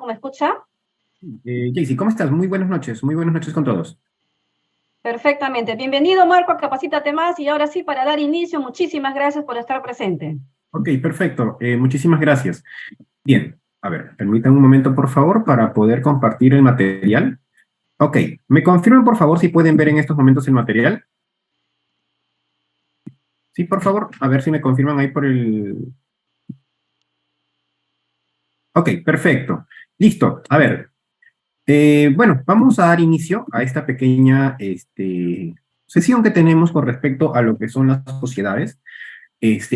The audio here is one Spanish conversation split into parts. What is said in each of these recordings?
¿Me escucha? Jaycee, ¿cómo estás? Muy buenas noches con todos. Perfectamente. Bienvenido, Marco, a Capacítate Más. Y ahora sí, para dar inicio, muchísimas gracias por estar presente. Ok, perfecto. Muchísimas gracias. Bien, a ver, permítanme un momento, por favor, para poder compartir el material. Ok, ¿me confirman, por favor, si pueden ver en estos momentos el material? Sí, por favor, a ver si me confirman ahí por el... Ok, perfecto. Listo. A ver, bueno, vamos a dar inicio a esta pequeña sesión que tenemos con respecto a lo que son las sociedades.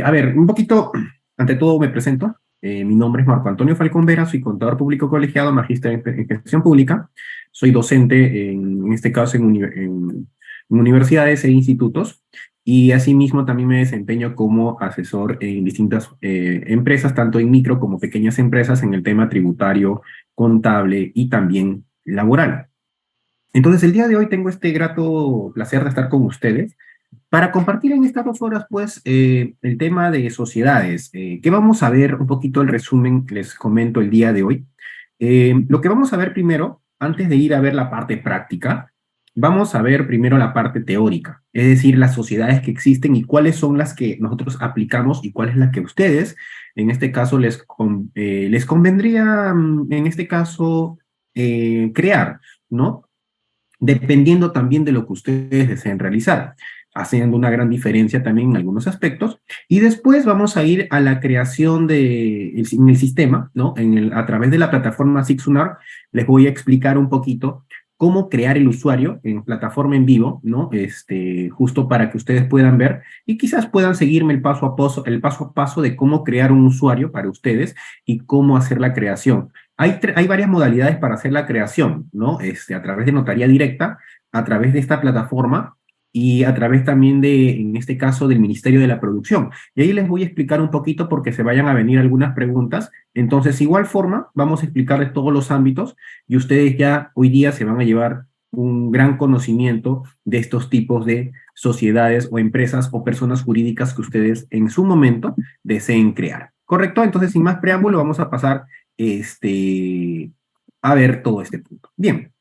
A ver, un poquito, ante todo me presento. Mi nombre es Marco Antonio Falcón Vera, soy contador público colegiado, magíster en gestión pública. Soy docente, en este caso, en universidades e institutos. Y asimismo también me desempeño como asesor en distintas empresas, tanto en micro como pequeñas empresas, en el tema tributario, contable y también laboral. Entonces, el día de hoy tengo este grato placer de estar con ustedes para compartir en estas 2 horas, pues, el tema de sociedades, que vamos a ver un poquito el resumen que les comento el día de hoy. Lo que vamos a ver primero, antes de ir a ver la parte práctica, vamos a ver primero la parte teórica, es decir, las sociedades que existen y cuáles son las que nosotros aplicamos y cuál es la que ustedes, en este caso, les convendría, en este caso, crear, ¿no? Dependiendo también de lo que ustedes deseen realizar, haciendo una gran diferencia también en algunos aspectos. Y después vamos a ir a la creación en el sistema, ¿no? A través de la plataforma Sixunar, les voy a explicar un poquito cómo crear el usuario en plataforma en vivo, ¿no? Justo para que ustedes puedan ver y quizás puedan seguirme el paso a paso de cómo crear un usuario para ustedes y cómo hacer la creación. Hay varias modalidades para hacer la creación, ¿no? A través de notaría directa, a través de esta plataforma y a través también en este caso, del Ministerio de la Producción. Y ahí les voy a explicar un poquito porque se vayan a venir algunas preguntas. Entonces, igual forma, vamos a explicarles todos los ámbitos y ustedes ya hoy día se van a llevar un gran conocimiento de estos tipos de sociedades o empresas o personas jurídicas que ustedes en su momento deseen crear. ¿Correcto? Entonces, sin más preámbulo, vamos a pasar a ver todo este punto. Bien,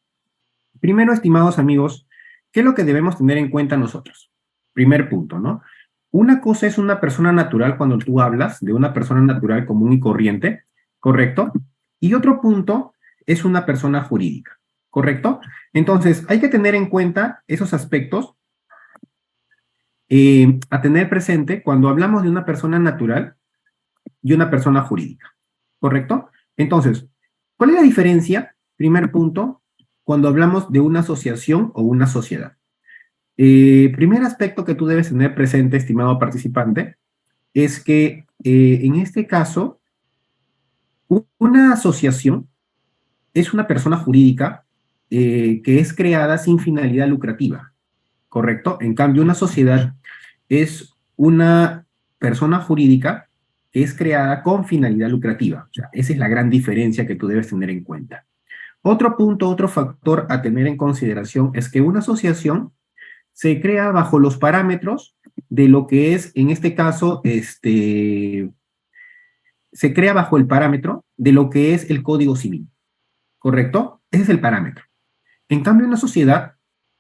primero, estimados amigos, ¿qué es lo que debemos tener en cuenta nosotros? Primer punto, ¿no? Una cosa es una persona natural cuando tú hablas de una persona natural común y corriente, ¿correcto? Y otro punto es una persona jurídica, ¿correcto? Entonces, hay que tener en cuenta esos aspectos a tener presente cuando hablamos de una persona natural y una persona jurídica, ¿correcto? Entonces, ¿cuál es la diferencia? Primer punto, cuando hablamos de una asociación o una sociedad. Primer aspecto que tú debes tener presente, estimado participante, es que en este caso, una asociación es una persona jurídica que es creada sin finalidad lucrativa, ¿correcto? En cambio, una sociedad es una persona jurídica que es creada con finalidad lucrativa. O sea, esa es la gran diferencia que tú debes tener en cuenta. Otro punto, otro factor a tener en consideración es que una asociación se crea bajo los parámetros de lo que es, en este caso, se crea bajo el parámetro de lo que es el Código Civil, ¿correcto? Ese es el parámetro. En cambio, una sociedad,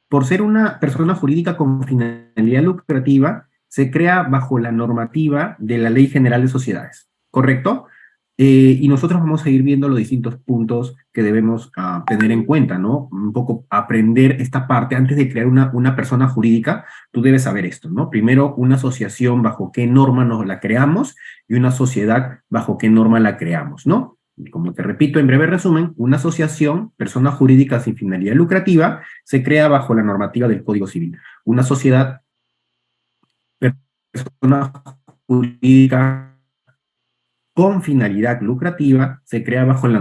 por ser una persona jurídica con finalidad lucrativa, se crea bajo la normativa de la Ley General de Sociedades, ¿correcto? Y nosotros vamos a ir viendo los distintos puntos que debemos tener en cuenta, ¿no? Un poco aprender esta parte. Antes de crear una persona jurídica, tú debes saber esto, ¿no? Primero, una asociación, bajo qué norma nos la creamos, y una sociedad, bajo qué norma la creamos, ¿no? Como te repito, en breve resumen, una asociación, persona jurídica sin finalidad lucrativa, se crea bajo la normativa del Código Civil. Una sociedad, persona jurídica con finalidad lucrativa, se crea bajo la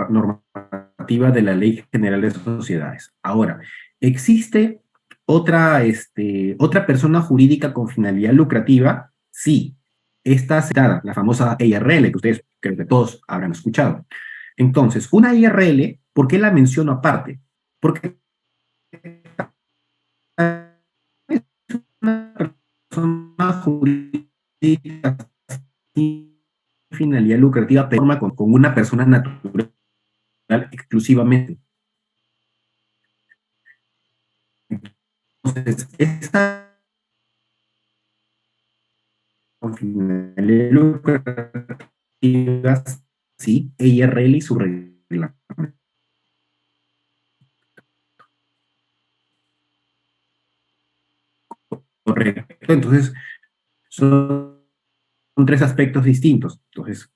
normativa de la Ley General de Sociedades. Ahora, ¿existe otra persona jurídica con finalidad lucrativa? Sí, está citada, la famosa IRL, que ustedes creo que todos habrán escuchado. Entonces, una IRL, ¿por qué la menciono aparte? Porque es una persona jurídica sin finalidad lucrativa, pero con una persona natural. exclusivamente. Entonces, esta con finalidades lucrativas, sí, EIRL y su reglamento. Correcto. Entonces, son tres aspectos distintos. Entonces,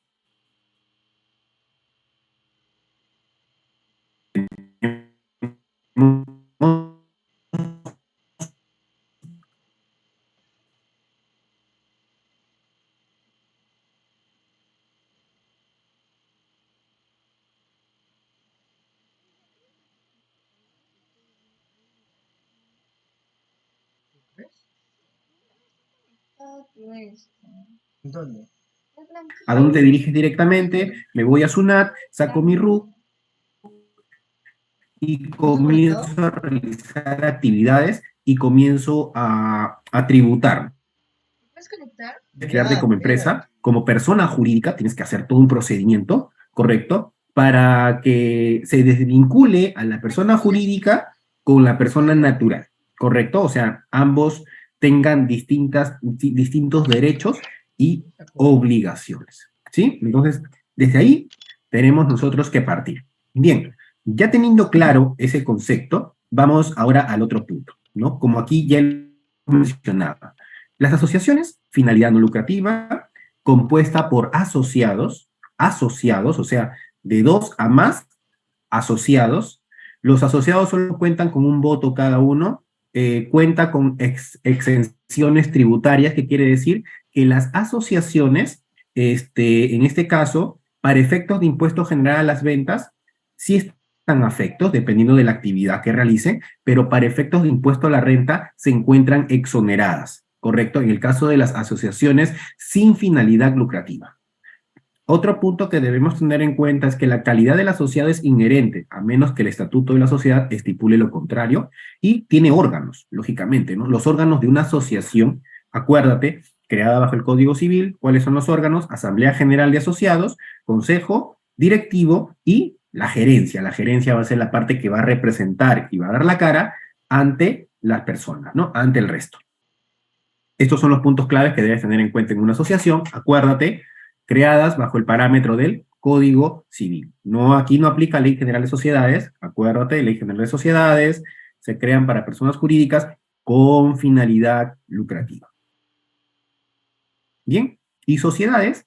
¿Dónde? ¿a dónde te diriges directamente? Me voy a SUNAT, saco mi RUT y comienzo a realizar actividades y comienzo a tributar. ¿Puedes conectar? Crearte como empresa, como persona jurídica, tienes que hacer todo un procedimiento, ¿correcto? Para que se desvincule a la persona jurídica con la persona natural, ¿correcto? O sea, ambos tengan distintos derechos y obligaciones, ¿sí? Entonces, desde ahí tenemos nosotros que partir. Bien, ya teniendo claro ese concepto, vamos ahora al otro punto, ¿no? Como aquí ya mencionaba, las asociaciones, finalidad no lucrativa, compuesta por asociados, o sea, de 2 a más asociados. Los asociados solo cuentan con un voto cada uno, cuenta con exenciones tributarias, que quiere decir que las asociaciones, en este caso, para efectos de impuesto general a las ventas, sí están afectos, dependiendo de la actividad que realicen, pero para efectos de impuesto a la renta se encuentran exoneradas, ¿correcto? En el caso de las asociaciones sin finalidad lucrativa. Otro punto que debemos tener en cuenta es que la calidad de la sociedad es inherente, a menos que el estatuto de la sociedad estipule lo contrario, y tiene órganos, lógicamente, ¿no? Los órganos de una asociación, acuérdate, creada bajo el Código Civil, ¿cuáles son los órganos? Asamblea General de Asociados, Consejo Directivo y la gerencia. La gerencia va a ser la parte que va a representar y va a dar la cara ante las personas, ¿no? Ante el resto. Estos son los puntos claves que debes tener en cuenta en una asociación, acuérdate, creadas bajo el parámetro del Código Civil. No, aquí no aplica Ley General de Sociedades, acuérdate, Ley General de Sociedades se crean para personas jurídicas con finalidad lucrativa. Bien, y sociedades,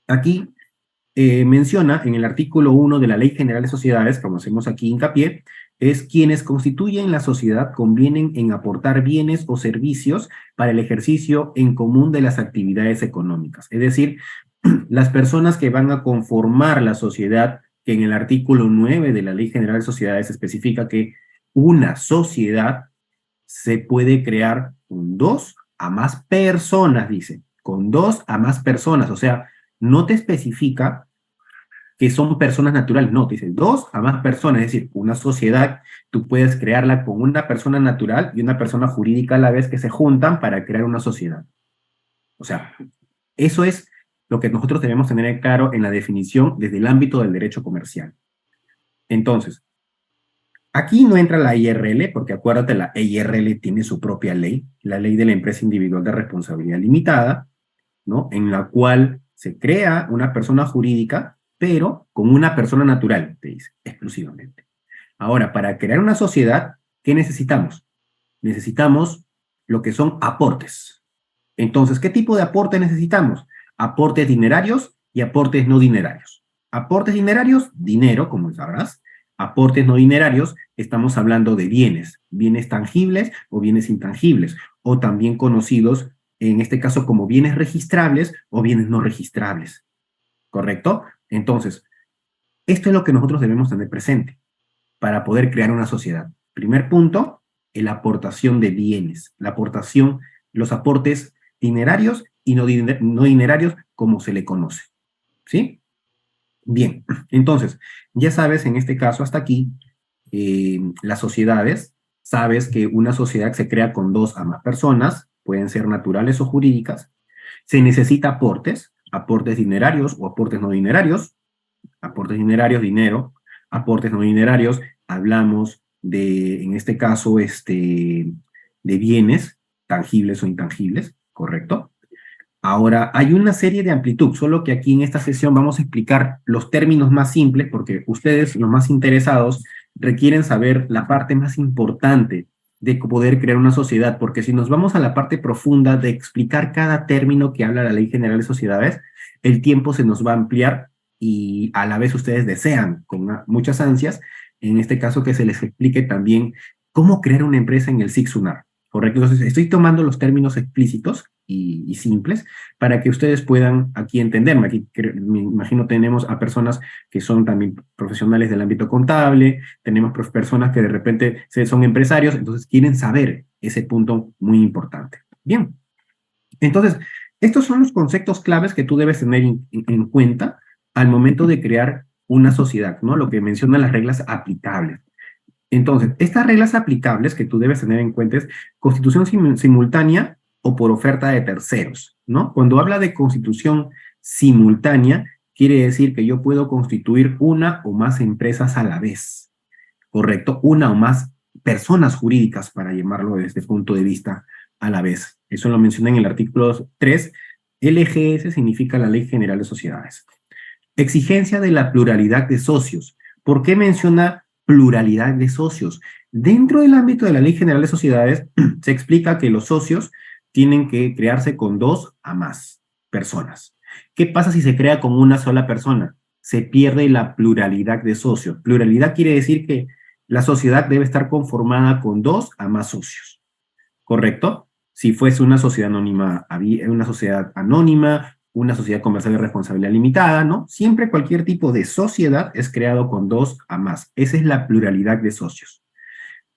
aquí menciona en el artículo 1 de la Ley General de Sociedades, como hacemos aquí hincapié, es quienes constituyen la sociedad convienen en aportar bienes o servicios para el ejercicio en común de las actividades económicas. Es decir, las personas que van a conformar la sociedad, que en el artículo 9 de la Ley General de Sociedades especifica que una sociedad se puede crear con 2 a más personas, dice, con 2 a más personas, o sea, no te especifica que son personas naturales, no, te dice 2 a más personas, es decir, una sociedad, tú puedes crearla con una persona natural y una persona jurídica a la vez que se juntan para crear una sociedad. O sea, eso es lo que nosotros debemos tener claro en la definición desde el ámbito del derecho comercial. Entonces, aquí no entra la IRL, porque acuérdate, la IRL tiene su propia ley, la ley de la empresa individual de responsabilidad limitada, ¿no? En la cual se crea una persona jurídica, pero con una persona natural, te dice, exclusivamente. Ahora, para crear una sociedad, ¿qué necesitamos? Necesitamos lo que son aportes. Entonces, ¿qué tipo de aporte necesitamos? Aportes dinerarios y aportes no dinerarios. Aportes dinerarios, dinero, como sabrás. Aportes no dinerarios, estamos hablando de bienes tangibles o bienes intangibles, o también conocidos en este caso como bienes registrables o bienes no registrables, ¿correcto? Entonces, esto es lo que nosotros debemos tener presente para poder crear una sociedad. Primer punto, la aportación de bienes, los aportes dinerarios y no dinerarios, como se le conoce, ¿sí? Bien, entonces, ya sabes, en este caso hasta aquí, las sociedades, sabes que una sociedad se crea con 2 a más personas, pueden ser naturales o jurídicas, se necesita aportes dinerarios o aportes no dinerarios, aportes dinerarios, dinero, aportes no dinerarios, hablamos de, en este caso, de bienes tangibles o intangibles, ¿correcto? Ahora, hay una serie de amplitud, solo que aquí en esta sesión vamos a explicar los términos más simples, porque ustedes, los más interesados, requieren saber la parte más importante de poder crear una sociedad, porque si nos vamos a la parte profunda de explicar cada término que habla la Ley General de Sociedades, el tiempo se nos va a ampliar y a la vez ustedes desean, con muchas ansias, en este caso que se les explique también cómo crear una empresa en el SIC SUNAR, ¿correcto? Entonces, estoy tomando los términos explícitos y simples para que ustedes puedan aquí entenderme. Aquí me imagino tenemos a personas que son también profesionales del ámbito contable, tenemos personas que de repente son empresarios, entonces quieren saber ese punto muy importante. Bien, entonces, estos son los conceptos claves que tú debes tener en cuenta al momento de crear una sociedad, ¿no? Lo que mencionan las reglas aplicables. Entonces, estas reglas aplicables que tú debes tener en cuenta es constitución simultánea o por oferta de terceros, ¿no? Cuando habla de constitución simultánea, quiere decir que yo puedo constituir una o más empresas a la vez, ¿correcto? Una o más personas jurídicas, para llamarlo desde este punto de vista a la vez. Eso lo menciona en el artículo 3. LGS significa la Ley General de Sociedades. Exigencia de la pluralidad de socios. ¿Por qué menciona pluralidad de socios? Dentro del ámbito de la Ley General de Sociedades se explica que los socios tienen que crearse con 2 a más personas. ¿Qué pasa si se crea con una sola persona? Se pierde la pluralidad de socios. Pluralidad quiere decir que la sociedad debe estar conformada con 2 a más socios, ¿correcto? Si fuese una sociedad anónima, una sociedad comercial de responsabilidad limitada, ¿no? Siempre cualquier tipo de sociedad es creado con 2 a más. Esa es la pluralidad de socios.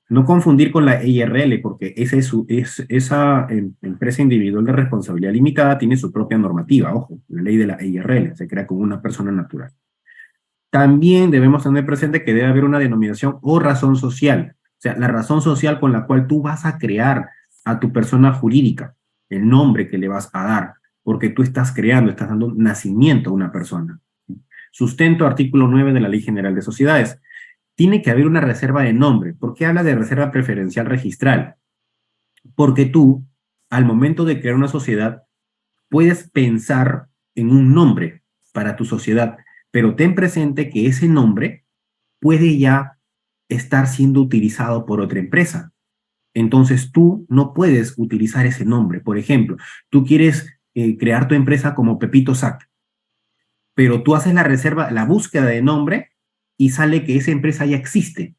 No confundir con la EIRL, porque esa empresa individual de responsabilidad limitada tiene su propia normativa. Ojo, la ley de la EIRL se crea con una persona natural. También debemos tener presente que debe haber una denominación o razón social. O sea, la razón social con la cual tú vas a crear a tu persona jurídica, el nombre que le vas a dar, porque tú estás creando, estás dando nacimiento a una persona. Sustento artículo 9 de la Ley General de Sociedades. Tiene que haber una reserva de nombre. ¿Por qué habla de reserva preferencial registral? Porque tú, al momento de crear una sociedad, puedes pensar en un nombre para tu sociedad, pero ten presente que ese nombre puede ya estar siendo utilizado por otra empresa. Entonces tú no puedes utilizar ese nombre. Por ejemplo, tú quieres crear tu empresa como Pepito Sac, pero tú haces la reserva, la búsqueda de nombre y sale que esa empresa ya existe.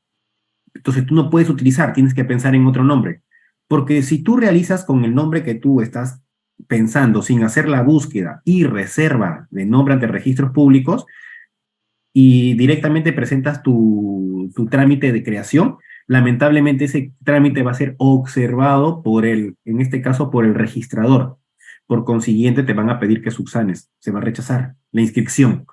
Entonces tú no puedes utilizar, tienes que pensar en otro nombre. Porque si tú realizas con el nombre que tú estás pensando sin hacer la búsqueda y reserva de nombre ante registros públicos y directamente presentas tu trámite de creación, lamentablemente ese trámite va a ser observado en este caso, por el registrador. Por consiguiente, te van a pedir que subsanes, se va a rechazar la inscripción.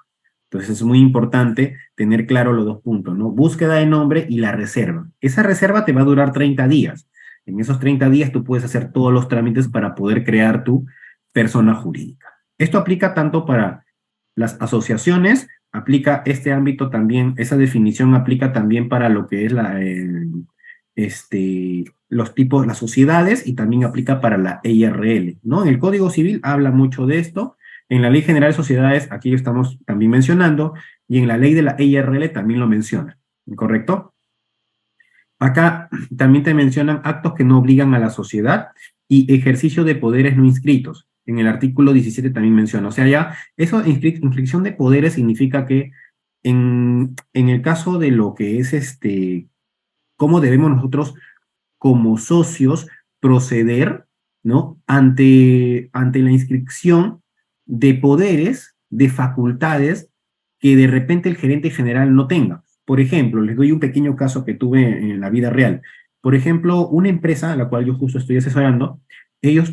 Entonces es muy importante tener claro los dos puntos, ¿no? Búsqueda de nombre y la reserva. Esa reserva te va a durar 30 días. En esos 30 días tú puedes hacer todos los trámites para poder crear tu persona jurídica. Esto aplica tanto para las asociaciones, aplica este ámbito también, esa definición aplica también para lo que es los tipos, las sociedades, y también aplica para la EIRL, ¿no? En el Código Civil habla mucho de esto, en la Ley General de Sociedades, aquí lo estamos también mencionando, y en la ley de la EIRL también lo menciona, ¿correcto? Acá también te mencionan actos que no obligan a la sociedad y ejercicio de poderes no inscritos. En el artículo 17 también menciona. O sea, ya, eso, inscripción de poderes significa que en el caso de lo que es cómo debemos nosotros como socios proceder, ¿no? Ante la inscripción de poderes, de facultades que de repente el gerente general no tenga. Por ejemplo, les doy un pequeño caso que tuve en la vida real. Por ejemplo, una empresa a la cual yo justo estoy asesorando, ellos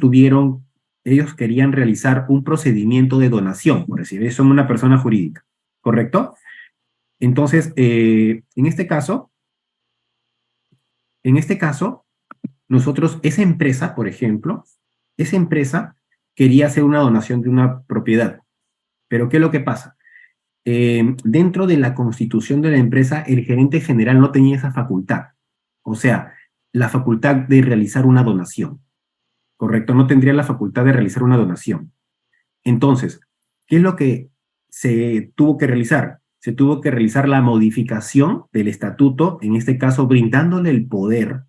querían realizar un procedimiento de donación, por decir, ellos son una persona jurídica, ¿correcto? Entonces, en este caso, nosotros, esa empresa, por ejemplo, esa empresa quería hacer una donación de una propiedad. Pero ¿qué es lo que pasa? dentro de la constitución de la empresa, el gerente general no tenía esa facultad. O sea, la facultad de realizar una donación, ¿correcto? No tendría la facultad de realizar una donación. Entonces, ¿qué es lo que se tuvo que realizar? Se tuvo que realizar la modificación del estatuto, en este caso brindándole el poder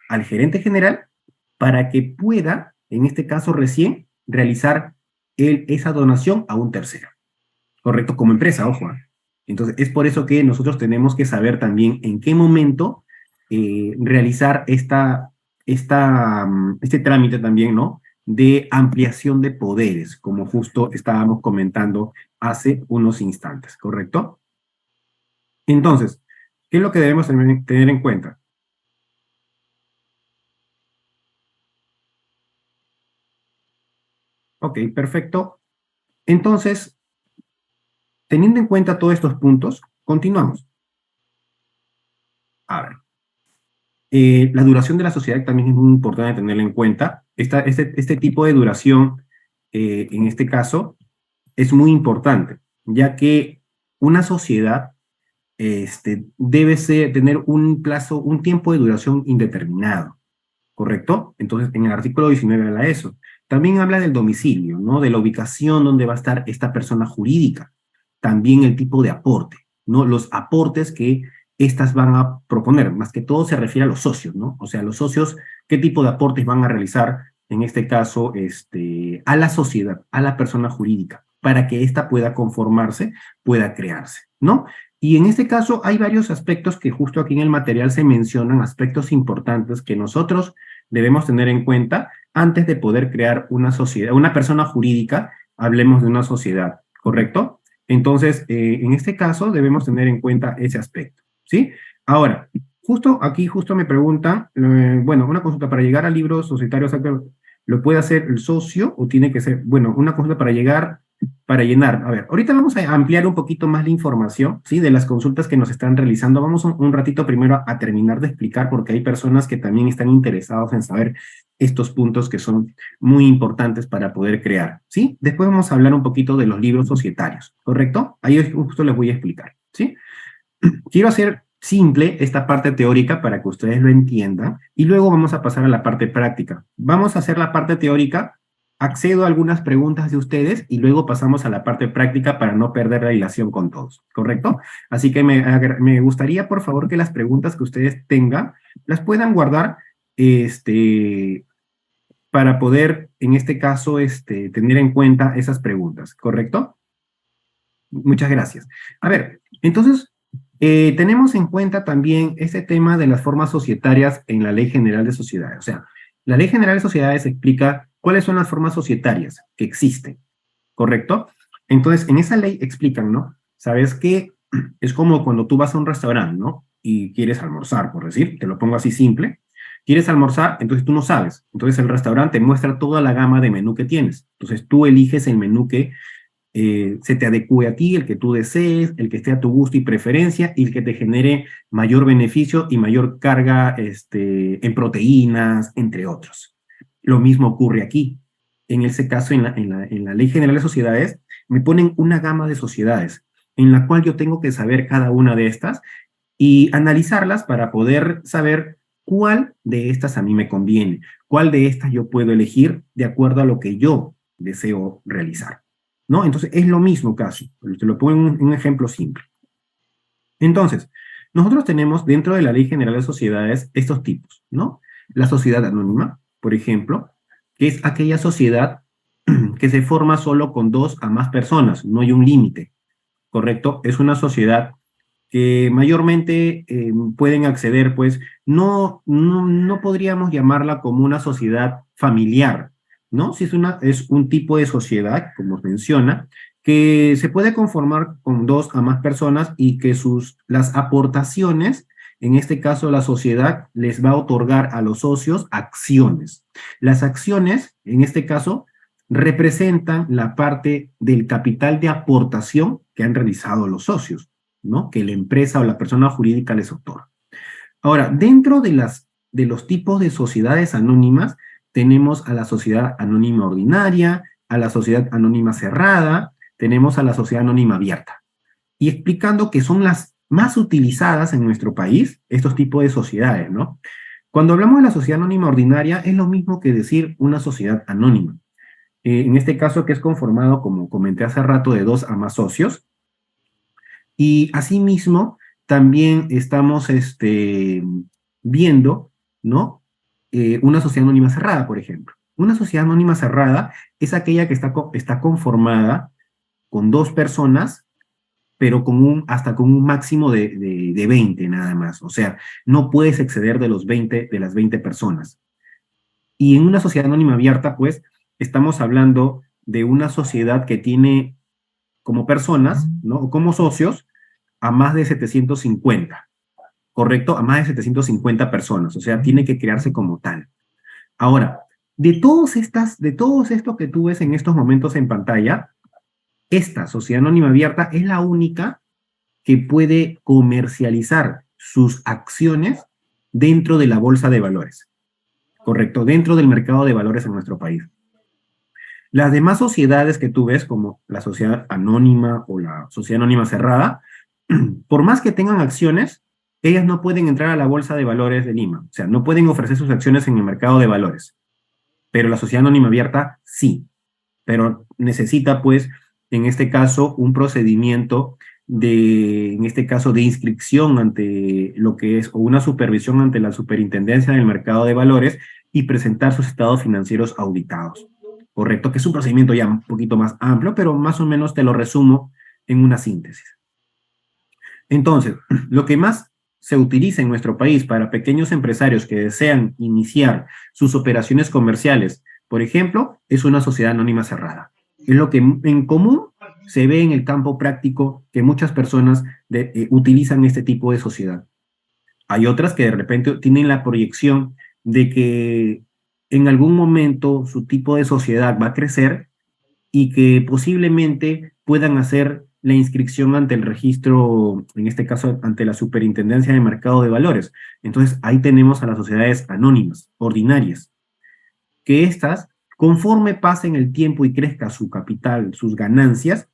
al gerente general para que pueda, en este caso recién, realizar esa donación a un tercero. ¿Correcto? Como empresa, ojo. Entonces, es por eso que nosotros tenemos que saber también en qué momento realizar este trámite también, ¿no? De ampliación de poderes, como justo estábamos comentando hace unos instantes, ¿correcto? Entonces, ¿qué es lo que debemos tener en cuenta? Ok, perfecto. Entonces, teniendo en cuenta todos estos puntos, continuamos. A ver. La duración de la sociedad también es muy importante tenerla en cuenta. Este tipo de duración, en este caso, es muy importante, ya que una sociedad tener un plazo, un tiempo de duración indeterminado, ¿correcto? Entonces, en el artículo 19 habla de eso. También habla del domicilio, ¿no? De la ubicación donde va a estar esta persona jurídica. También el tipo de aporte, ¿no? Los aportes que estas van a proponer, más que todo se refiere a los socios, ¿no? O sea, los socios, ¿qué tipo de aportes van a realizar, en este caso, a la sociedad, a la persona jurídica, para que ésta pueda conformarse, pueda crearse, ¿no? Y en este caso hay varios aspectos que justo aquí en el material se mencionan, aspectos importantes que nosotros debemos tener en cuenta antes de poder crear una sociedad, una persona jurídica, hablemos de una sociedad, ¿correcto? Entonces, en este caso debemos tener en cuenta ese aspecto, ¿sí? Ahora, justo aquí, justo me preguntan, bueno, una consulta para llegar al libro societario, ¿lo puede hacer el socio o tiene que ser, bueno, una consulta para llegar, para llenar? A ver, ahorita vamos a ampliar un poquito más la información, ¿sí? De las consultas que nos están realizando. Vamos un ratito primero a terminar de explicar porque hay personas que también están interesados en saber estos puntos que son muy importantes para poder crear, ¿sí? Después vamos a hablar un poquito de los libros societarios, ¿correcto? Ahí justo les voy a explicar, ¿sí? Quiero hacer simple esta parte teórica para que ustedes lo entiendan y luego vamos a pasar a la parte práctica. Vamos a hacer la parte teórica, accedo a algunas preguntas de ustedes y luego pasamos a la parte práctica para no perder la relación con todos, ¿correcto? Así que me gustaría, por favor, que las preguntas que ustedes tengan las puedan guardar para poder, en este caso, tener en cuenta esas preguntas, ¿correcto? Muchas gracias. A ver, entonces, tenemos en cuenta también este tema de las formas societarias en la Ley General de Sociedades. O sea, la Ley General de Sociedades explica cuáles son las formas societarias que existen, ¿correcto? Entonces, en esa ley explican, ¿no? Sabes que es como cuando tú vas a un restaurante, ¿no? Y quieres almorzar, por decir, te lo pongo así simple. Quieres almorzar, entonces tú no sabes. Entonces el restaurante muestra toda la gama de menú que tienes. Entonces tú eliges el menú que se te adecue a ti, el que tú desees, el que esté a tu gusto y preferencia y el que te genere mayor beneficio y mayor carga en proteínas, entre otros. Lo mismo ocurre aquí. En ese caso, en la Ley General de Sociedades, me ponen una gama de sociedades en la cual yo tengo que saber cada una de estas y analizarlas para poder saber cuál de estas a mí me conviene, cuál de estas yo puedo elegir de acuerdo a lo que yo deseo realizar. ¿No? Entonces, es lo mismo casi. Te lo pongo en un ejemplo simple. Entonces, nosotros tenemos dentro de la Ley General de Sociedades estos tipos, ¿no? La sociedad anónima, por ejemplo, que es aquella sociedad que se forma solo con 2 a más personas, no hay un límite, ¿correcto? Es una sociedad que mayormente pueden acceder, pues, no podríamos llamarla como una sociedad familiar, ¿no? Si es un tipo de sociedad, como menciona, que se puede conformar con 2 a más personas y que las aportaciones, en este caso la sociedad, les va a otorgar a los socios acciones. Las acciones, en este caso, representan la parte del capital de aportación que han realizado los socios, ¿no? Que la empresa o la persona jurídica les otorga. Ahora, dentro de los tipos de sociedades anónimas, tenemos a la sociedad anónima ordinaria, a la sociedad anónima cerrada, tenemos a la sociedad anónima abierta. y explicando que son las más utilizadas en nuestro país, estos tipos de sociedades, ¿no? Cuando hablamos de la sociedad anónima ordinaria, es lo mismo que decir una sociedad anónima. En este caso, que es conformado, como comenté hace rato, de 2 a más socios. Y asimismo, también estamos viendo, ¿no? Una sociedad anónima cerrada, por ejemplo. Una sociedad anónima cerrada es aquella que está conformada con 2 personas, pero hasta con un máximo de 20 nada más. O sea, no puedes exceder de las 20 personas. Y en una sociedad anónima abierta, pues, estamos hablando de una sociedad que tiene como personas, ¿no? O como socios, a más de 750, ¿correcto? A más de 750 personas. O sea, tiene que crearse como tal. Ahora, de todos estos que tú ves en estos momentos en pantalla, esta sociedad anónima abierta es la única que puede comercializar sus acciones dentro de la bolsa de valores, ¿correcto? Dentro del mercado de valores en nuestro país. Las demás sociedades que tú ves, como la sociedad anónima o la sociedad anónima cerrada, por más que tengan acciones, ellas no pueden entrar a la bolsa de valores de Lima. O sea, no pueden ofrecer sus acciones en el mercado de valores. Pero la sociedad anónima abierta sí. Pero necesita, pues, en este caso, un procedimiento en este caso, de inscripción ante lo que es, o una supervisión ante la superintendencia del mercado de valores y presentar sus estados financieros auditados. Correcto, que es un procedimiento ya un poquito más amplio, pero más o menos te lo resumo en una síntesis. Entonces, lo que más se utiliza en nuestro país para pequeños empresarios que desean iniciar sus operaciones comerciales, por ejemplo, es una sociedad anónima cerrada. Es lo que en común se ve en el campo práctico que muchas personas utilizan este tipo de sociedad. Hay otras que de repente tienen la proyección de que en algún momento su tipo de sociedad va a crecer y que posiblemente puedan hacer la inscripción ante el registro, en este caso ante la Superintendencia de Mercado de Valores. Entonces ahí tenemos a las sociedades anónimas, ordinarias, que estas, conforme pasen el tiempo y crezca su capital, sus ganancias,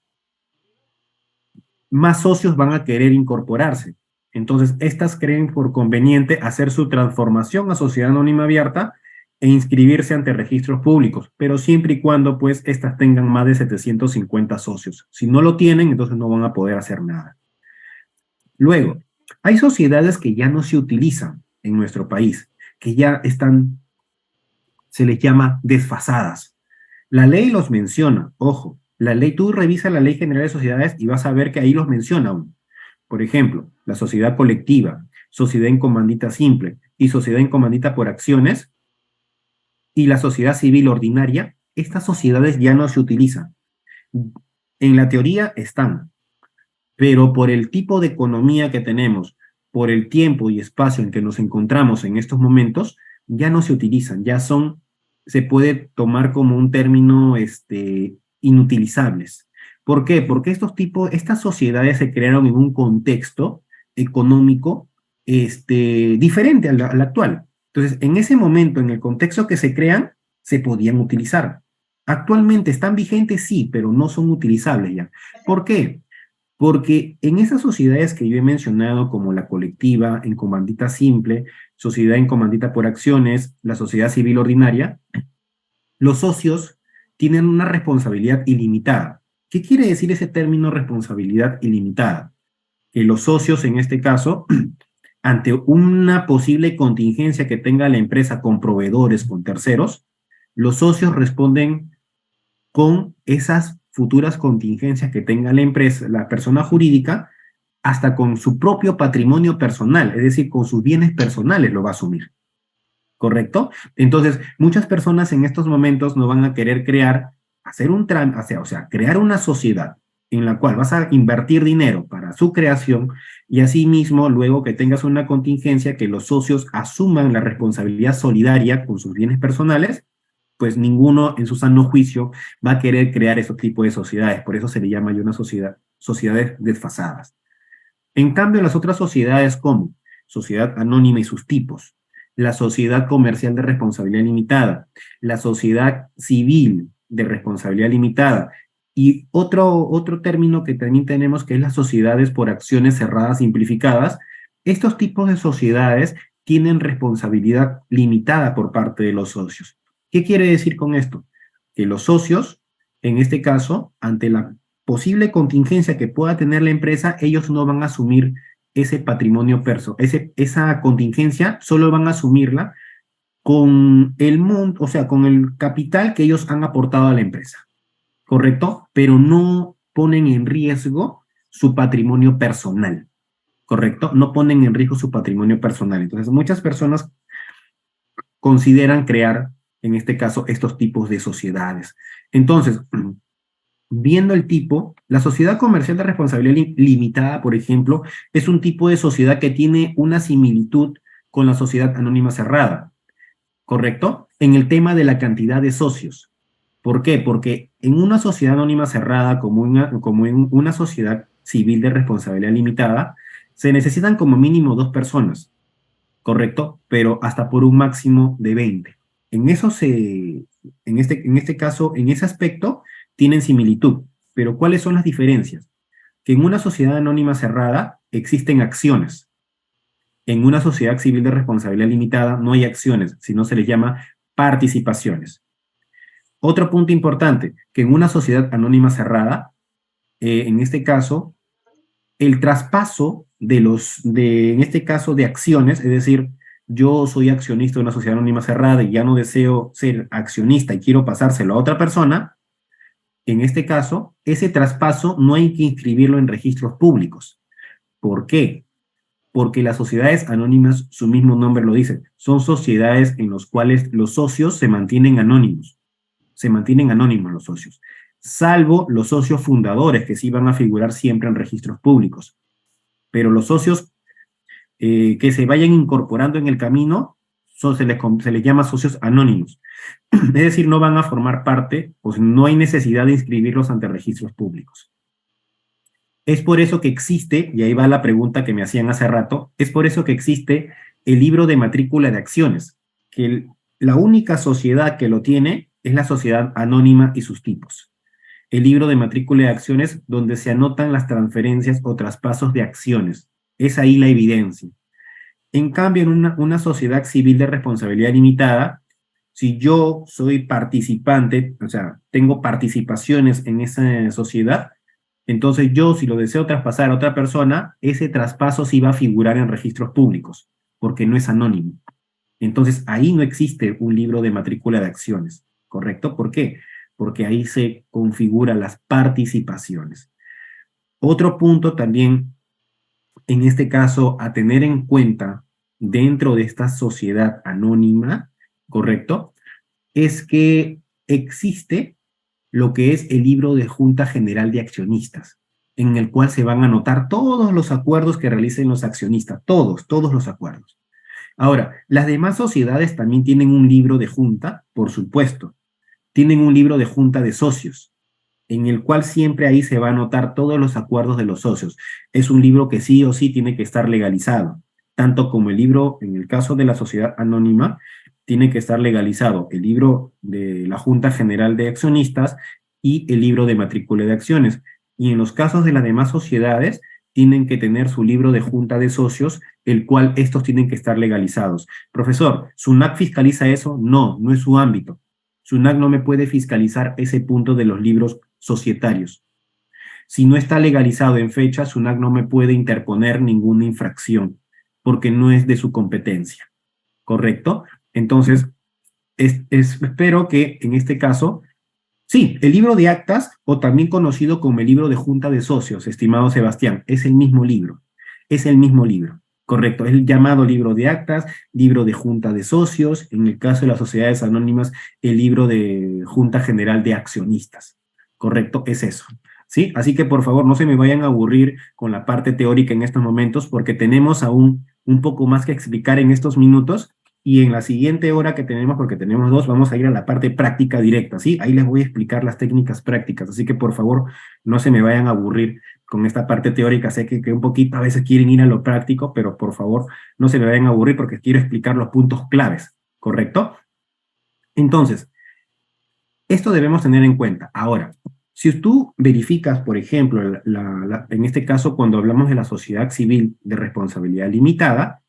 más socios van a querer incorporarse. Entonces, estas creen por conveniente hacer su transformación a sociedad anónima abierta e inscribirse ante registros públicos, pero siempre y cuando, pues, estas tengan más de 750 socios. Si no lo tienen, entonces no van a poder hacer nada. Luego, hay sociedades que ya no se utilizan en nuestro país, que ya están, se les llama desfasadas. La ley los menciona, ojo, la ley, tú revisas la Ley General de Sociedades y vas a ver que ahí los menciona aún. Por ejemplo, la sociedad colectiva, sociedad en comandita simple y sociedad en comandita por acciones y la sociedad civil ordinaria, estas sociedades ya no se utilizan. En la teoría están, pero por el tipo de economía que tenemos, por el tiempo y espacio en que nos encontramos en estos momentos, ya no se utilizan, se puede tomar como un término inutilizables. ¿Por qué? Porque estas sociedades se crearon en un contexto económico diferente al actual. Entonces, en ese momento, en el contexto que se crean, se podían utilizar. Actualmente están vigentes, sí, pero no son utilizables ya. ¿Por qué? Porque en esas sociedades que yo he mencionado, como la colectiva, en comandita simple, sociedad en comandita por acciones, la sociedad civil ordinaria, los socios tienen una responsabilidad ilimitada. ¿Qué quiere decir ese término responsabilidad ilimitada? Que los socios, en este caso, ante una posible contingencia que tenga la empresa con proveedores, con terceros, los socios responden con esas futuras contingencias que tenga la empresa, la persona jurídica, hasta con su propio patrimonio personal, es decir, con sus bienes personales lo va a asumir. ¿Correcto? Entonces, muchas personas en estos momentos no van a querer crear una sociedad en la cual vas a invertir dinero para su creación y asimismo, luego que tengas una contingencia, que los socios asuman la responsabilidad solidaria con sus bienes personales, pues ninguno en su sano juicio va a querer crear ese tipo de sociedades. Por eso se le llama una sociedades desfasadas. En cambio, las otras sociedades como sociedad anónima y sus tipos, la sociedad comercial de responsabilidad limitada, la sociedad civil de responsabilidad limitada Y otro término que también tenemos que es las sociedades por acciones cerradas simplificadas. Estos tipos de sociedades tienen responsabilidad limitada por parte de los socios. ¿Qué quiere decir con esto? Que los socios, en este caso, ante la posible contingencia que pueda tener la empresa, ellos no van a asumir ese patrimonio esa contingencia solo van a asumirla con el monto, o sea, con el capital que ellos han aportado a la empresa, ¿correcto? Pero no ponen en riesgo su patrimonio personal, ¿correcto? No ponen en riesgo su patrimonio personal. Entonces, muchas personas consideran crear, en este caso, estos tipos de sociedades. Entonces, viendo el tipo, la sociedad comercial de responsabilidad limitada, por ejemplo, es un tipo de sociedad que tiene una similitud con la sociedad anónima cerrada, ¿correcto? En el tema de la cantidad de socios. ¿Por qué? Porque en una sociedad anónima cerrada, como en una sociedad civil de responsabilidad limitada, se necesitan como mínimo 2 personas, ¿correcto? Pero hasta por un máximo de 20. En este caso, en ese aspecto, tienen similitud. Pero ¿cuáles son las diferencias? Que en una sociedad anónima cerrada existen acciones. En una sociedad civil de responsabilidad limitada no hay acciones, sino se les llama participaciones. Otro punto importante, que en una sociedad anónima cerrada, en este caso, el traspaso en este caso, de acciones, es decir, yo soy accionista de una sociedad anónima cerrada y ya no deseo ser accionista y quiero pasárselo a otra persona, en este caso, ese traspaso no hay que inscribirlo en registros públicos. ¿Por qué? Porque las sociedades anónimas, su mismo nombre lo dice, son sociedades en las cuales los socios se mantienen anónimos. Se mantienen anónimos los socios, salvo los socios fundadores que sí van a figurar siempre en registros públicos. Pero los socios que se vayan incorporando en el camino se les llama socios anónimos. Es decir, no van a formar parte, pues no hay necesidad de inscribirlos ante registros públicos. Es por eso que existe, y ahí va la pregunta que me hacían hace rato, es por eso que existe el libro de matrícula de acciones, que la única sociedad que lo tiene es la sociedad anónima y sus tipos. El libro de matrícula de acciones donde se anotan las transferencias o traspasos de acciones. Es ahí la evidencia. En cambio, en una sociedad civil de responsabilidad limitada, si yo soy participante, o sea, tengo participaciones en esa sociedad, entonces yo, si lo deseo traspasar a otra persona, ese traspaso sí va a figurar en registros públicos, porque no es anónimo. Entonces, ahí no existe un libro de matrícula de acciones, ¿correcto? ¿Por qué? Porque ahí se configuran las participaciones. Otro punto también, en este caso, a tener en cuenta dentro de esta sociedad anónima, ¿correcto? Es que existe lo que es el libro de Junta General de Accionistas, en el cual se van a anotar todos los acuerdos que realicen los accionistas, todos los acuerdos. Ahora, las demás sociedades también tienen un libro de junta, por supuesto. Tienen un libro de junta de socios, en el cual siempre ahí se va a anotar todos los acuerdos de los socios. Es un libro que sí o sí tiene que estar legalizado, tanto como el libro, en el caso de la sociedad anónima, tiene que estar legalizado el libro de la Junta General de Accionistas y el libro de matrícula de acciones. Y en los casos de las demás sociedades, tienen que tener su libro de junta de socios, el cual estos tienen que estar legalizados. Profesor, ¿SUNAT fiscaliza eso? No, no es su ámbito. SUNAT no me puede fiscalizar ese punto de los libros societarios. Si no está legalizado en fecha, SUNAT no me puede interponer ninguna infracción, porque no es de su competencia, ¿correcto? Entonces, espero que en este caso, sí, el libro de actas, o también conocido como el libro de junta de socios, estimado Sebastián, es el mismo libro, correcto, es el llamado libro de actas, libro de junta de socios, en el caso de las sociedades anónimas, el libro de Junta General de Accionistas, correcto, es eso. ¿Sí? Así que por favor no se me vayan a aburrir con la parte teórica en estos momentos porque tenemos aún un poco más que explicar en estos minutos y en la siguiente hora que tenemos, porque tenemos dos, vamos a ir a la parte práctica directa, ¿sí? Ahí les voy a explicar las técnicas prácticas, así que por favor no se me vayan a aburrir con esta parte teórica. Sé que un poquito a veces quieren ir a lo práctico, pero por favor no se me vayan a aburrir porque quiero explicar los puntos claves, ¿correcto? Entonces, esto debemos tener en cuenta. Ahora, Si tú verificas, por ejemplo, en este caso, cuando hablamos de la sociedad civil de responsabilidad limitada,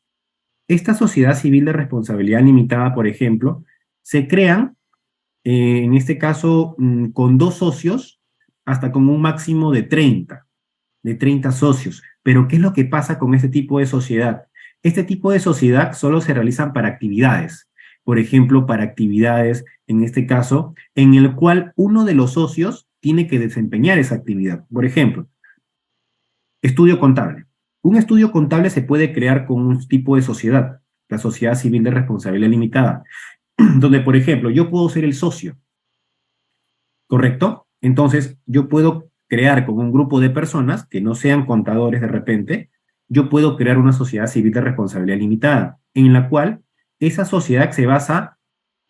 esta sociedad civil de responsabilidad limitada, por ejemplo, se crean, en este caso, con 2 socios, hasta con un máximo de 30 socios. Pero, ¿qué es lo que pasa con este tipo de sociedad? Este tipo de sociedad solo se realizan para actividades. Por ejemplo, para actividades, en este caso, en el cual uno de los socios tiene que desempeñar esa actividad. Por ejemplo, estudio contable. Un estudio contable se puede crear con un tipo de sociedad, la sociedad civil de responsabilidad limitada, donde, por ejemplo, yo puedo ser el socio, ¿correcto? Entonces, yo puedo crear con un grupo de personas que no sean contadores de repente, yo puedo crear una sociedad civil de responsabilidad limitada, en la cual esa sociedad se basa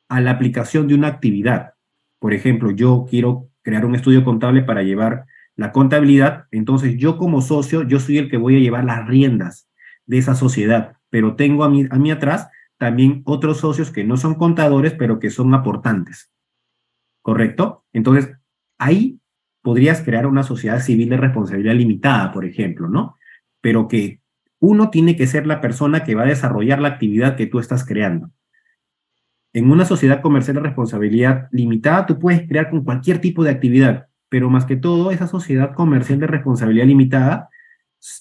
a la aplicación de una actividad. Por ejemplo, yo quiero crear un estudio contable para llevar la contabilidad, entonces yo como socio, yo soy el que voy a llevar las riendas de esa sociedad, pero tengo a mí atrás también otros socios que no son contadores, pero que son aportantes, ¿correcto? Entonces, ahí podrías crear una sociedad civil de responsabilidad limitada, por ejemplo, ¿no? Pero que uno tiene que ser la persona que va a desarrollar la actividad que tú estás creando. En una sociedad comercial de responsabilidad limitada, tú puedes crear con cualquier tipo de actividad, pero más que todo, esa sociedad comercial de responsabilidad limitada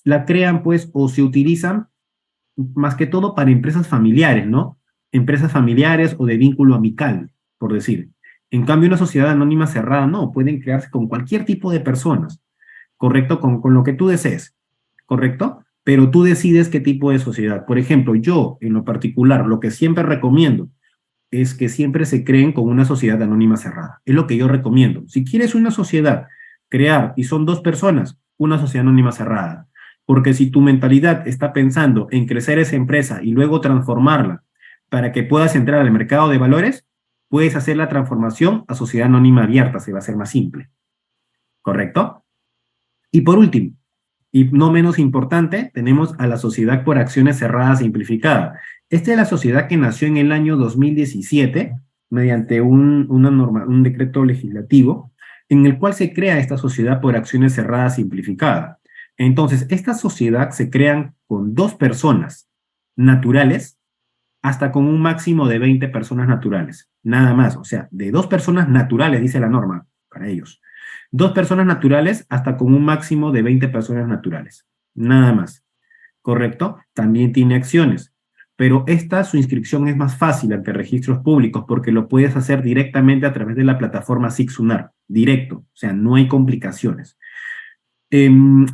la crean, pues, o se utilizan más que todo para empresas familiares, ¿no? Empresas familiares o de vínculo amical, por decir. En cambio, una sociedad anónima cerrada, no, pueden crearse con cualquier tipo de personas, ¿correcto? Con lo que tú desees, ¿correcto? Pero tú decides qué tipo de sociedad. Por ejemplo, yo, en lo particular, lo que siempre recomiendo es que siempre se creen con una sociedad anónima cerrada. Es lo que yo recomiendo. Si quieres una sociedad, crear, y son 2 personas, una sociedad anónima cerrada. Porque si tu mentalidad está pensando en crecer esa empresa y luego transformarla para que puedas entrar al mercado de valores, puedes hacer la transformación a sociedad anónima abierta, se va a hacer más simple. ¿Correcto? Y por último, y no menos importante, tenemos a la sociedad por acciones cerradas simplificada. Esta es la sociedad que nació en el año 2017 mediante un decreto legislativo en el cual se crea esta sociedad por acciones cerradas simplificada. Entonces, esta sociedad se crean con 2 personas naturales hasta con un máximo de 20 personas naturales. Nada más, o sea, de 2 personas naturales, dice la norma para ellos. 2 personas naturales hasta con un máximo de 20 personas naturales. Nada más. ¿Correcto? También tiene acciones. Pero su inscripción es más fácil ante registros públicos porque lo puedes hacer directamente a través de la plataforma SIC-SUNAR. Directo. O sea, no hay complicaciones.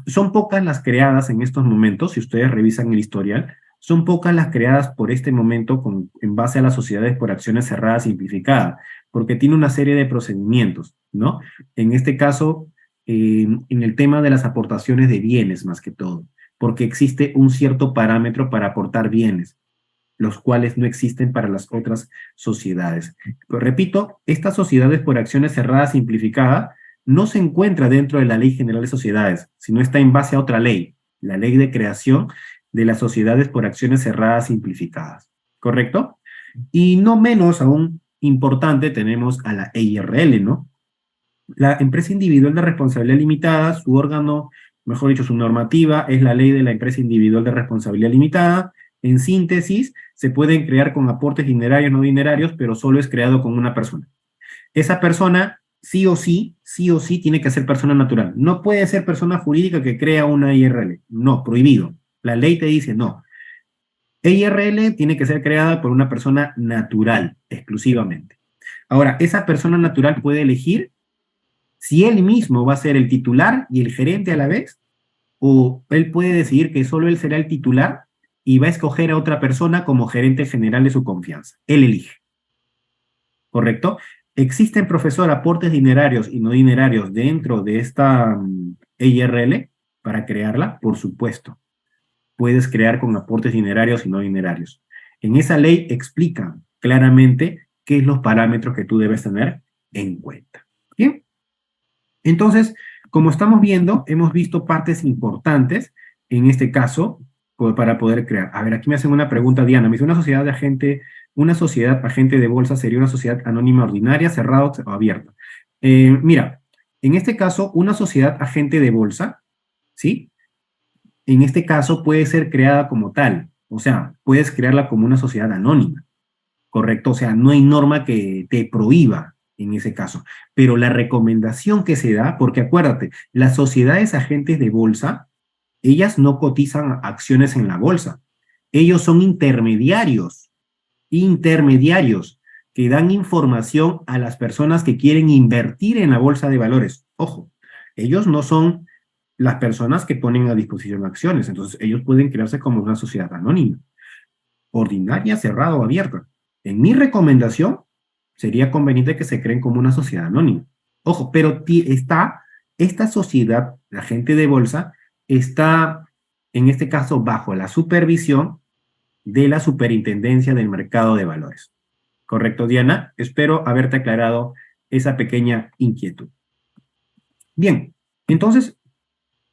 Son pocas las creadas en estos momentos, si ustedes revisan el historial, son pocas las creadas por este momento en base a las sociedades por acciones cerradas simplificadas, porque tiene una serie de procedimientos, ¿no? En este caso, en el tema de las aportaciones de bienes más que todo, porque existe un cierto parámetro para aportar bienes, los cuales no existen para las otras sociedades. Pero repito, estas sociedades por acciones cerradas simplificadas no se encuentra dentro de la Ley General de Sociedades, sino está en base a otra ley, la Ley de Creación de las Sociedades por Acciones Cerradas Simplificadas. ¿Correcto? Y no menos aún importante tenemos a la EIRL, ¿no? La empresa individual de responsabilidad limitada, su órgano, mejor dicho, su normativa es la ley de la empresa individual de responsabilidad limitada. En síntesis, se pueden crear con aportes dinerarios, no dinerarios, pero solo es creado con una persona. Esa persona sí o sí, tiene que ser persona natural. No puede ser persona jurídica que crea una IRL. No, prohibido. La ley te dice no. IRL tiene que ser creada por una persona natural, exclusivamente. Ahora, esa persona natural puede elegir si él mismo va a ser el titular y el gerente a la vez, o él puede decidir que solo él será el titular y va a escoger a otra persona como gerente general de su confianza. Él elige. ¿Correcto? ¿Existen, profesor, aportes dinerarios y no dinerarios dentro de esta EIRL para crearla? Por supuesto. Puedes crear con aportes dinerarios y no dinerarios. En esa ley explica claramente qué es los parámetros que tú debes tener en cuenta. ¿Bien? Entonces, como estamos viendo, hemos visto partes importantes en este caso para poder crear. A ver, aquí me hacen una pregunta, Diana. Me dice, una sociedad agente de bolsa sería una sociedad anónima ordinaria, cerrada o abierta. Mira, En este caso, una sociedad agente de bolsa, ¿sí? En este caso puede ser creada como tal, o sea, puedes crearla como una sociedad anónima, ¿correcto? O sea, no hay norma que te prohíba en ese caso, pero la recomendación que se da, porque acuérdate, las sociedades agentes de bolsa, ellas no cotizan acciones en la bolsa, ellos son intermediarios que dan información a las personas que quieren invertir en la bolsa de valores. Ojo, ellos no son las personas que ponen a disposición acciones, entonces ellos pueden crearse como una sociedad anónima, ordinaria, cerrada o abierta. En mi recomendación, sería conveniente que se creen como una sociedad anónima. Ojo, pero esta sociedad, la gente de bolsa, está, en este caso, bajo la supervisión de la Superintendencia del Mercado de Valores. ¿Correcto, Diana? Espero haberte aclarado esa pequeña inquietud. Bien, entonces,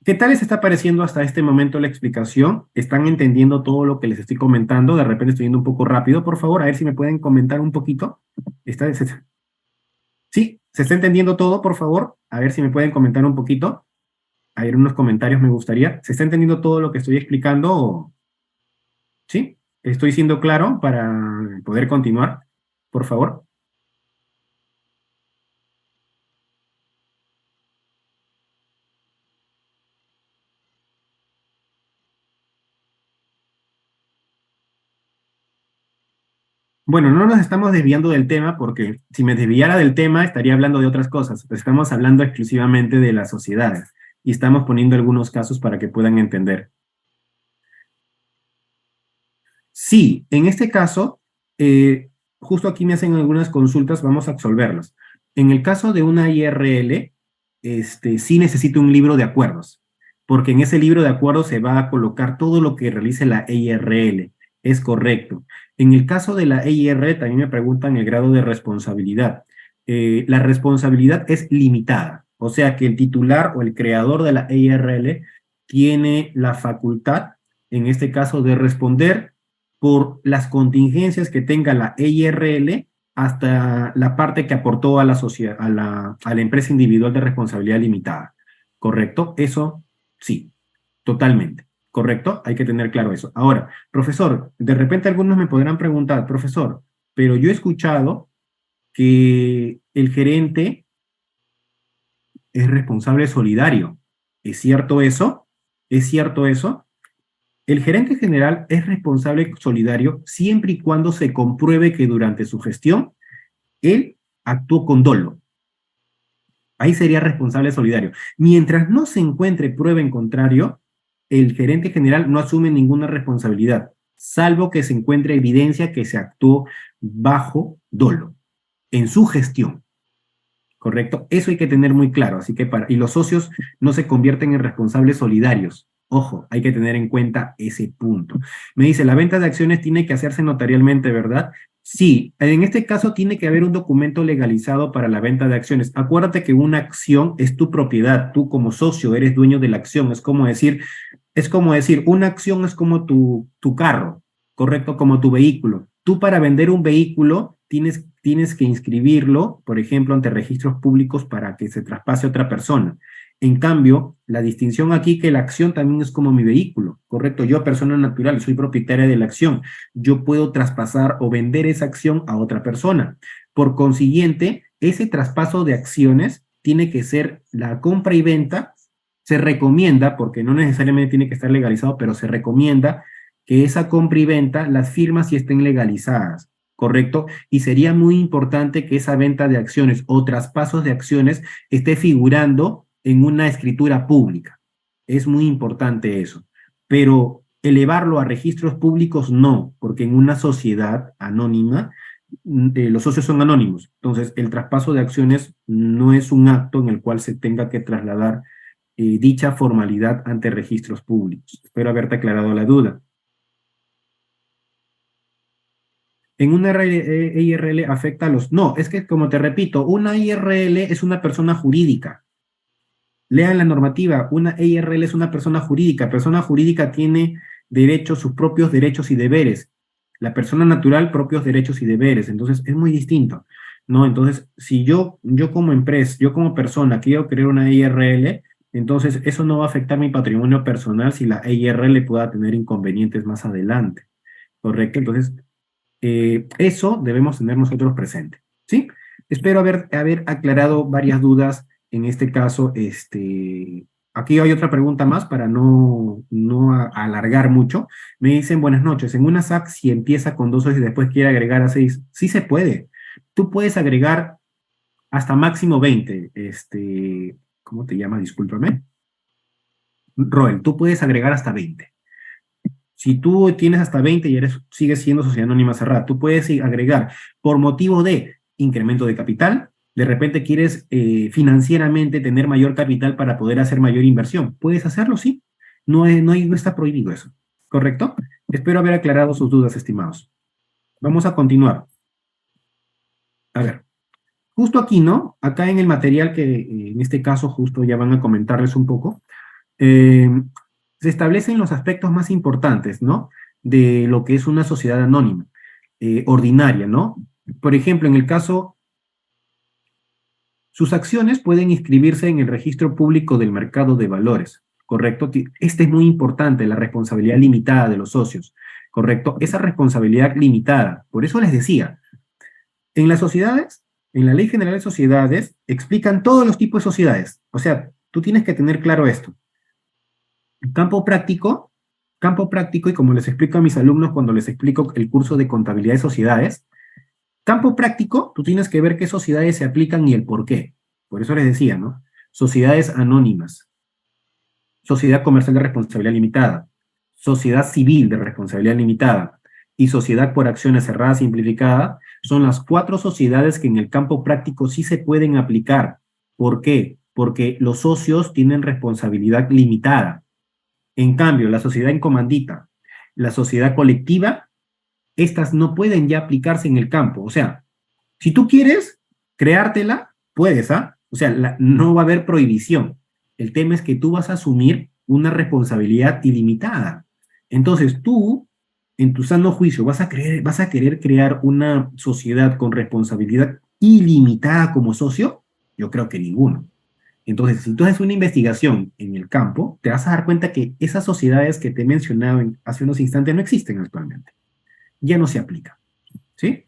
¿qué tal les está pareciendo hasta este momento la explicación? ¿Están entendiendo todo lo que les estoy comentando? De repente estoy yendo un poco rápido, por favor, a ver si me pueden comentar un poquito. ¿Sí? ¿Se está entendiendo todo, por favor? A ver si me pueden comentar un poquito. A ver, unos comentarios me gustaría. ¿Se está entendiendo todo lo que estoy explicando? ¿Sí? ¿Estoy siendo claro para poder continuar? Por favor. Bueno, no nos estamos desviando del tema porque si me desviara del tema estaría hablando de otras cosas. Estamos hablando exclusivamente de las sociedades y estamos poniendo algunos casos para que puedan entender. Sí, en este caso, justo aquí me hacen algunas consultas, vamos a absolverlas. En el caso de una IRL, sí necesito un libro de acuerdos, porque en ese libro de acuerdos se va a colocar todo lo que realice la IRL. Es correcto. En el caso de la EIR, también me preguntan el grado de responsabilidad. La responsabilidad es limitada, o sea que el titular o el creador de la EIRL tiene la facultad, en este caso, de responder por las contingencias que tenga la EIRL hasta la parte que aportó a la sociedad, a la empresa individual de responsabilidad limitada. ¿Correcto? Eso sí, totalmente. ¿Correcto? Hay que tener claro eso. Ahora, profesor, de repente algunos me podrán preguntar, profesor, pero yo he escuchado que el gerente es responsable solidario. ¿Es cierto eso? ¿Es cierto eso? El gerente general es responsable solidario siempre y cuando se compruebe que durante su gestión él actuó con dolo. Ahí sería responsable solidario. Mientras no se encuentre prueba en contrario, el gerente general no asume ninguna responsabilidad, salvo que se encuentre evidencia que se actuó bajo dolo en su gestión. ¿Correcto? Eso hay que tener muy claro. Así que y los socios no se convierten en responsables solidarios. Ojo, hay que tener en cuenta ese punto. Me dice, la venta de acciones tiene que hacerse notarialmente, ¿verdad? Sí, en este caso tiene que haber un documento legalizado para la venta de acciones. Acuérdate que una acción es tu propiedad. Tú como socio eres dueño de la acción. Es como decir, una acción es como tu carro, ¿correcto? Como tu vehículo. Tú para vender un vehículo tienes que inscribirlo, por ejemplo, ante registros públicos para que se traspase a otra persona. En cambio, la distinción aquí que la acción también es como mi vehículo, ¿correcto? Yo, persona natural, soy propietaria de la acción. Yo puedo traspasar o vender esa acción a otra persona. Por consiguiente, ese traspaso de acciones tiene que ser la compra y venta. Se recomienda, porque no necesariamente tiene que estar legalizado, pero se recomienda que esa compra y venta, las firmas sí estén legalizadas, ¿correcto? Y sería muy importante que esa venta de acciones o traspasos de acciones esté figurando en una escritura pública. Es muy importante eso. Pero elevarlo a registros públicos no, porque en una sociedad anónima, los socios son anónimos. Entonces, el traspaso de acciones no es un acto en el cual se tenga que trasladar dicha formalidad ante registros públicos. Espero haberte aclarado la duda. En una IRL afecta a los... No, es que como te repito, una IRL es una persona jurídica. Lean la normativa, una IRL es una persona jurídica. Persona jurídica tiene derechos, sus propios derechos y deberes. La persona natural, propios derechos y deberes. Entonces, es muy distinto. ¿no? Entonces, si yo como empresa, yo como persona quiero crear una IRL, entonces eso no va a afectar mi patrimonio personal si la IRL pueda tener inconvenientes más adelante, ¿correcto? Entonces, eso debemos tener nosotros presente, ¿sí? Espero haber aclarado varias dudas en este caso. Aquí hay otra pregunta más para no alargar mucho. Me dicen, buenas noches, en una SAC si empieza con 2 socios y después quiere agregar a 6, sí se puede. Tú puedes agregar hasta máximo 20. ¿Cómo te llamas? Discúlpame. Roel, tú puedes agregar hasta 20. Si tú tienes hasta 20 y sigues siendo sociedad anónima cerrada, tú puedes agregar por motivo de incremento de capital, de repente quieres financieramente tener mayor capital para poder hacer mayor inversión. Puedes hacerlo, sí. No está prohibido eso. ¿Correcto? Espero haber aclarado sus dudas, estimados. Vamos a continuar. A ver, justo aquí, ¿no? Acá en el material que en este caso justo ya van a comentarles un poco, eh, se establecen los aspectos más importantes, ¿no? De lo que es una sociedad anónima, ordinaria, ¿no? Por ejemplo, en el caso, sus acciones pueden inscribirse en el registro público del mercado de valores, ¿correcto? Este es muy importante, la responsabilidad limitada de los socios, ¿correcto? Esa responsabilidad limitada, por eso les decía, en las sociedades, en la Ley General de Sociedades, explican todos los tipos de sociedades. O sea, tú tienes que tener claro esto. Campo práctico, y como les explico a mis alumnos cuando les explico el curso de contabilidad de sociedades, campo práctico, tú tienes que ver qué sociedades se aplican y el por qué. Por eso les decía, ¿no? Sociedades anónimas, sociedad comercial de responsabilidad limitada, sociedad civil de responsabilidad limitada y sociedad por acciones cerrada simplificada son las 4 sociedades que en el campo práctico sí se pueden aplicar. ¿Por qué? Porque los socios tienen responsabilidad limitada. En cambio, la sociedad en comandita, la sociedad colectiva, estas no pueden ya aplicarse en el campo. O sea, si tú quieres creártela, puedes, ¿ah? O sea, no va a haber prohibición. El tema es que tú vas a asumir una responsabilidad ilimitada. Entonces, tú, en tu sano juicio, vas a querer crear una sociedad con responsabilidad ilimitada como socio. Yo creo que ninguno. Entonces, si tú haces una investigación en el campo, te vas a dar cuenta que esas sociedades que te he mencionado hace unos instantes no existen actualmente. Ya no se aplican, ¿sí?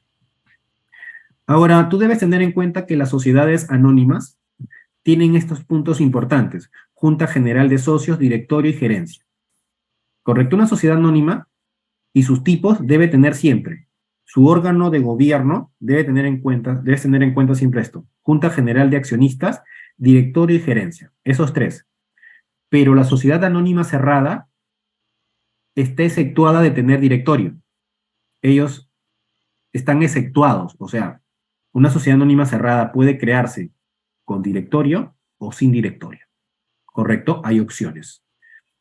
Ahora, tú debes tener en cuenta que las sociedades anónimas tienen estos puntos importantes: Junta General de Socios, Directorio y Gerencia. ¿Correcto? Una sociedad anónima y sus tipos debe tener siempre su órgano de gobierno, debes tener en cuenta siempre esto: Junta General de Accionistas, Directorio y Gerencia. Esos 3. Pero la sociedad anónima cerrada está exceptuada de tener directorio. Ellos están exceptuados, o sea, una sociedad anónima cerrada puede crearse con directorio o sin directorio, ¿correcto? Hay opciones.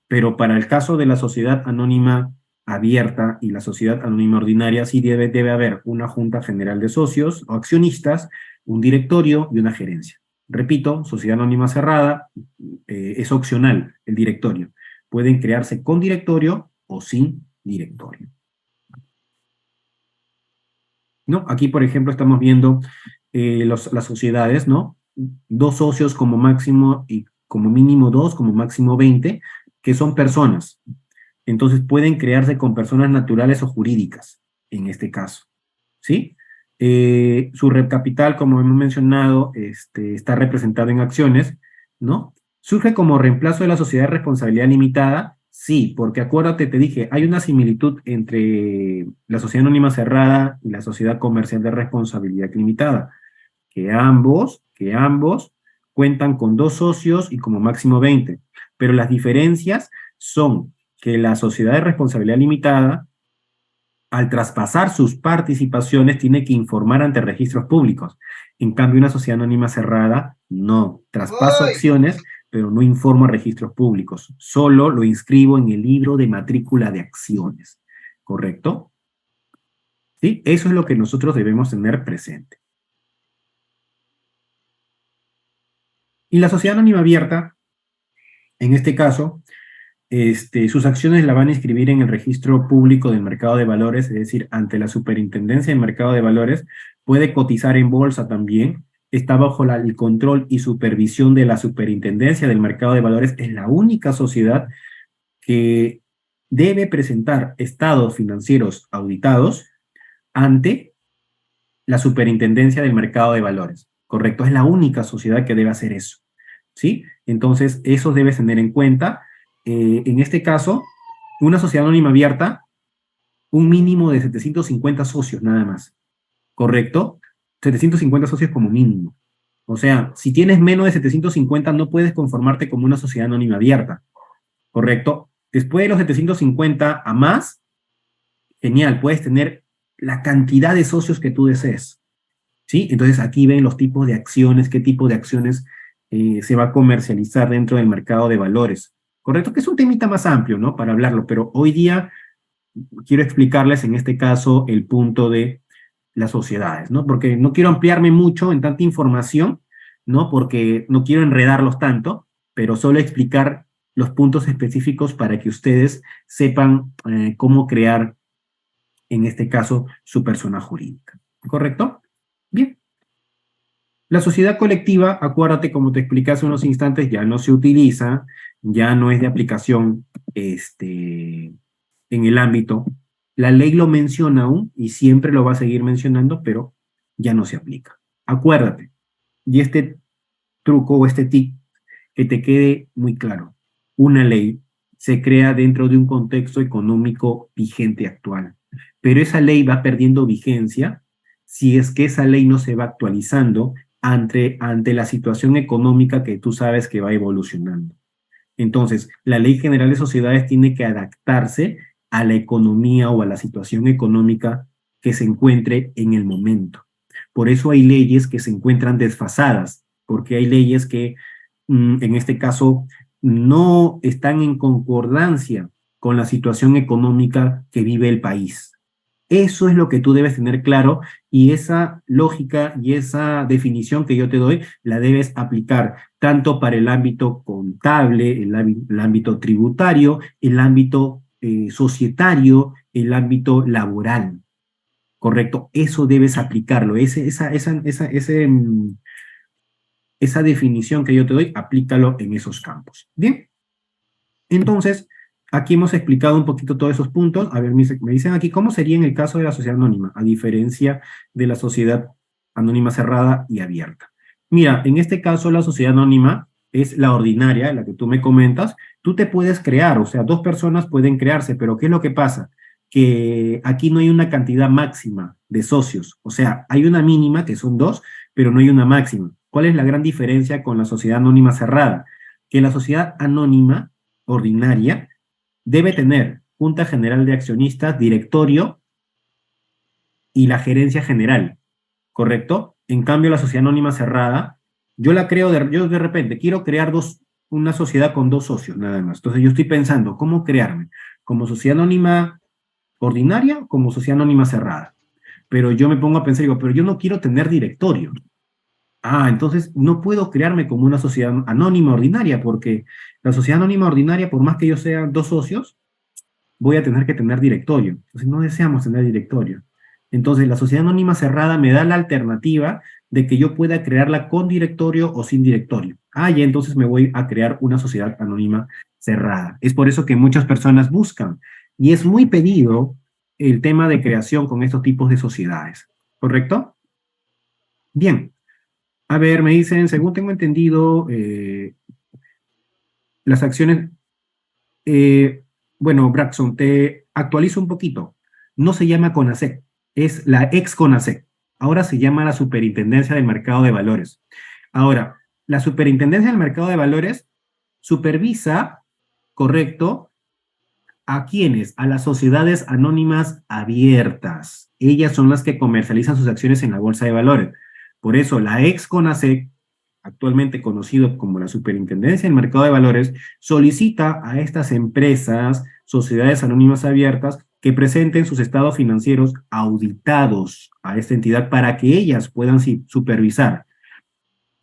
Pero para el caso de la sociedad anónima abierta y la sociedad anónima ordinaria, sí debe haber una junta general de socios o accionistas, un directorio y una gerencia. Repito, sociedad anónima cerrada, es opcional el directorio. Pueden crearse con directorio o sin directorio, ¿no? Aquí, por ejemplo, estamos viendo las sociedades, ¿no? 2 socios como máximo y como mínimo 2, como máximo 20, que son personas. Entonces pueden crearse con personas naturales o jurídicas, en este caso, ¿sí? Su capital, como hemos mencionado, está representado en acciones, ¿no? ¿Surge como reemplazo de la sociedad de responsabilidad limitada? Sí, porque acuérdate, te dije, hay una similitud entre la sociedad anónima cerrada y la sociedad comercial de responsabilidad limitada, que ambos cuentan con 2 socios y como máximo 20, pero las diferencias son que la sociedad de responsabilidad limitada, al traspasar sus participaciones, tiene que informar ante registros públicos. En cambio, una sociedad anónima cerrada, no. Traspaso acciones, pero no informo a registros públicos. Solo lo inscribo en el libro de matrícula de acciones. ¿Correcto? ¿Sí? Eso es lo que nosotros debemos tener presente. Y la sociedad anónima abierta, en este caso, sus acciones la van a inscribir en el registro público del mercado de valores, es decir, ante la Superintendencia del Mercado de Valores, puede cotizar en bolsa también, está bajo el control y supervisión de la Superintendencia del Mercado de Valores, es la única sociedad que debe presentar estados financieros auditados ante la Superintendencia del Mercado de Valores, ¿correcto? Es la única sociedad que debe hacer eso, ¿sí? Entonces, eso debes tener en cuenta. En este caso, una sociedad anónima abierta, un mínimo de 750 socios nada más, ¿correcto? 750 socios como mínimo. O sea, si tienes menos de 750, no puedes conformarte como una sociedad anónima abierta, ¿correcto? Después de los 750 a más, genial, puedes tener la cantidad de socios que tú desees, ¿sí? Entonces aquí ven los tipos de acciones, qué tipo de acciones se va a comercializar dentro del mercado de valores, ¿correcto? Que es un temita más amplio, ¿no? Para hablarlo, pero hoy día quiero explicarles en este caso el punto de las sociedades, ¿no? Porque no quiero ampliarme mucho en tanta información, ¿no? Porque no quiero enredarlos tanto, pero solo explicar los puntos específicos para que ustedes sepan cómo crear, en este caso, su persona jurídica. ¿Correcto? Bien. La sociedad colectiva, acuérdate, como te expliqué hace unos instantes, ya no se utiliza, ya no es de aplicación en el ámbito. La ley lo menciona aún y siempre lo va a seguir mencionando, pero ya no se aplica. Acuérdate, y este truco o este tip, que te quede muy claro. Una ley se crea dentro de un contexto económico vigente actual, pero esa ley va perdiendo vigencia si es que esa ley no se va actualizando ante la situación económica que tú sabes que va evolucionando. Entonces, la Ley General de Sociedades tiene que adaptarse a la economía o a la situación económica que se encuentre en el momento. Por eso hay leyes que se encuentran desfasadas, porque hay leyes que, en este caso, no están en concordancia con la situación económica que vive el país. Eso es lo que tú debes tener claro y esa lógica y esa definición que yo te doy la debes aplicar tanto para el ámbito contable, el ámbito tributario, el ámbito societario, el ámbito laboral. ¿Correcto? Eso debes aplicarlo. Esa definición que yo te doy, aplícalo en esos campos. Bien. Entonces, aquí hemos explicado un poquito todos esos puntos. A ver, me dicen aquí, ¿cómo sería en el caso de la sociedad anónima, a diferencia de la sociedad anónima cerrada y abierta? Mira, en este caso la sociedad anónima es la ordinaria, la que tú me comentas. Tú te puedes crear, o sea, dos personas pueden crearse, pero ¿qué es lo que pasa? Que aquí no hay una cantidad máxima de socios. O sea, hay una mínima, que son dos, pero no hay una máxima. ¿Cuál es la gran diferencia con la sociedad anónima cerrada? Que la sociedad anónima ordinaria debe tener Junta General de Accionistas, directorio y la gerencia general, ¿correcto? En cambio, la sociedad anónima cerrada, yo la creo, yo de repente quiero crear una sociedad con dos socios nada más. Entonces yo estoy pensando, ¿cómo crearme? ¿Como sociedad anónima ordinaria o como sociedad anónima cerrada? Pero yo me pongo a pensar, digo, pero yo no quiero tener directorio. Ah, entonces no puedo crearme como una sociedad anónima ordinaria, porque la sociedad anónima ordinaria, por más que yo sea dos socios, voy a tener que tener directorio. Entonces no deseamos tener directorio. Entonces la sociedad anónima cerrada me da la alternativa de que yo pueda crearla con directorio o sin directorio. Ah, ya entonces me voy a crear una sociedad anónima cerrada. Es por eso que muchas personas buscan. Y es muy pedido el tema de creación con estos tipos de sociedades. ¿Correcto? Bien. A ver, me dicen, según tengo entendido, las acciones, bueno, Braxton, te actualizo un poquito. No se llama CONASEC, es la ex CONASEC. Ahora se llama la Superintendencia del Mercado de Valores. Ahora, la Superintendencia del Mercado de Valores supervisa, correcto, ¿a quiénes? A las sociedades anónimas abiertas. Ellas son las que comercializan sus acciones en la bolsa de valores. Por eso, la ex CONASEC, actualmente conocido como la Superintendencia del Mercado de Valores, solicita a estas empresas, sociedades anónimas abiertas, que presenten sus estados financieros auditados a esta entidad para que ellas puedan supervisar.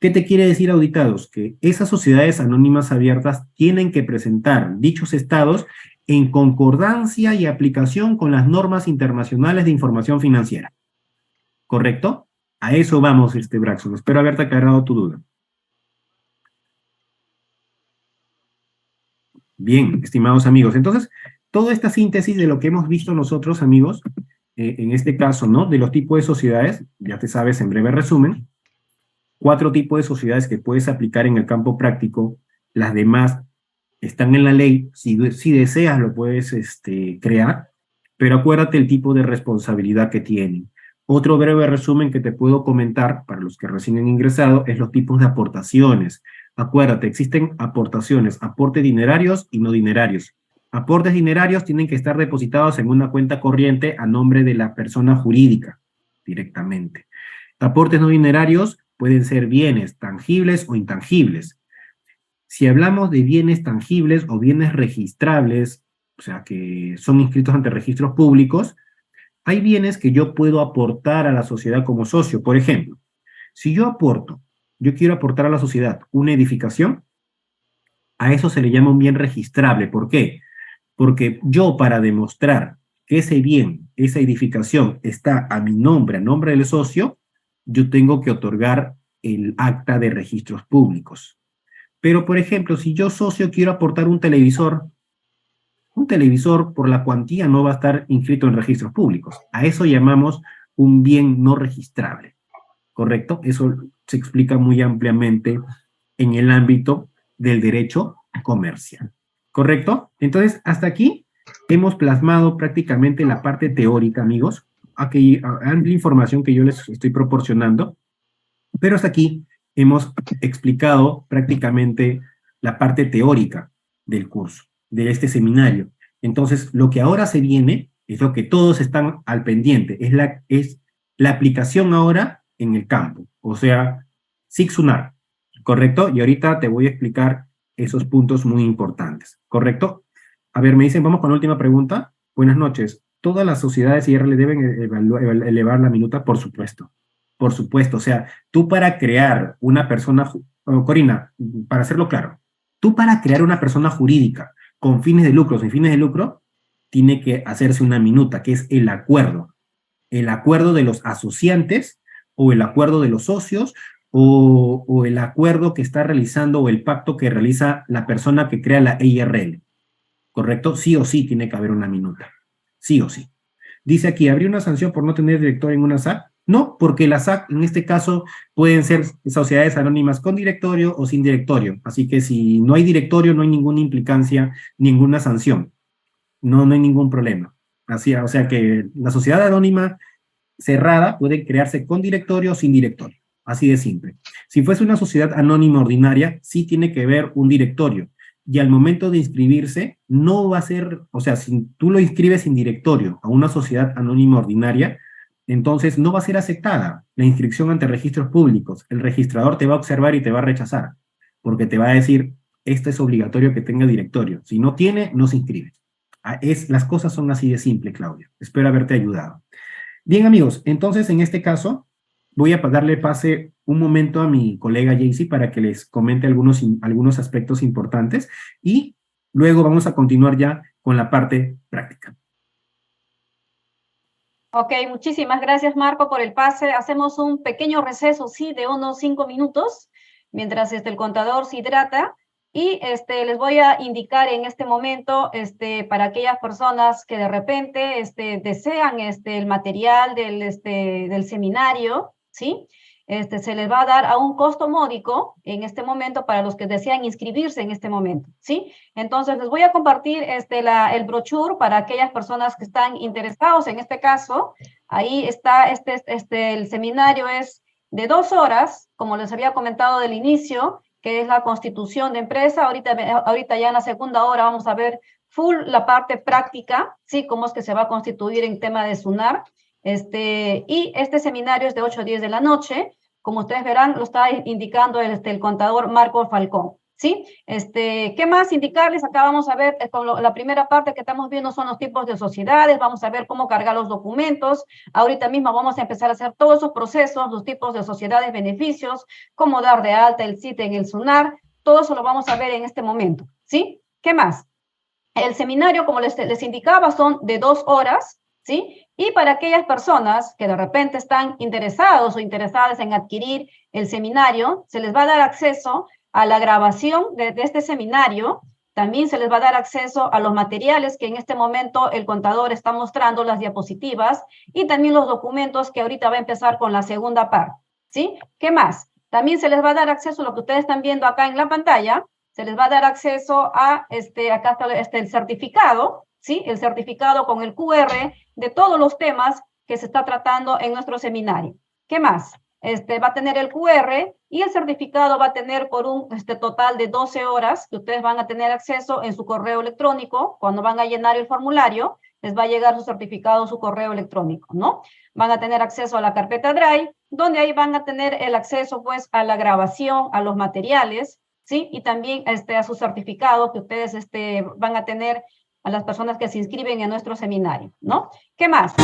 ¿Qué te quiere decir auditados? Que esas sociedades anónimas abiertas tienen que presentar dichos estados en concordancia y aplicación con las normas internacionales de información financiera. ¿Correcto? A eso vamos, Braxton. Espero haberte aclarado tu duda. Bien, estimados amigos. Entonces, toda esta síntesis de lo que hemos visto nosotros, amigos, en este caso, ¿no? De los tipos de sociedades, ya te sabes, en breve resumen, 4 tipos de sociedades que puedes aplicar en el campo práctico. Las demás están en la ley. Si deseas, lo puedes crear, pero acuérdate el tipo de responsabilidad que tienen. Otro breve resumen que te puedo comentar para los que recién han ingresado es los tipos de aportaciones. Acuérdate, existen aportaciones, aportes dinerarios y no dinerarios. Aportes dinerarios tienen que estar depositados en una cuenta corriente a nombre de la persona jurídica directamente. Aportes no dinerarios pueden ser bienes tangibles o intangibles. Si hablamos de bienes tangibles o bienes registrables, o sea, que son inscritos ante registros públicos, hay bienes que yo puedo aportar a la sociedad como socio. Por ejemplo, si yo quiero aportar a la sociedad una edificación, a eso se le llama un bien registrable. ¿Por qué? Porque yo, para demostrar que ese bien, esa edificación está a mi nombre, a nombre del socio, yo tengo que otorgar el acta de registros públicos. Pero, por ejemplo, si yo socio quiero aportar un televisor por la cuantía no va a estar inscrito en registros públicos. A eso llamamos un bien no registrable, ¿correcto? Eso se explica muy ampliamente en el ámbito del derecho comercial, ¿correcto? Entonces, hasta aquí hemos plasmado prácticamente la parte teórica, amigos. Aquí, amplia información que yo les estoy proporcionando, pero hasta aquí hemos explicado prácticamente la parte teórica del curso, de este seminario. Entonces, lo que ahora se viene es lo que todos están al pendiente, es la aplicación ahora en el campo, o sea, SIC-SUNAR, ¿correcto? Y ahorita te voy a explicar esos puntos muy importantes, ¿correcto? A ver, me dicen, vamos con la última pregunta. Buenas noches. ¿Todas las sociedades IRL deben elevar la minuta? Por supuesto. Por supuesto, o sea, tú para crear una persona, Corina, para hacerlo claro, tú para crear una persona jurídica con fines de lucro, sin fines de lucro, tiene que hacerse una minuta, que es el acuerdo de los asociantes o el acuerdo de los socios o el acuerdo que está realizando o el pacto que realiza la persona que crea la EIRL, ¿correcto? Sí o sí tiene que haber una minuta, sí o sí. Dice aquí, ¿habría una sanción por no tener director en una SAC? No, porque las SAC en este caso pueden ser sociedades anónimas con directorio o sin directorio. Así que si no hay directorio, no hay ninguna implicancia, ninguna sanción. No hay ningún problema. Así, o sea que la sociedad anónima cerrada puede crearse con directorio o sin directorio. Así de simple. Si fuese una sociedad anónima ordinaria, sí tiene que haber un directorio. Y al momento de inscribirse, no va a ser, o sea, si tú lo inscribes sin directorio a una sociedad anónima ordinaria, entonces no va a ser aceptada la inscripción ante registros públicos. El registrador te va a observar y te va a rechazar, porque te va a decir, esto es obligatorio que tenga directorio. Si no tiene, no se inscribe. Las cosas son así de simple, Claudio. Espero haberte ayudado. Bien, amigos, entonces en este caso voy a darle pase un momento a mi colega Jaycee para que les comente algunos aspectos importantes y luego vamos a continuar ya con la parte práctica. Ok, muchísimas gracias, Marco, por el pase. Hacemos un pequeño receso, sí, de unos 5 minutos, mientras el contador se hidrata. Y les voy a indicar en este momento, para aquellas personas que de repente desean el material del seminario, ¿sí? Se les va a dar a un costo módico en este momento para los que desean inscribirse en este momento, ¿sí? Entonces, les voy a compartir el brochure para aquellas personas que están interesados en este caso. Ahí está, el seminario es de 2 horas, como les había comentado del inicio, que es la constitución de empresa. Ahorita ya en la segunda hora vamos a ver full la parte práctica, ¿sí? Cómo es que se va a constituir en tema de SUNAR. Y este seminario es de 8 a 10 de la noche. Como ustedes verán, lo está indicando el contador Marco Falcón. ¿sí? ¿Qué más indicarles? Acá vamos a ver, la primera parte que estamos viendo son los tipos de sociedades, vamos a ver cómo cargar los documentos, ahorita mismo vamos a empezar a hacer todos esos procesos, los tipos de sociedades, beneficios, cómo dar de alta el sitio en el SUNAR, todo eso lo vamos a ver en este momento, ¿sí? ¿Qué más? El seminario, como les indicaba, son de 2 horas, ¿sí? Y para aquellas personas que de repente están interesados o interesadas en adquirir el seminario, se les va a dar acceso a la grabación de este seminario, también se les va a dar acceso a los materiales que en este momento el contador está mostrando, las diapositivas, y también los documentos que ahorita va a empezar con la segunda parte, ¿sí? ¿Qué más? También se les va a dar acceso a lo que ustedes están viendo acá en la pantalla, se les va a dar acceso a, acá está el certificado, ¿sí? El certificado con el QR de todos los temas que se está tratando en nuestro seminario. ¿Qué más? Va a tener el QR y el certificado va a tener por un total de 12 horas que ustedes van a tener acceso en su correo electrónico. Cuando van a llenar el formulario, les va a llegar su certificado, su correo electrónico, ¿no? Van a tener acceso a la carpeta Drive, donde ahí van a tener el acceso, pues, a la grabación, a los materiales, ¿sí? Y también a su certificado que ustedes van a tener a las personas que se inscriben en nuestro seminario, ¿no? ¿Qué más?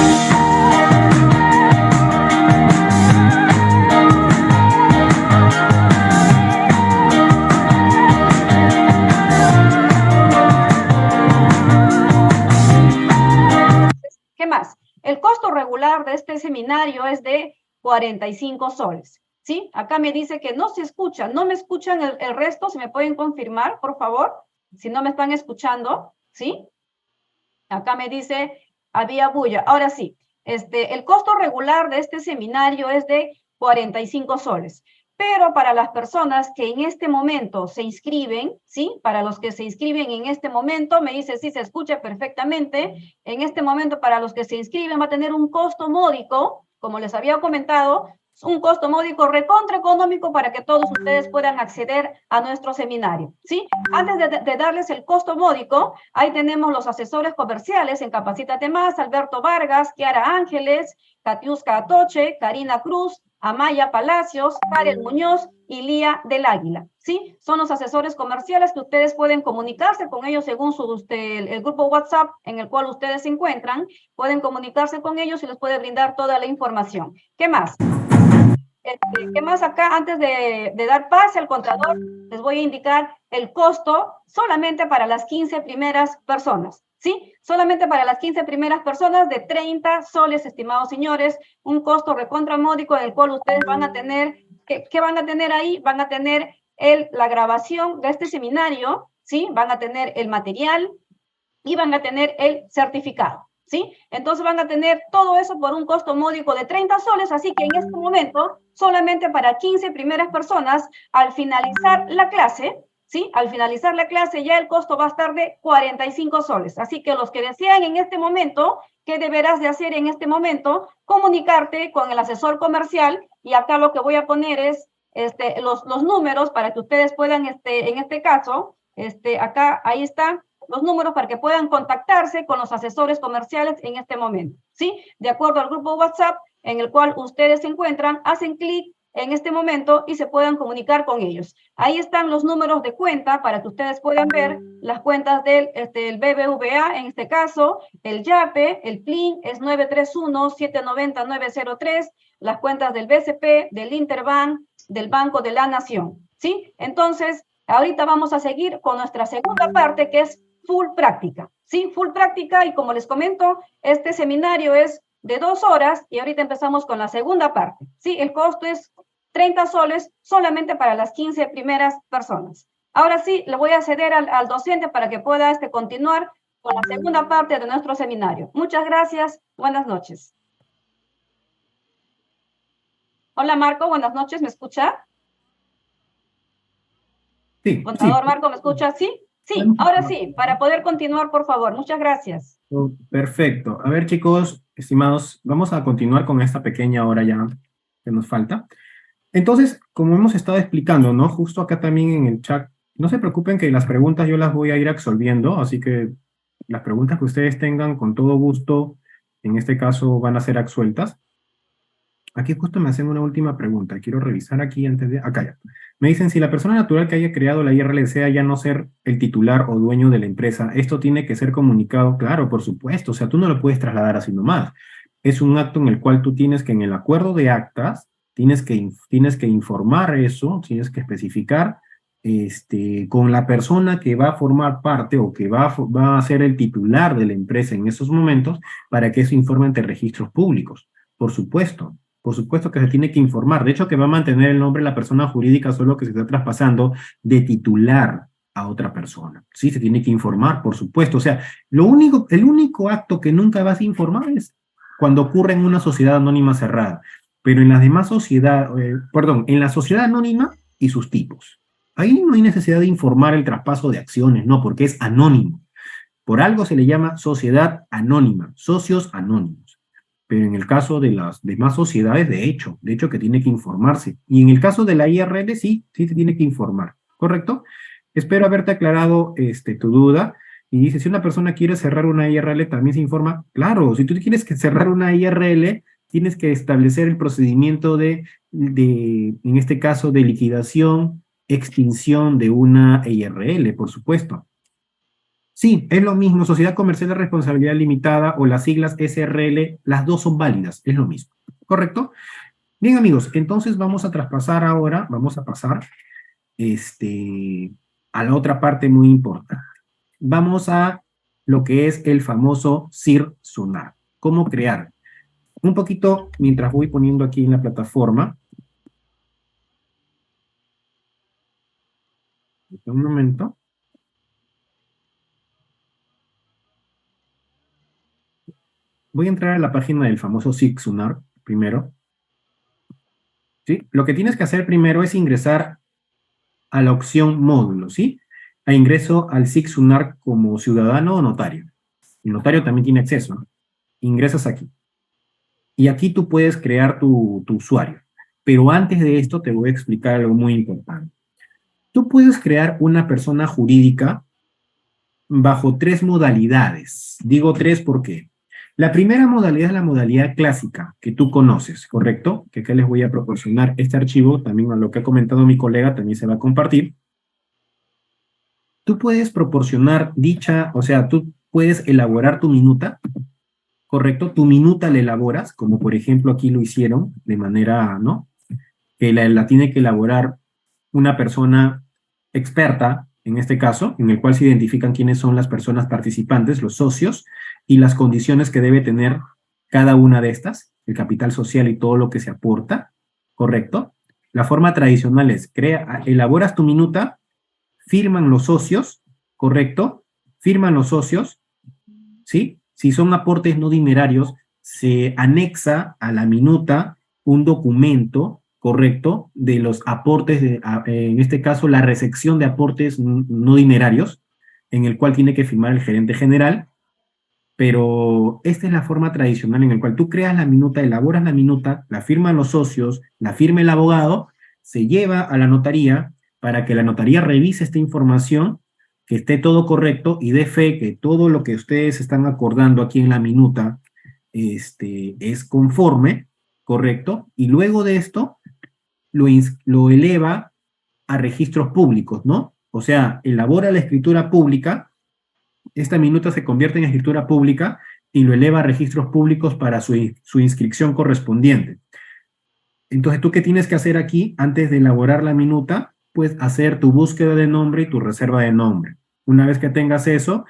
¿Qué más? El costo regular de este seminario es de 45 soles. ¿Sí? Acá me dice que no se escucha, no me escuchan el resto, ¿se me pueden confirmar, por favor? Si no me están escuchando, ¿sí? Acá me dice, había bulla. Ahora sí, el costo regular de este seminario es de 45 soles. Pero para las personas que en este momento se inscriben, ¿sí? Para los que se inscriben en este momento, me dice, sí, se escucha perfectamente. En este momento, para los que se inscriben, va a tener un costo módico, como les había comentado, un costo módico recontra económico para que todos ustedes puedan acceder a nuestro seminario, ¿sí? Antes de darles el costo módico, ahí tenemos los asesores comerciales en Capacítate Más, Alberto Vargas, Kiara Ángeles, Katiuska Atoche, Karina Cruz, Amaya Palacios, Karel Muñoz y Lía del Águila, ¿sí? Son los asesores comerciales que ustedes pueden comunicarse con ellos según el grupo WhatsApp en el cual ustedes se encuentran, pueden comunicarse con ellos y les puede brindar toda la información. ¿Qué más? ¿Qué más acá? Antes de dar pase al contador, les voy a indicar el costo solamente para las 15 primeras personas, ¿sí? Solamente para las 15 primeras personas de 30 soles, estimados señores, un costo recontramódico en el cual ustedes van a tener, ¿qué van a tener ahí? Van a tener la grabación de este seminario, ¿sí? Van a tener el material y van a tener el certificado. ¿Sí? Entonces van a tener todo eso por un costo módico de 30 soles, así que en este momento, solamente para 15 primeras personas, al finalizar la clase, ¿sí? Al finalizar la clase ya el costo va a estar de 45 soles. Así que los que desean en este momento, ¿qué deberás de hacer en este momento? Comunicarte con el asesor comercial y acá lo que voy a poner es los números para que ustedes puedan, en este caso, acá, ahí está, los números para que puedan contactarse con los asesores comerciales en este momento, ¿sí? De acuerdo al grupo WhatsApp en el cual ustedes se encuentran, hacen clic en este momento y se puedan comunicar con ellos. Ahí están los números de cuenta para que ustedes puedan ver las cuentas del el BBVA, en este caso, el YAPE, el PLIN es 931-790-903, las cuentas del BCP, del Interbank, del Banco de la Nación, ¿sí? Entonces, ahorita vamos a seguir con nuestra segunda parte, que es full práctica, ¿sí? Full práctica, y como les comento, este seminario es de 2 horas y ahorita empezamos con la segunda parte, ¿sí? El costo es 30 soles solamente para las 15 primeras personas. Ahora sí, le voy a ceder al docente para que pueda continuar con la segunda parte de nuestro seminario. Muchas gracias, buenas noches. Hola Marco, buenas noches, ¿me escucha? Sí, Contador sí. Marco, ¿me escucha? ¿Sí? Sí, ahora sí, para poder continuar, por favor. Muchas gracias. Perfecto. A ver, chicos, estimados, vamos a continuar con esta pequeña hora ya que nos falta. Entonces, como hemos estado explicando, ¿no? Justo acá también en el chat, no se preocupen que las preguntas yo las voy a ir absolviendo, así que las preguntas que ustedes tengan, con todo gusto, en este caso van a ser absueltas. Aquí justo me hacen una última pregunta. Quiero revisar aquí antes de... Acá ya. Me dicen, si la persona natural que haya creado la IRL desea ya no ser el titular o dueño de la empresa, ¿esto tiene que ser comunicado? Claro, por supuesto. O sea, tú no lo puedes trasladar así nomás. Es un acto en el cual tú tienes que, en el acuerdo de actas, tienes que informar eso, tienes que especificar con la persona que va a formar parte o que va a ser el titular de la empresa en esos momentos para que eso informe ante registros públicos. Por supuesto. Por supuesto que se tiene que informar. De hecho, que va a mantener el nombre de la persona jurídica, solo que se está traspasando de titular a otra persona. Sí, se tiene que informar, por supuesto. O sea, el único acto que nunca vas a informar es cuando ocurre en una sociedad anónima cerrada. Pero en las demás sociedades, perdón, en la sociedad anónima y sus tipos. Ahí no hay necesidad de informar el traspaso de acciones, no, porque es anónimo. Por algo se le llama sociedad anónima, socios anónimos. Pero en el caso de las demás sociedades, de hecho que tiene que informarse. Y en el caso de la IRL, sí, sí se tiene que informar, ¿correcto? Espero haberte aclarado tu duda. Y dice, si una persona quiere cerrar una IRL, también se informa. Claro, si tú quieres que cerrar una IRL, tienes que establecer el procedimiento en este caso, de liquidación, extinción de una IRL, por supuesto. Sí, es lo mismo, Sociedad Comercial de Responsabilidad Limitada o las siglas SRL, las dos son válidas, es lo mismo, ¿correcto? Bien, amigos, entonces vamos a traspasar ahora, vamos a pasar a la otra parte muy importante. Vamos a lo que es el famoso CIR SUNAT. ¿Cómo crear? Un poquito, mientras voy poniendo aquí en la plataforma. Un momento. Voy a entrar a la página del famoso CIR SUNAT primero. ¿Sí? Lo que tienes que hacer primero es ingresar a la opción módulo, ¿sí? A ingreso al SIC SUNAR como ciudadano o notario. El notario también tiene acceso, ¿no? Ingresas aquí. Y aquí tú puedes crear tu usuario. Pero antes de esto te voy a explicar algo muy importante. Tú puedes crear una persona jurídica bajo tres modalidades. Digo tres porque la primera modalidad es la modalidad clásica que tú conoces, ¿correcto? Que acá les voy a proporcionar este archivo, también a lo que ha comentado mi colega, también se va a compartir. Tú puedes proporcionar o sea, tú puedes elaborar tu minuta, ¿correcto? Tu minuta la elaboras, como por ejemplo aquí lo hicieron de manera, ¿no? Que la tiene que elaborar una persona experta, en este caso, en el cual se identifican quiénes son las personas participantes, los socios, y las condiciones que debe tener cada una de estas, el capital social y todo lo que se aporta, ¿correcto? La forma tradicional es, elaboras tu minuta, firman los socios, ¿correcto? Firman los socios, ¿sí? Si son aportes no dinerarios, se anexa a la minuta un documento, ¿correcto? De los aportes, en este caso, la recepción de aportes no dinerarios, en el cual tiene que firmar el gerente general, pero esta es la forma tradicional en la cual tú creas la minuta, elaboras la minuta, la firman los socios, la firma el abogado, se lleva a la notaría para que la notaría revise esta información, que esté todo correcto y dé fe que todo lo que ustedes están acordando aquí en la minuta es conforme, correcto, y luego de esto lo eleva a registros públicos, ¿no? O sea, elabora la escritura pública, esta minuta se convierte en escritura pública y lo eleva a registros públicos para su inscripción correspondiente. Entonces, ¿tú qué tienes que hacer aquí antes de elaborar la minuta? Pues hacer tu búsqueda de nombre y tu reserva de nombre. Una vez que tengas eso,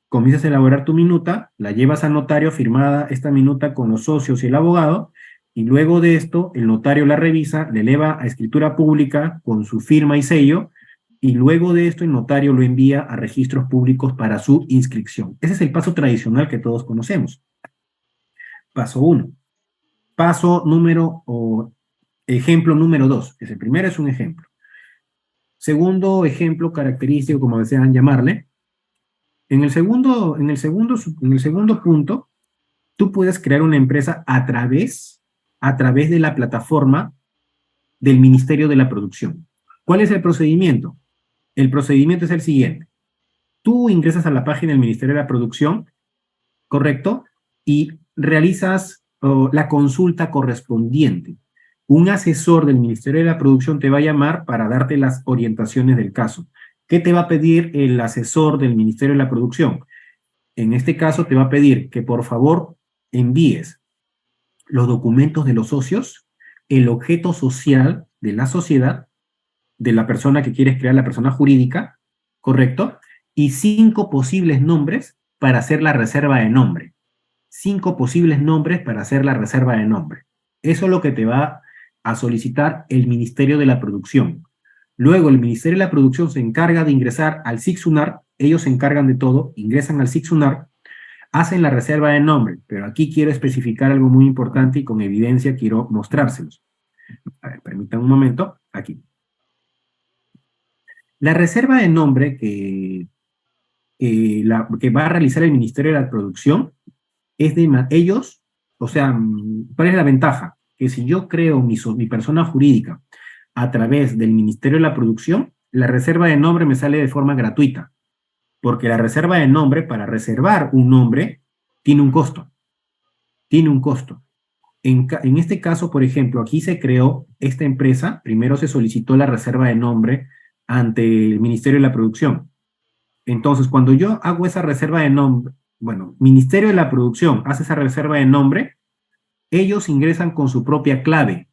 comienzas a elaborar tu minuta, la llevas al notario firmada esta minuta con los socios y el abogado, y luego de esto, el notario la revisa, le eleva a escritura pública con su firma y sello, y luego de esto el notario lo envía a registros públicos para su inscripción. Ese es el paso tradicional que todos conocemos. Paso 1. Paso número o ejemplo número 2. El primero es un ejemplo. Segundo ejemplo característico, como desean llamarle. En el segundo punto, tú puedes crear una empresa a través de la plataforma del Ministerio de la Producción. ¿Cuál es el procedimiento? El procedimiento es el siguiente. Tú ingresas a la página del Ministerio de la Producción, ¿correcto? Y realizas, la consulta correspondiente. Un asesor del Ministerio de la Producción te va a llamar para darte las orientaciones del caso. ¿Qué te va a pedir el asesor del Ministerio de la Producción? En este caso te va a pedir que por favor envíes los documentos de los socios, el objeto social de la sociedad, de la persona que quieres crear, la persona jurídica, ¿correcto? Y 5 posibles nombres para hacer la reserva de nombre. 5 posibles nombres para hacer la reserva de nombre. Eso es lo que te va a solicitar el Ministerio de la Producción. Luego el Ministerio de la Producción se encarga de ingresar al SIC-SUNAR, ellos se encargan de todo, ingresan al SIC-SUNAR, hacen la reserva de nombre, pero aquí quiero especificar algo muy importante y con evidencia quiero mostrárselos. A ver, permítanme un momento, aquí. La reserva de nombre que va a realizar el Ministerio de la Producción es de ellos, o sea, ¿cuál es la ventaja? Que si yo creo mi persona jurídica a través del Ministerio de la Producción, la reserva de nombre me sale de forma gratuita, porque la reserva de nombre, para reservar un nombre, tiene un costo. Tiene un costo. En este caso, por ejemplo, aquí se creó esta empresa, primero se solicitó la reserva de nombre ante el Ministerio de la Producción. Entonces, cuando yo hago esa reserva de nombre, bueno, Ministerio de la Producción hace esa reserva de nombre, ellos ingresan con su propia clave.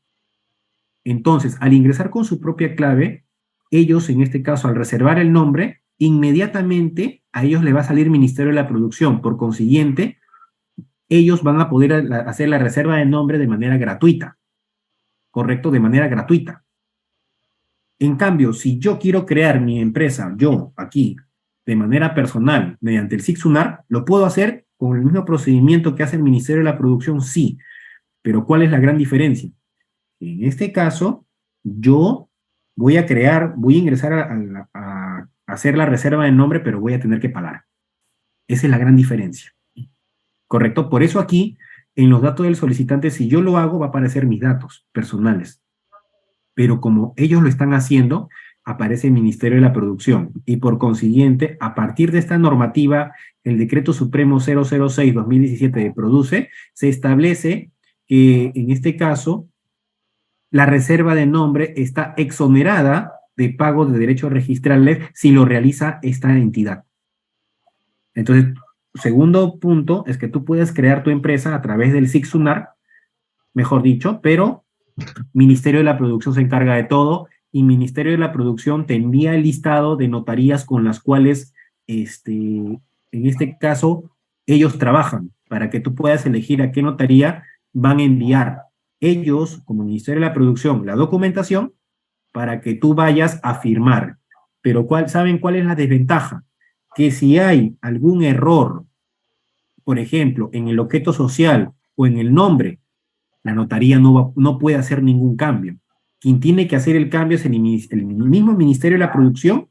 Entonces, al ingresar con su propia clave, ellos, en este caso, al reservar el nombre, inmediatamente a ellos le va a salir Ministerio de la Producción. Por consiguiente, ellos van a poder hacer la reserva de nombre de manera gratuita. ¿Correcto? De manera gratuita. En cambio, si yo quiero crear mi empresa, yo, aquí, de manera personal, mediante el SIC-SUNAR, ¿lo puedo hacer con el mismo procedimiento que hace el Ministerio de la Producción? Sí. Pero ¿cuál es la gran diferencia? En este caso, yo voy a ingresar a hacer la reserva de nombre, pero voy a tener que pagar. Esa es la gran diferencia. ¿Correcto? Por eso aquí, en los datos del solicitante, si yo lo hago, va a aparecer mis datos personales. Pero como ellos lo están haciendo, aparece el Ministerio de la Producción. Y por consiguiente, a partir de esta normativa, el Decreto Supremo 006-2017 de Produce, se establece que en este caso, la reserva de nombre está exonerada de pago de derechos registrales si lo realiza esta entidad. Entonces, segundo punto es que tú puedes crear tu empresa a través del SIC-SUNAR, mejor dicho, pero Ministerio de la Producción se encarga de todo y Ministerio de la Producción te envía el listado de notarías con las cuales, en este caso, ellos trabajan para que tú puedas elegir a qué notaría van a enviar ellos, como Ministerio de la Producción, la documentación para que tú vayas a firmar. Pero ¿saben cuál es la desventaja? Que si hay algún error, por ejemplo, en el objeto social o en el nombre, la notaría no puede hacer ningún cambio. Quien tiene que hacer el cambio es el mismo Ministerio de la Producción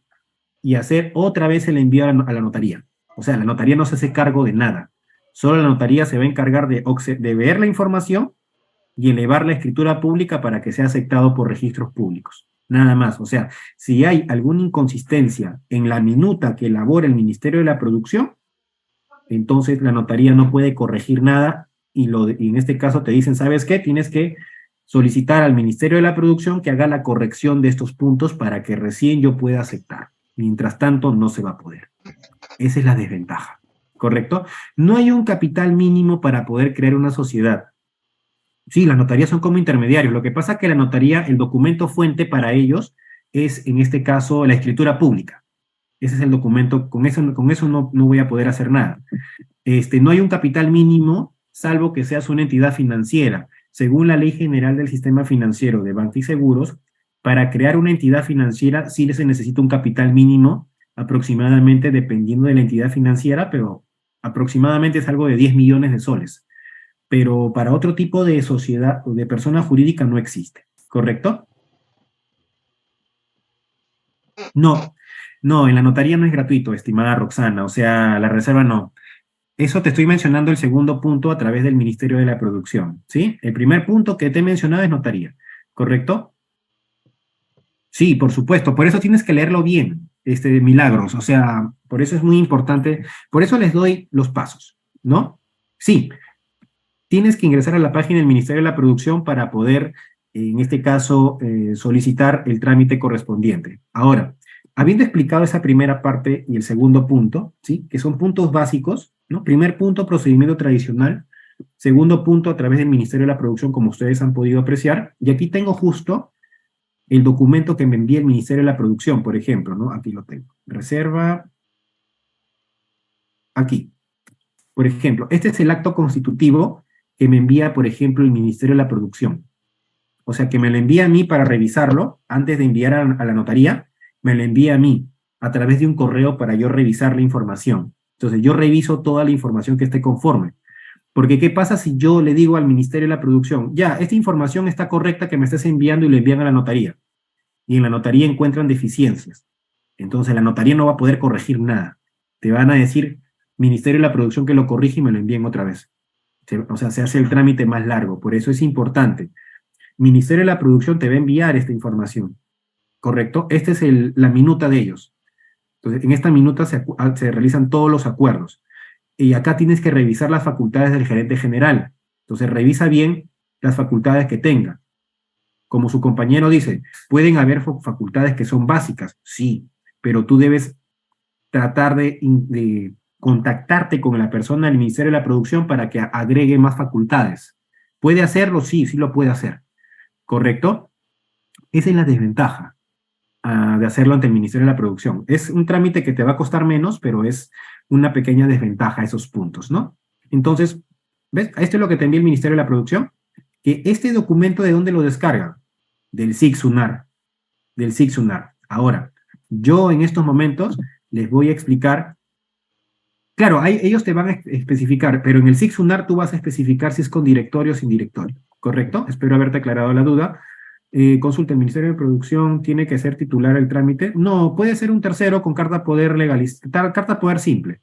y hacer otra vez el envío a la notaría. O sea, la notaría no se hace cargo de nada. Solo la notaría se va a encargar de ver la información y elevar la escritura pública para que sea aceptado por registros públicos. Nada más. O sea, si hay alguna inconsistencia en la minuta que elabora el Ministerio de la Producción, entonces la notaría no puede corregir nada y en este caso te dicen, ¿sabes qué? Tienes que solicitar al Ministerio de la Producción que haga la corrección de estos puntos para que recién yo pueda aceptar. Mientras tanto, no se va a poder. Esa es la desventaja, ¿correcto? No hay un capital mínimo para poder crear una sociedad. Sí, las notarías son como intermediarios. Lo que pasa es que la notaría, el documento fuente para ellos es, en este caso, la escritura pública. Ese es el documento, con eso no voy a poder hacer nada. No hay un capital mínimo, salvo que seas una entidad financiera. Según la Ley General del Sistema Financiero de Banca y Seguros, para crear una entidad financiera sí se necesita un capital mínimo, aproximadamente, dependiendo de la entidad financiera, pero aproximadamente es algo de 10 millones de soles. Pero para otro tipo de sociedad o de persona jurídica no existe, ¿correcto? No, en la notaría no es gratuito, estimada Roxana, o sea, la reserva no. Eso te estoy mencionando el segundo punto a través del Ministerio de la Producción, ¿sí? El primer punto que te he mencionado es notaría, ¿correcto? Sí, por supuesto, por eso tienes que leerlo bien, Milagros, o sea, por eso es muy importante, por eso les doy los pasos, ¿no? Sí, tienes que ingresar a la página del Ministerio de la Producción para poder, en este caso, solicitar el trámite correspondiente. Ahora, habiendo explicado esa primera parte y el segundo punto, ¿sí? Que son puntos básicos, ¿no? Primer punto, procedimiento tradicional. Segundo punto, a través del Ministerio de la Producción, como ustedes han podido apreciar. Y aquí tengo justo el documento que me envía el Ministerio de la Producción, por ejemplo, ¿no? Aquí lo tengo. Reserva. Aquí. Por ejemplo, este es el acto constitutivo que me envía, por ejemplo, el Ministerio de la Producción. O sea, que me lo envía a mí para revisarlo antes de enviar a la notaría, me lo envía a mí a través de un correo para yo revisar la información. Entonces, yo reviso toda la información que esté conforme. Porque, ¿qué pasa si yo le digo al Ministerio de la Producción, ya, esta información está correcta que me estás enviando y lo envían a la notaría? Y en la notaría encuentran deficiencias. Entonces, la notaría no va a poder corregir nada. Te van a decir, Ministerio de la Producción, que lo corrige y me lo envíen otra vez. O sea, se hace el trámite más largo. Por eso es importante. Ministerio de la Producción te va a enviar esta información, ¿correcto? Esta es la minuta de ellos. Entonces, en esta minuta se realizan todos los acuerdos. Y acá tienes que revisar las facultades del gerente general. Entonces, revisa bien las facultades que tenga. Como su compañero dice, pueden haber facultades que son básicas, sí, pero tú debes tratar de contactarte con la persona del Ministerio de la Producción para que agregue más facultades. ¿Puede hacerlo? Sí, sí lo puede hacer. ¿Correcto? Esa es la desventaja de hacerlo ante el Ministerio de la Producción. Es un trámite que te va a costar menos, pero es una pequeña desventaja esos puntos, ¿no? Entonces, ¿ves? Esto es lo que te envía el Ministerio de la Producción, que este documento, ¿de dónde lo descarga? Del SIC-SUNAR, del SIC-SUNAR. Ahora, yo en estos momentos les voy a explicar, claro, ellos te van a especificar, pero en el SIC-SUNAR tú vas a especificar si es con directorio o sin directorio, ¿correcto? Espero haberte aclarado la duda. Consulta, ¿el Ministerio de Producción tiene que ser titular el trámite? No, puede ser un tercero con carta poder legalizada, carta poder simple.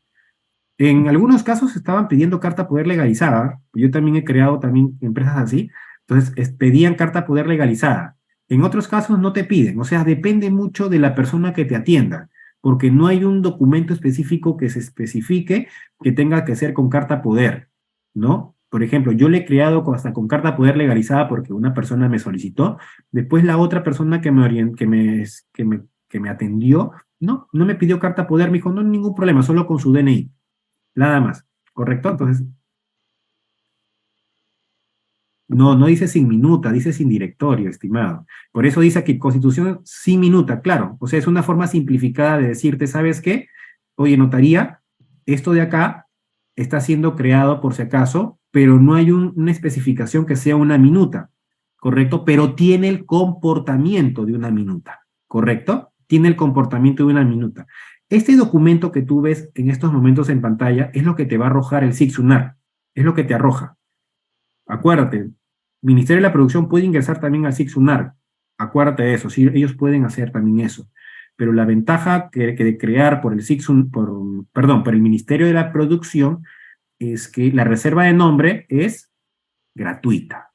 En algunos casos estaban pidiendo carta poder legalizada. Yo también he creado también empresas así. Entonces, pedían carta poder legalizada. En otros casos no te piden. O sea, depende mucho de la persona que te atienda, porque no hay un documento específico que se especifique que tenga que ser con carta poder, ¿no? Por ejemplo, yo le he creado hasta con carta poder legalizada porque una persona me solicitó. Después la otra persona que me atendió, no me pidió carta poder, me dijo, no, ningún problema, solo con su DNI. Nada más, ¿correcto? Entonces, no dice sin minuta, dice sin directorio, estimado. Por eso dice que constitución sin minuta, claro. O sea, es una forma simplificada de decirte, ¿sabes qué? Oye, notaría, esto de acá está siendo creado por si acaso, pero no hay una especificación que sea una minuta, ¿correcto? Pero tiene el comportamiento de una minuta, ¿correcto? Tiene el comportamiento de una minuta. Este documento que tú ves en estos momentos en pantalla es lo que te va a arrojar el SIC-SUNAR, es lo que te arroja. Acuérdate, Ministerio de la Producción puede ingresar también al SIC-SUNAR, acuérdate de eso, sí, ellos pueden hacer también eso. Pero la ventaja que de crear por el por el Ministerio de la Producción es que la reserva de nombre es gratuita.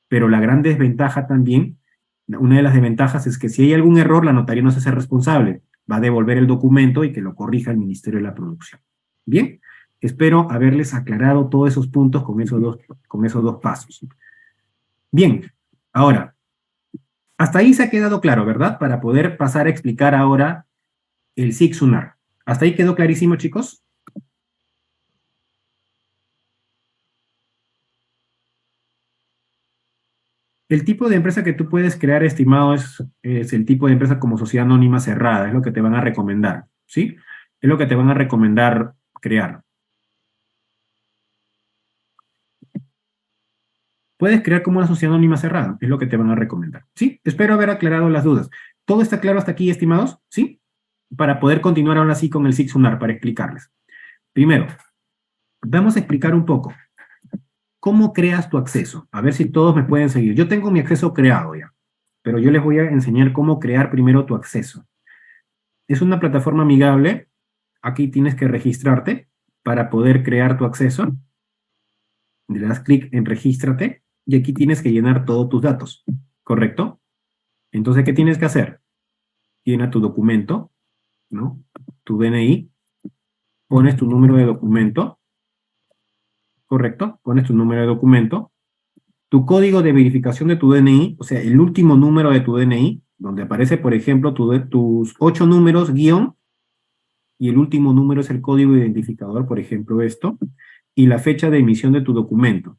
Pero la gran desventaja también, una de las desventajas es que si hay algún error, la notaría no se hace responsable. Va a devolver el documento y que lo corrija el Ministerio de la Producción. Bien, espero haberles aclarado todos esos puntos con esos dos pasos. Bien, ahora, hasta ahí se ha quedado claro, ¿verdad? Para poder pasar a explicar ahora el SIC-SUNAR. ¿Hasta ahí quedó clarísimo, chicos? El tipo de empresa que tú puedes crear, estimado, es el tipo de empresa como sociedad anónima cerrada, es lo que te van a recomendar, ¿sí? Es lo que te van a recomendar crear. Puedes crear como una sociedad anónima cerrada, es lo que te van a recomendar, ¿sí? Espero haber aclarado las dudas. ¿Todo está claro hasta aquí, estimados? ¿Sí? Para poder continuar ahora sí con el SIC-SUNAR, para explicarles. Primero, vamos a explicar un poco. ¿Cómo creas tu acceso? A ver si todos me pueden seguir. Yo tengo mi acceso creado ya, pero yo les voy a enseñar cómo crear primero tu acceso. Es una plataforma amigable. Aquí tienes que registrarte para poder crear tu acceso. Le das clic en regístrate y aquí tienes que llenar todos tus datos, ¿correcto? Entonces, ¿qué tienes que hacer? Llena tu documento, ¿no? Tu DNI, pones tu número de documento, ¿correcto? Pones tu número de documento, tu código de verificación de tu DNI, o sea, el último número de tu DNI, donde aparece, por ejemplo, tus 8 números guión, y el último número es el código identificador, por ejemplo, esto, y la fecha de emisión de tu documento.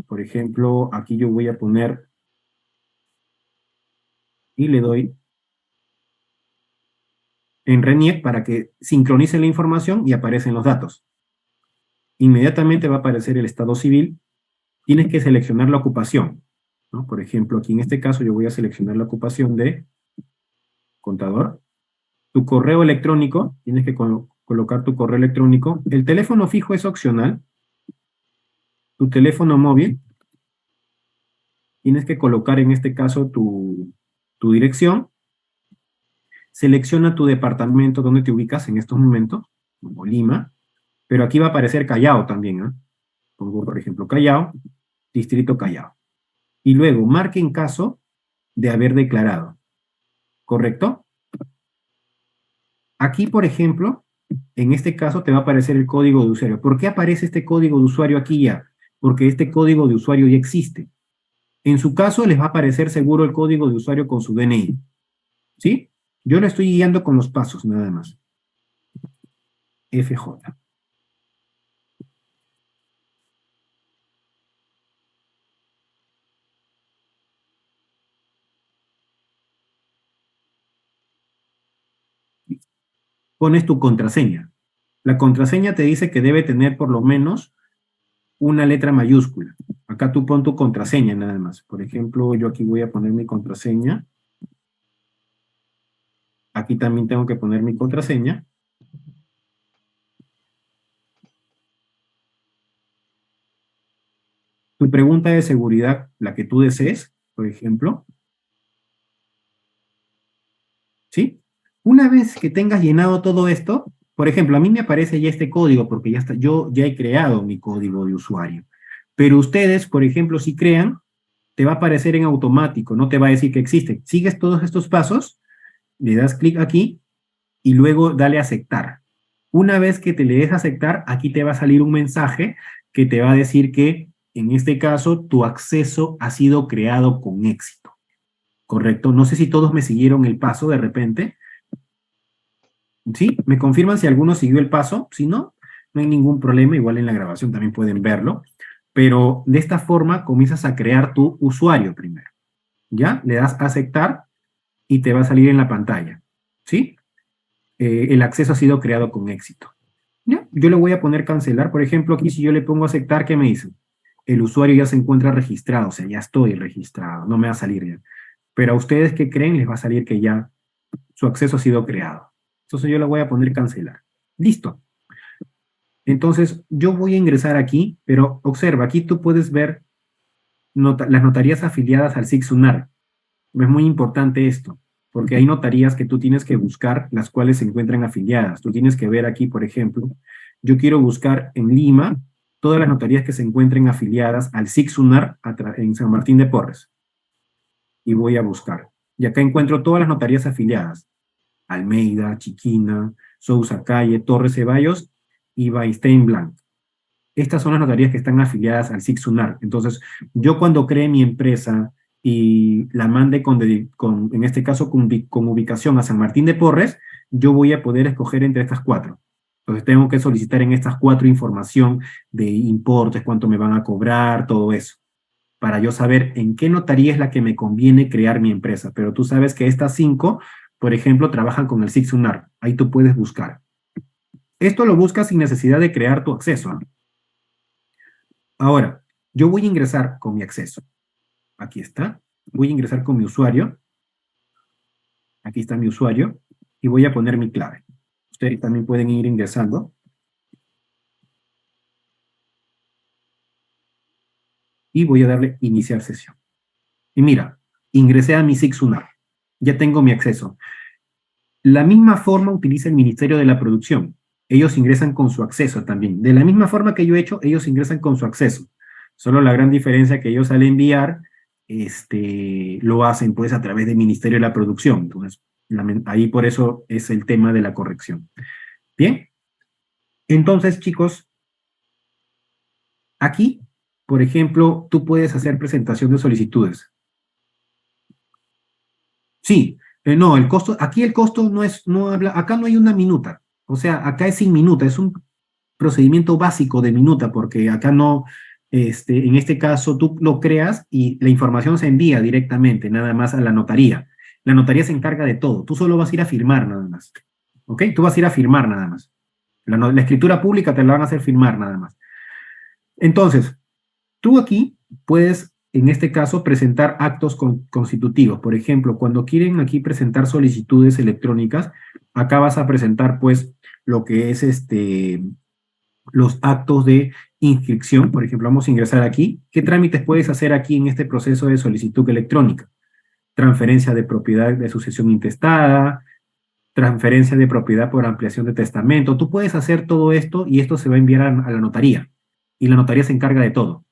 Por ejemplo, aquí yo voy a poner, y le doy en RENIEC para que sincronice la información y aparecen los datos. Inmediatamente va a aparecer el estado civil. Tienes que seleccionar la ocupación, ¿no? Por ejemplo, aquí en este caso yo voy a seleccionar la ocupación de contador. Tu correo electrónico, tienes que colocar tu correo electrónico. El teléfono fijo es opcional. Tu teléfono móvil, tienes que colocar en este caso tu dirección. Selecciona tu departamento donde te ubicas en estos momentos, como Lima, pero aquí va a aparecer Callao también, ¿eh? Pongo, por ejemplo, Callao, distrito Callao. Y luego, marque en caso de haber declarado, ¿correcto? Aquí, por ejemplo, en este caso te va a aparecer el código de usuario. ¿Por qué aparece este código de usuario aquí ya? Porque este código de usuario ya existe. En su caso, les va a aparecer seguro el código de usuario con su DNI. ¿Sí? Yo lo estoy guiando con los pasos, nada más. FJ. Pones tu contraseña. La contraseña te dice que debe tener por lo menos una letra mayúscula. Acá tú pon tu contraseña nada más. Por ejemplo, yo aquí voy a poner mi contraseña. Aquí también tengo que poner mi contraseña. Tu pregunta de seguridad, la que tú desees, por ejemplo. ¿Sí? Una vez que tengas llenado todo esto, por ejemplo, a mí me aparece ya este código porque ya está, yo ya he creado mi código de usuario. Pero ustedes, por ejemplo, si crean, te va a aparecer en automático, no te va a decir que existe. Sigues todos estos pasos, le das clic aquí y luego dale a aceptar. Una vez que te le des a aceptar, aquí te va a salir un mensaje que te va a decir que, en este caso, tu acceso ha sido creado con éxito. ¿Correcto? No sé si todos me siguieron el paso de repente. ¿Sí? ¿Me confirman si alguno siguió el paso? Si no, no hay ningún problema. Igual en la grabación también pueden verlo. Pero de esta forma comienzas a crear tu usuario primero. ¿Ya? Le das a aceptar y te va a salir en la pantalla. ¿Sí? El acceso ha sido creado con éxito. ¿Ya? Yo le voy a poner cancelar. Por ejemplo, aquí si yo le pongo aceptar, ¿qué me dice? El usuario ya se encuentra registrado, o sea, ya estoy registrado, no me va a salir ya. Pero a ustedes que creen les va a salir que ya su acceso ha sido creado. Entonces yo le voy a poner cancelar. Listo. Entonces yo voy a ingresar aquí, pero observa, aquí tú puedes ver las notarías afiliadas al SIC-SUNAR. Es muy importante esto, porque hay notarías que tú tienes que buscar, las cuales se encuentran afiliadas. Tú tienes que ver aquí, por ejemplo, yo quiero buscar en Lima todas las notarías que se encuentren afiliadas al SIC-SUNAR en San Martín de Porres. Y voy a buscar. Y acá encuentro todas las notarías afiliadas. Almeida, Chiquina, Sousa Calle, Torres Ceballos y Weinstein Blanc. Estas son las notarías que están afiliadas al SIC-SUNAR. Entonces, yo cuando cree mi empresa y la mande en este caso con ubicación a San Martín de Porres, yo voy a poder escoger entre estas cuatro. Entonces tengo que solicitar en estas cuatro información de importes, cuánto me van a cobrar, todo eso, para yo saber en qué notaría es la que me conviene crear mi empresa. Pero tú sabes que estas cinco, por ejemplo, trabajan con el SIC-SUNAR. Ahí tú puedes buscar. Esto lo buscas sin necesidad de crear tu acceso, ¿no? Ahora, yo voy a ingresar con mi acceso. Aquí está. Voy a ingresar con mi usuario. Aquí está mi usuario. Y voy a poner mi clave. Ustedes también pueden ir ingresando. Y voy a darle iniciar sesión. Y mira, ingresé a mi SIC-SUNAR. Ya tengo mi acceso. La misma forma utiliza el Ministerio de la Producción. Ellos ingresan con su acceso también. De la misma forma que yo he hecho, ellos ingresan con su acceso. Solo la gran diferencia que ellos al enviar, lo hacen pues a través del Ministerio de la Producción. Entonces, ahí por eso es el tema de la corrección. Bien. Entonces, chicos, Aquí, por ejemplo, tú puedes hacer presentación de solicitudes. Sí, no, el costo, aquí el costo no es, no habla, acá no hay una minuta. O sea, acá es sin minuta, es un procedimiento básico de minuta, porque acá no, en este caso tú lo creas y la información se envía directamente, nada más a la notaría. La notaría se encarga de todo, tú solo vas a ir a firmar nada más. ¿Ok? Tú vas a ir a firmar nada más. La escritura pública te la van a hacer firmar nada más. Entonces, tú aquí puedes, en este caso, presentar actos constitutivos. Por ejemplo, cuando quieren aquí presentar solicitudes electrónicas, acá vas a presentar, pues, lo que es los actos de inscripción. Por ejemplo, vamos a ingresar aquí. ¿Qué trámites puedes hacer aquí en este proceso de solicitud electrónica? Transferencia de propiedad de sucesión intestada, transferencia de propiedad por ampliación de testamento. Tú puedes hacer todo esto y esto se va a enviar a la notaría. Y la notaría se encarga de todo.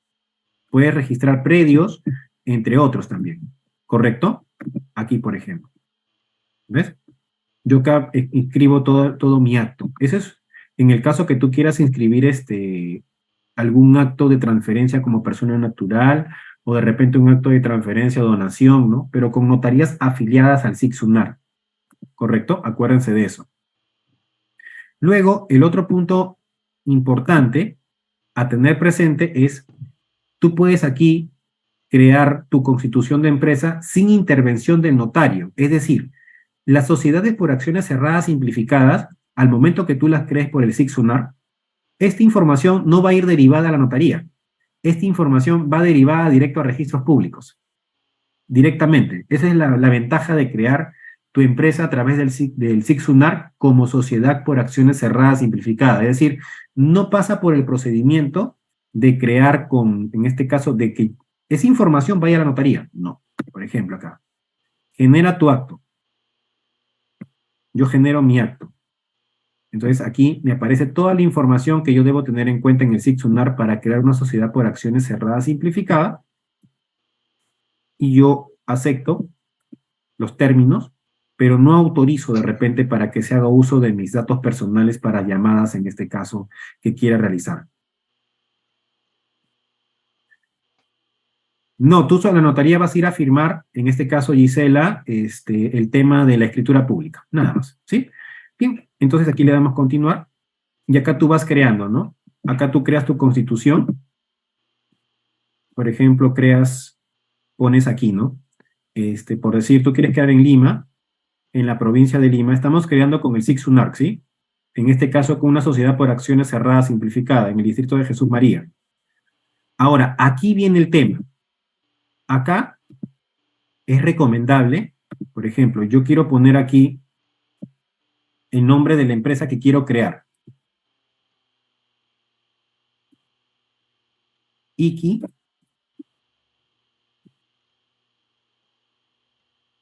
Puedes registrar predios, entre otros también. ¿Correcto? Aquí, por ejemplo. ¿Ves? Yo acá inscribo todo mi acto. Ese es en el caso que tú quieras inscribir algún acto de transferencia como persona natural o de repente un acto de transferencia o donación, ¿no? Pero con notarías afiliadas al SIC-SUNAR. ¿Correcto? Acuérdense de eso. Luego, el otro punto importante a tener presente es, tú puedes aquí crear tu constitución de empresa sin intervención del notario. Es decir, las sociedades por acciones cerradas simplificadas, al momento que tú las crees por el SIC-SUNAR, esta información no va a ir derivada a la notaría. Esta información va derivada directo a registros públicos. Directamente. Esa es la ventaja de crear tu empresa a través del SIC-SUNAR como sociedad por acciones cerradas simplificada. Es decir, no pasa por el procedimiento de crear en este caso, de que esa información vaya a la notaría. No. Por ejemplo, acá. Genera tu acto. Yo genero mi acto. Entonces aquí me aparece toda la información que yo debo tener en cuenta en el SIC-SUNAR para crear una sociedad por acciones cerradas simplificada. Y yo acepto los términos, pero no autorizo de repente para que se haga uso de mis datos personales para llamadas, en este caso, que quiera realizar. No, tú a la notaría vas a ir a firmar, en este caso, Gisela, el tema de la escritura pública, nada más, ¿sí? Bien, entonces aquí le damos continuar, y acá tú vas creando, ¿no? Acá tú creas tu constitución, por ejemplo, pones aquí, ¿no? Por decir, tú quieres quedar en Lima, en la provincia de Lima, estamos creando con el SIC-SUNAR, ¿sí? En este caso con una sociedad por acciones cerradas simplificada, en el distrito de Jesús María. Ahora, aquí viene el tema. Acá es recomendable, por ejemplo, yo quiero poner aquí el nombre de la empresa que quiero crear. Iki,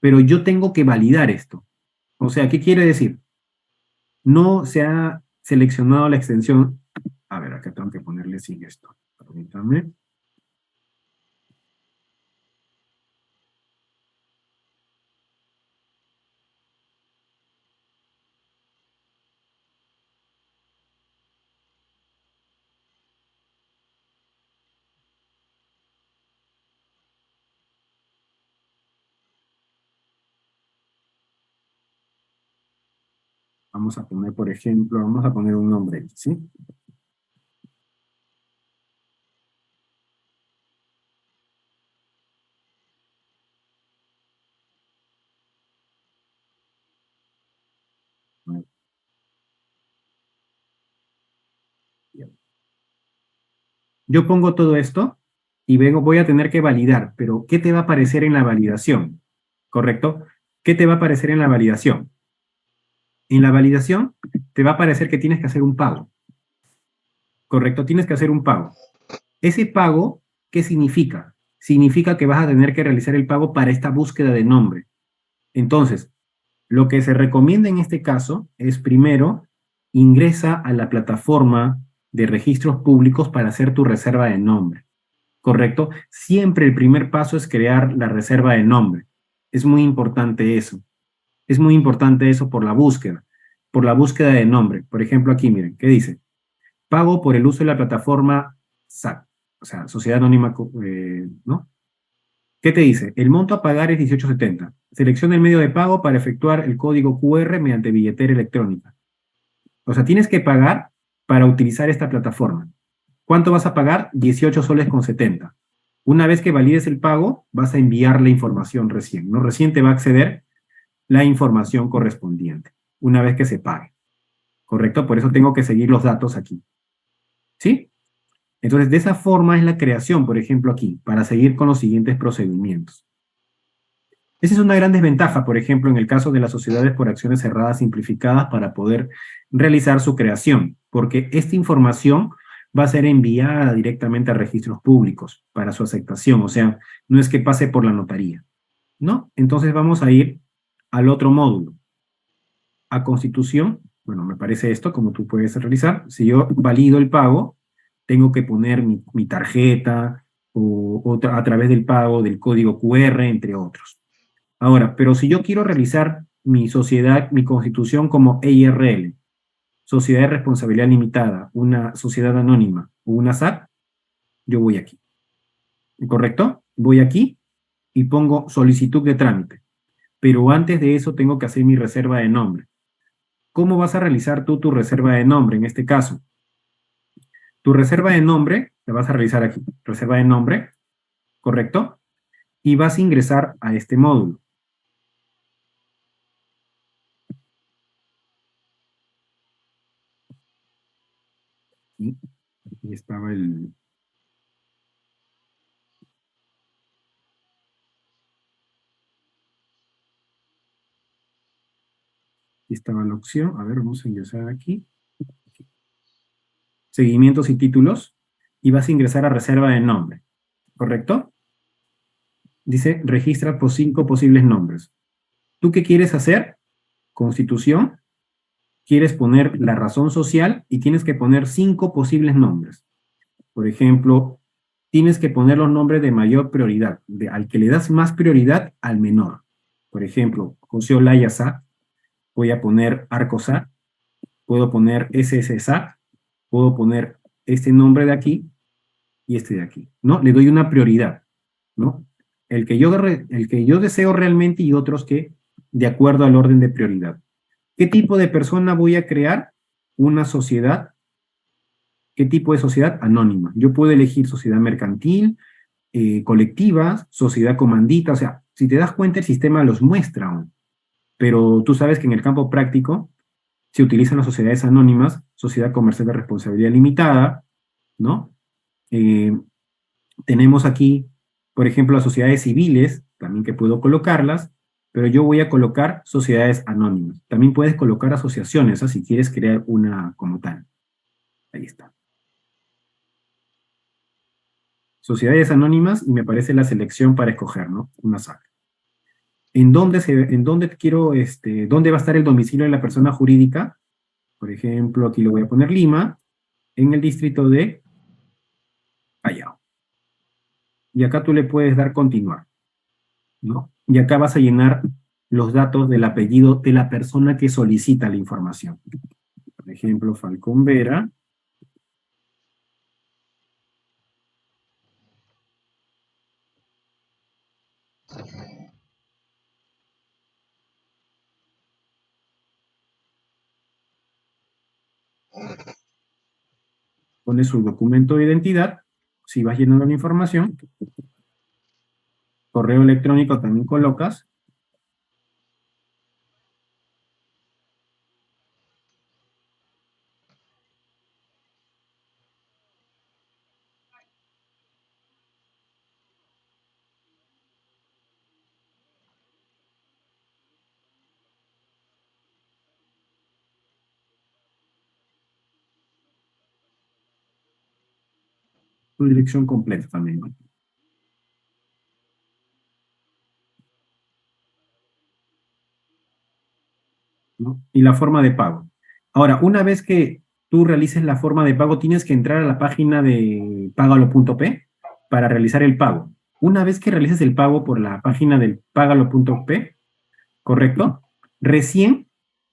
pero yo tengo que validar esto. O sea, ¿qué quiere decir? No se ha seleccionado la extensión. A ver, acá tengo que ponerle sin esto. Permítanme. Vamos a poner, por ejemplo, vamos a poner un nombre, ¿sí? Yo pongo todo esto y voy a tener que validar, pero ¿qué te va a aparecer en la validación? ¿Correcto? ¿Qué te va a aparecer en la validación? En la validación te va a aparecer que tienes que hacer un pago. ¿Correcto? Tienes que hacer un pago. Ese pago, ¿qué significa? Significa que vas a tener que realizar el pago para esta búsqueda de nombre. Entonces, lo que se recomienda en este caso es primero ingresa a la plataforma de registros públicos para hacer tu reserva de nombre. ¿Correcto? Siempre el primer paso es crear la reserva de nombre. Es muy importante eso. Es muy importante eso por la búsqueda de nombre. Por ejemplo, aquí miren, ¿qué dice? Pago por el uso de la plataforma SAC. o sea, sociedad anónima, ¿no? ¿Qué te dice? El monto a pagar es 18.70. Selecciona el medio de pago para efectuar el código QR mediante billetera electrónica. O sea, tienes que pagar para utilizar esta plataforma. ¿Cuánto vas a pagar? 18 soles con 70. Una vez que valides el pago, vas a enviar la información recién, ¿no? Recién te va a acceder la información correspondiente, una vez que se pague. ¿Correcto? Por eso tengo que seguir los datos aquí. ¿Sí? Entonces, de esa forma es la creación, por ejemplo, aquí, para seguir con los siguientes procedimientos. Esa es una gran desventaja, por ejemplo, en el caso de las sociedades por acciones cerradas simplificadas para poder realizar su creación, porque esta información va a ser enviada directamente a registros públicos para su aceptación, o sea, no es que pase por la notaría, ¿no? Entonces vamos a ir al otro módulo, a Constitución. Bueno, me parece esto, como tú puedes realizar. Si yo valido el pago, tengo que poner mi tarjeta o a través del pago del código QR, entre otros. Ahora, pero si yo quiero realizar mi sociedad, mi constitución como EIRL, Sociedad de Responsabilidad Limitada, una sociedad anónima o una SAC, yo voy aquí. ¿Correcto? Voy aquí y pongo solicitud de trámite. Pero antes de eso tengo que hacer mi reserva de nombre. ¿Cómo vas a realizar tú tu reserva de nombre en este caso? Tu reserva de nombre la vas a realizar aquí. Reserva de nombre, ¿correcto? Y vas a ingresar a este módulo. Y aquí estaba aquí estaba la opción. A ver, vamos a ingresar aquí. Seguimientos y títulos. Y vas a ingresar a reserva de nombre. ¿Correcto? Dice, registra por 5 posibles nombres. ¿Tú qué quieres hacer? Constitución. Quieres poner la razón social y tienes que poner 5 posibles nombres. Por ejemplo, tienes que poner los nombres de mayor prioridad, al que le das más prioridad al menor. Por ejemplo, José Olaya SAC, voy a poner Arco SAC, puedo poner SS SAC, puedo poner este nombre de aquí y este de aquí, ¿no? Le doy una prioridad, ¿no? El que yo deseo realmente y otros que de acuerdo al orden de prioridad. ¿Qué tipo de persona voy a crear? Una sociedad. ¿Qué tipo de sociedad? Anónima. Yo puedo elegir sociedad mercantil, colectiva, sociedad comandita, o sea, si te das cuenta el sistema los muestra aún. Pero tú sabes que en el campo práctico se utilizan las sociedades anónimas, sociedad comercial de responsabilidad limitada, ¿no? Tenemos aquí, por ejemplo, las sociedades civiles, también que puedo colocarlas, pero yo voy a colocar sociedades anónimas. También puedes colocar asociaciones, ¿ah? Si quieres crear una como tal. Ahí está. Sociedades anónimas y me aparece la selección para escoger, ¿no? Una SAC. ¿Dónde va a estar el domicilio de la persona jurídica? Por ejemplo, aquí lo voy a poner Lima, en el distrito de Callao. Y acá tú le puedes dar continuar, ¿no? Y acá vas a llenar los datos del apellido de la persona que solicita la información. Por ejemplo, Falcón Vera. Pone su documento de identidad, si vas llenando la información, correo electrónico también colocas, tu dirección completa también, ¿no? Y la forma de pago. Ahora, una vez que tú realices la forma de pago, tienes que entrar a la página de pagalo.p para realizar el pago. Una vez que realices el pago por la página del pagalo.p, ¿correcto? Recién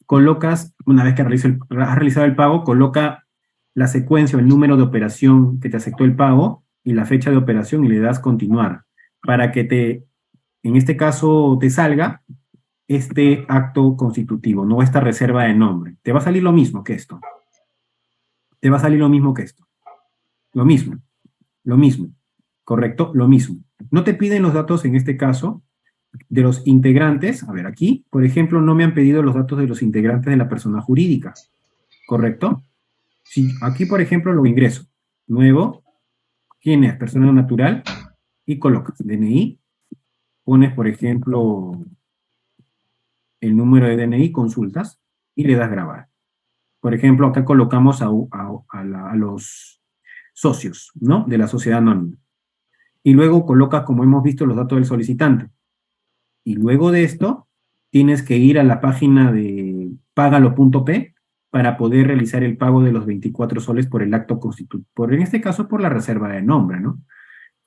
colocas, una vez que has realizado el pago, coloca la secuencia o el número de operación que te aceptó el pago y la fecha de operación y le das continuar para que en este caso, te salga este acto constitutivo, no esta reserva de nombre. Te va a salir lo mismo que esto. Te va a salir lo mismo que esto. Lo mismo, lo mismo. ¿Correcto? Lo mismo. No te piden los datos en este caso de los integrantes. A ver, aquí, por ejemplo, no me han pedido los datos de los integrantes de la persona jurídica. ¿Correcto? Si aquí, por ejemplo, lo ingreso. Nuevo, ¿quién es? Persona natural. Y colocas DNI. Pones, por ejemplo, el número de DNI, consultas, y le das grabar. Por ejemplo, acá colocamos a los socios, ¿no? De la sociedad anónima. Y luego colocas, como hemos visto, los datos del solicitante. Y luego de esto, tienes que ir a la página de págalo.p para poder realizar el pago de los 24 soles por el acto constitutivo, en este caso por la reserva de nombre, ¿no?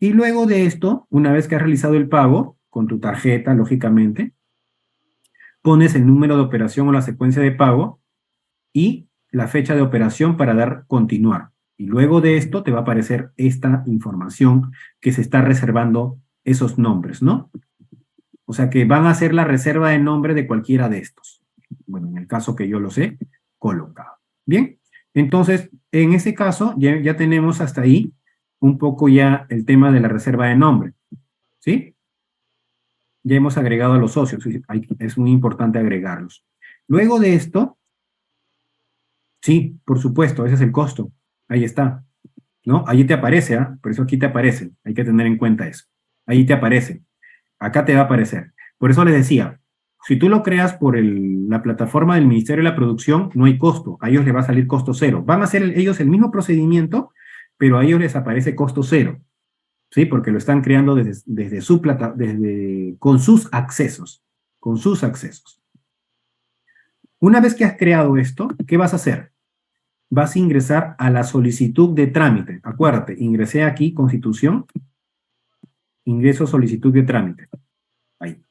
Y luego de esto, una vez que has realizado el pago, con tu tarjeta, lógicamente, pones el número de operación o la secuencia de pago y la fecha de operación para dar continuar. Y luego de esto te va a aparecer esta información que se está reservando esos nombres, ¿no? O sea que van a hacer la reserva de nombre de cualquiera de estos. Bueno, en el caso que yo lo sé, colocado. Bien, entonces, en ese caso, ya tenemos hasta ahí un poco ya el tema de la reserva de nombre. ¿Sí? Ya hemos agregado a los socios. Es muy importante agregarlos. Luego de esto, sí, por supuesto, ese es el costo. Ahí está. ¿No? Ahí te aparece, ¿ah? Por eso aquí te aparece. Hay que tener en cuenta eso. Ahí te aparece. Acá te va a aparecer. Por eso les decía, si tú lo creas por la plataforma del Ministerio de la Producción, no hay costo. A ellos les va a salir costo cero. Van a hacer ellos el mismo procedimiento, pero a ellos les aparece costo cero. ¿Sí? Porque lo están creando desde su con sus accesos. Con sus accesos. Una vez que has creado esto, ¿qué vas a hacer? Vas a ingresar a la solicitud de trámite. Acuérdate, ingresé aquí, Constitución, ingreso solicitud de trámite. Ahí.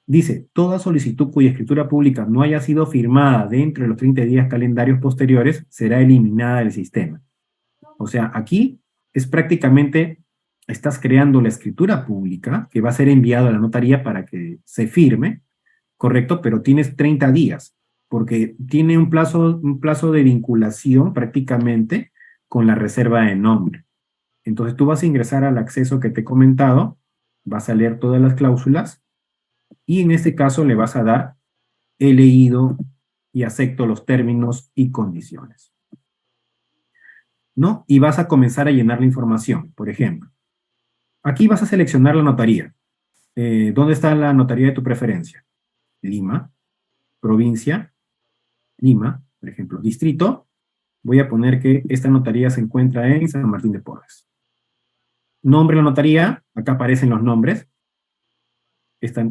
Dice, toda solicitud cuya escritura pública no haya sido firmada dentro de los 30 días calendarios posteriores será eliminada del sistema. O sea, aquí es prácticamente, estás creando la escritura pública que va a ser enviada a la notaría para que se firme, correcto, pero tienes 30 días, porque tiene un plazo de vinculación prácticamente con la reserva de nombre. Entonces tú vas a ingresar al acceso que te he comentado, vas a leer todas las cláusulas, y en este caso le vas a dar he leído y acepto los términos y condiciones. ¿No? Y vas a comenzar a llenar la información. Por ejemplo, aquí vas a seleccionar la notaría. ¿Dónde está la notaría de tu preferencia? Lima, provincia, Lima, por ejemplo, distrito. Voy a poner que esta notaría se encuentra en San Martín de Porres. Nombre de la notaría, acá aparecen los nombres.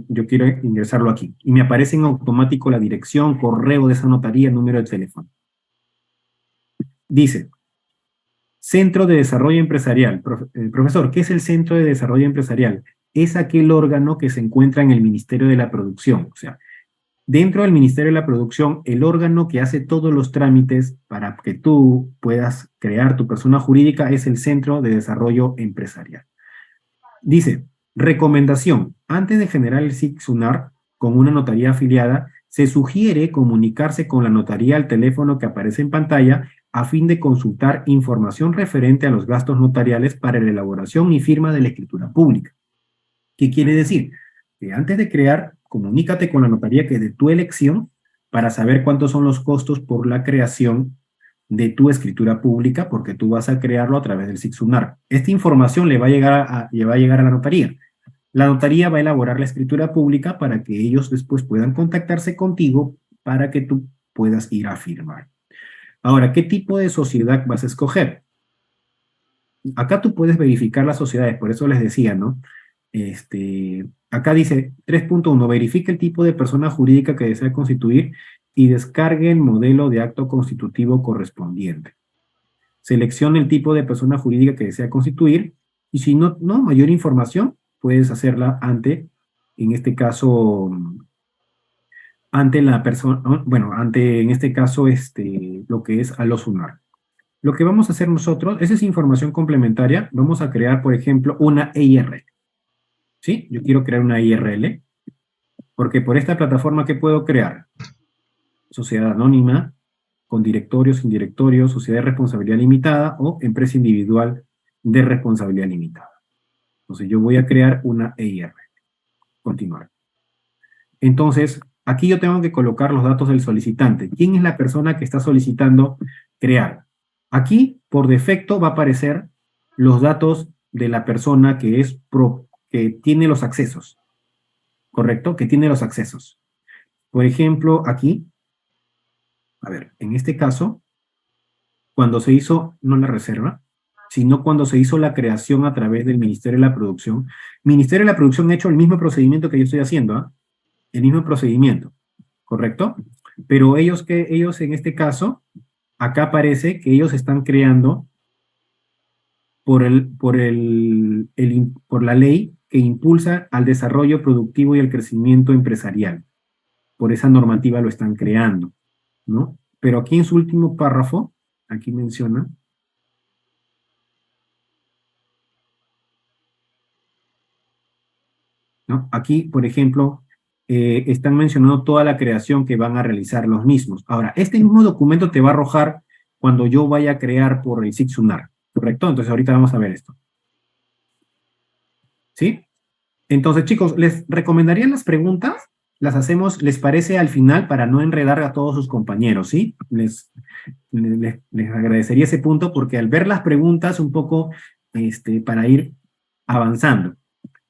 Yo quiero ingresarlo aquí. Y me aparece en automático la dirección, correo de esa notaría, número de teléfono. Dice, Centro de Desarrollo Empresarial. Profesor, ¿qué es el Centro de Desarrollo Empresarial? Es aquel órgano que se encuentra en el Ministerio de la Producción. O sea, dentro del Ministerio de la Producción, el órgano que hace todos los trámites para que tú puedas crear tu persona jurídica es el Centro de Desarrollo Empresarial. Dice, recomendación. Antes de generar el SIC-SUNAR con una notaría afiliada, se sugiere comunicarse con la notaría al teléfono que aparece en pantalla a fin de consultar información referente a los gastos notariales para la elaboración y firma de la escritura pública. ¿Qué quiere decir? Que antes de crear, comunícate con la notaría que es de tu elección para saber cuántos son los costos por la creación de tu escritura pública, porque tú vas a crearlo a través del SIC-SUNAR. Esta información le va a llegar a la notaría. La notaría va a elaborar la escritura pública para que ellos después puedan contactarse contigo para que tú puedas ir a firmar. Ahora, ¿qué tipo de sociedad vas a escoger? Acá tú puedes verificar las sociedades, por eso les decía, ¿no? Acá dice 3.1, verifique el tipo de persona jurídica que desea constituir y descargue el modelo de acto constitutivo correspondiente. Seleccione el tipo de persona jurídica que desea constituir y si no mayor información, puedes hacerla en este caso, ante la persona, bueno, en este caso, lo que es Alosunar. Lo que vamos a hacer nosotros, esa es información complementaria, vamos a crear, por ejemplo, una EIR. ¿Sí? Yo quiero crear una IRL, porque por esta plataforma, ¿qué puedo crear? Sociedad anónima, con directorio, sin directorio, sociedad de responsabilidad limitada o empresa individual de responsabilidad limitada. Entonces yo voy a crear una EIR. Continuar. Entonces, aquí yo tengo que colocar los datos del solicitante. ¿Quién es la persona que está solicitando crear? Aquí, por defecto, va a aparecer los datos de la persona que tiene los accesos. ¿Correcto? Que tiene los accesos. Por ejemplo, aquí, a ver, en este caso, cuando se hizo, no la reserva, sino cuando se hizo la creación a través del Ministerio de la Producción. Ministerio de la Producción ha hecho el mismo procedimiento que yo estoy haciendo, ¿ah? El mismo procedimiento, ¿correcto? Pero ellos en este caso, acá aparece que ellos están creando por la ley que impulsa al desarrollo productivo y el crecimiento empresarial. Por esa normativa lo están creando, ¿no? Pero aquí en su último párrafo, aquí menciona, ¿no? Aquí, por ejemplo, están mencionando toda la creación que van a realizar los mismos. Ahora, este mismo documento te va a arrojar cuando yo vaya a crear por el SIG-SUNAR, ¿correcto? Entonces ahorita vamos a ver esto, ¿sí? Entonces, chicos, ¿les recomendaría las preguntas? Las hacemos, ¿les parece al final para no enredar a todos sus compañeros, ¿sí? Les agradecería ese punto porque al ver las preguntas un poco, para ir avanzando.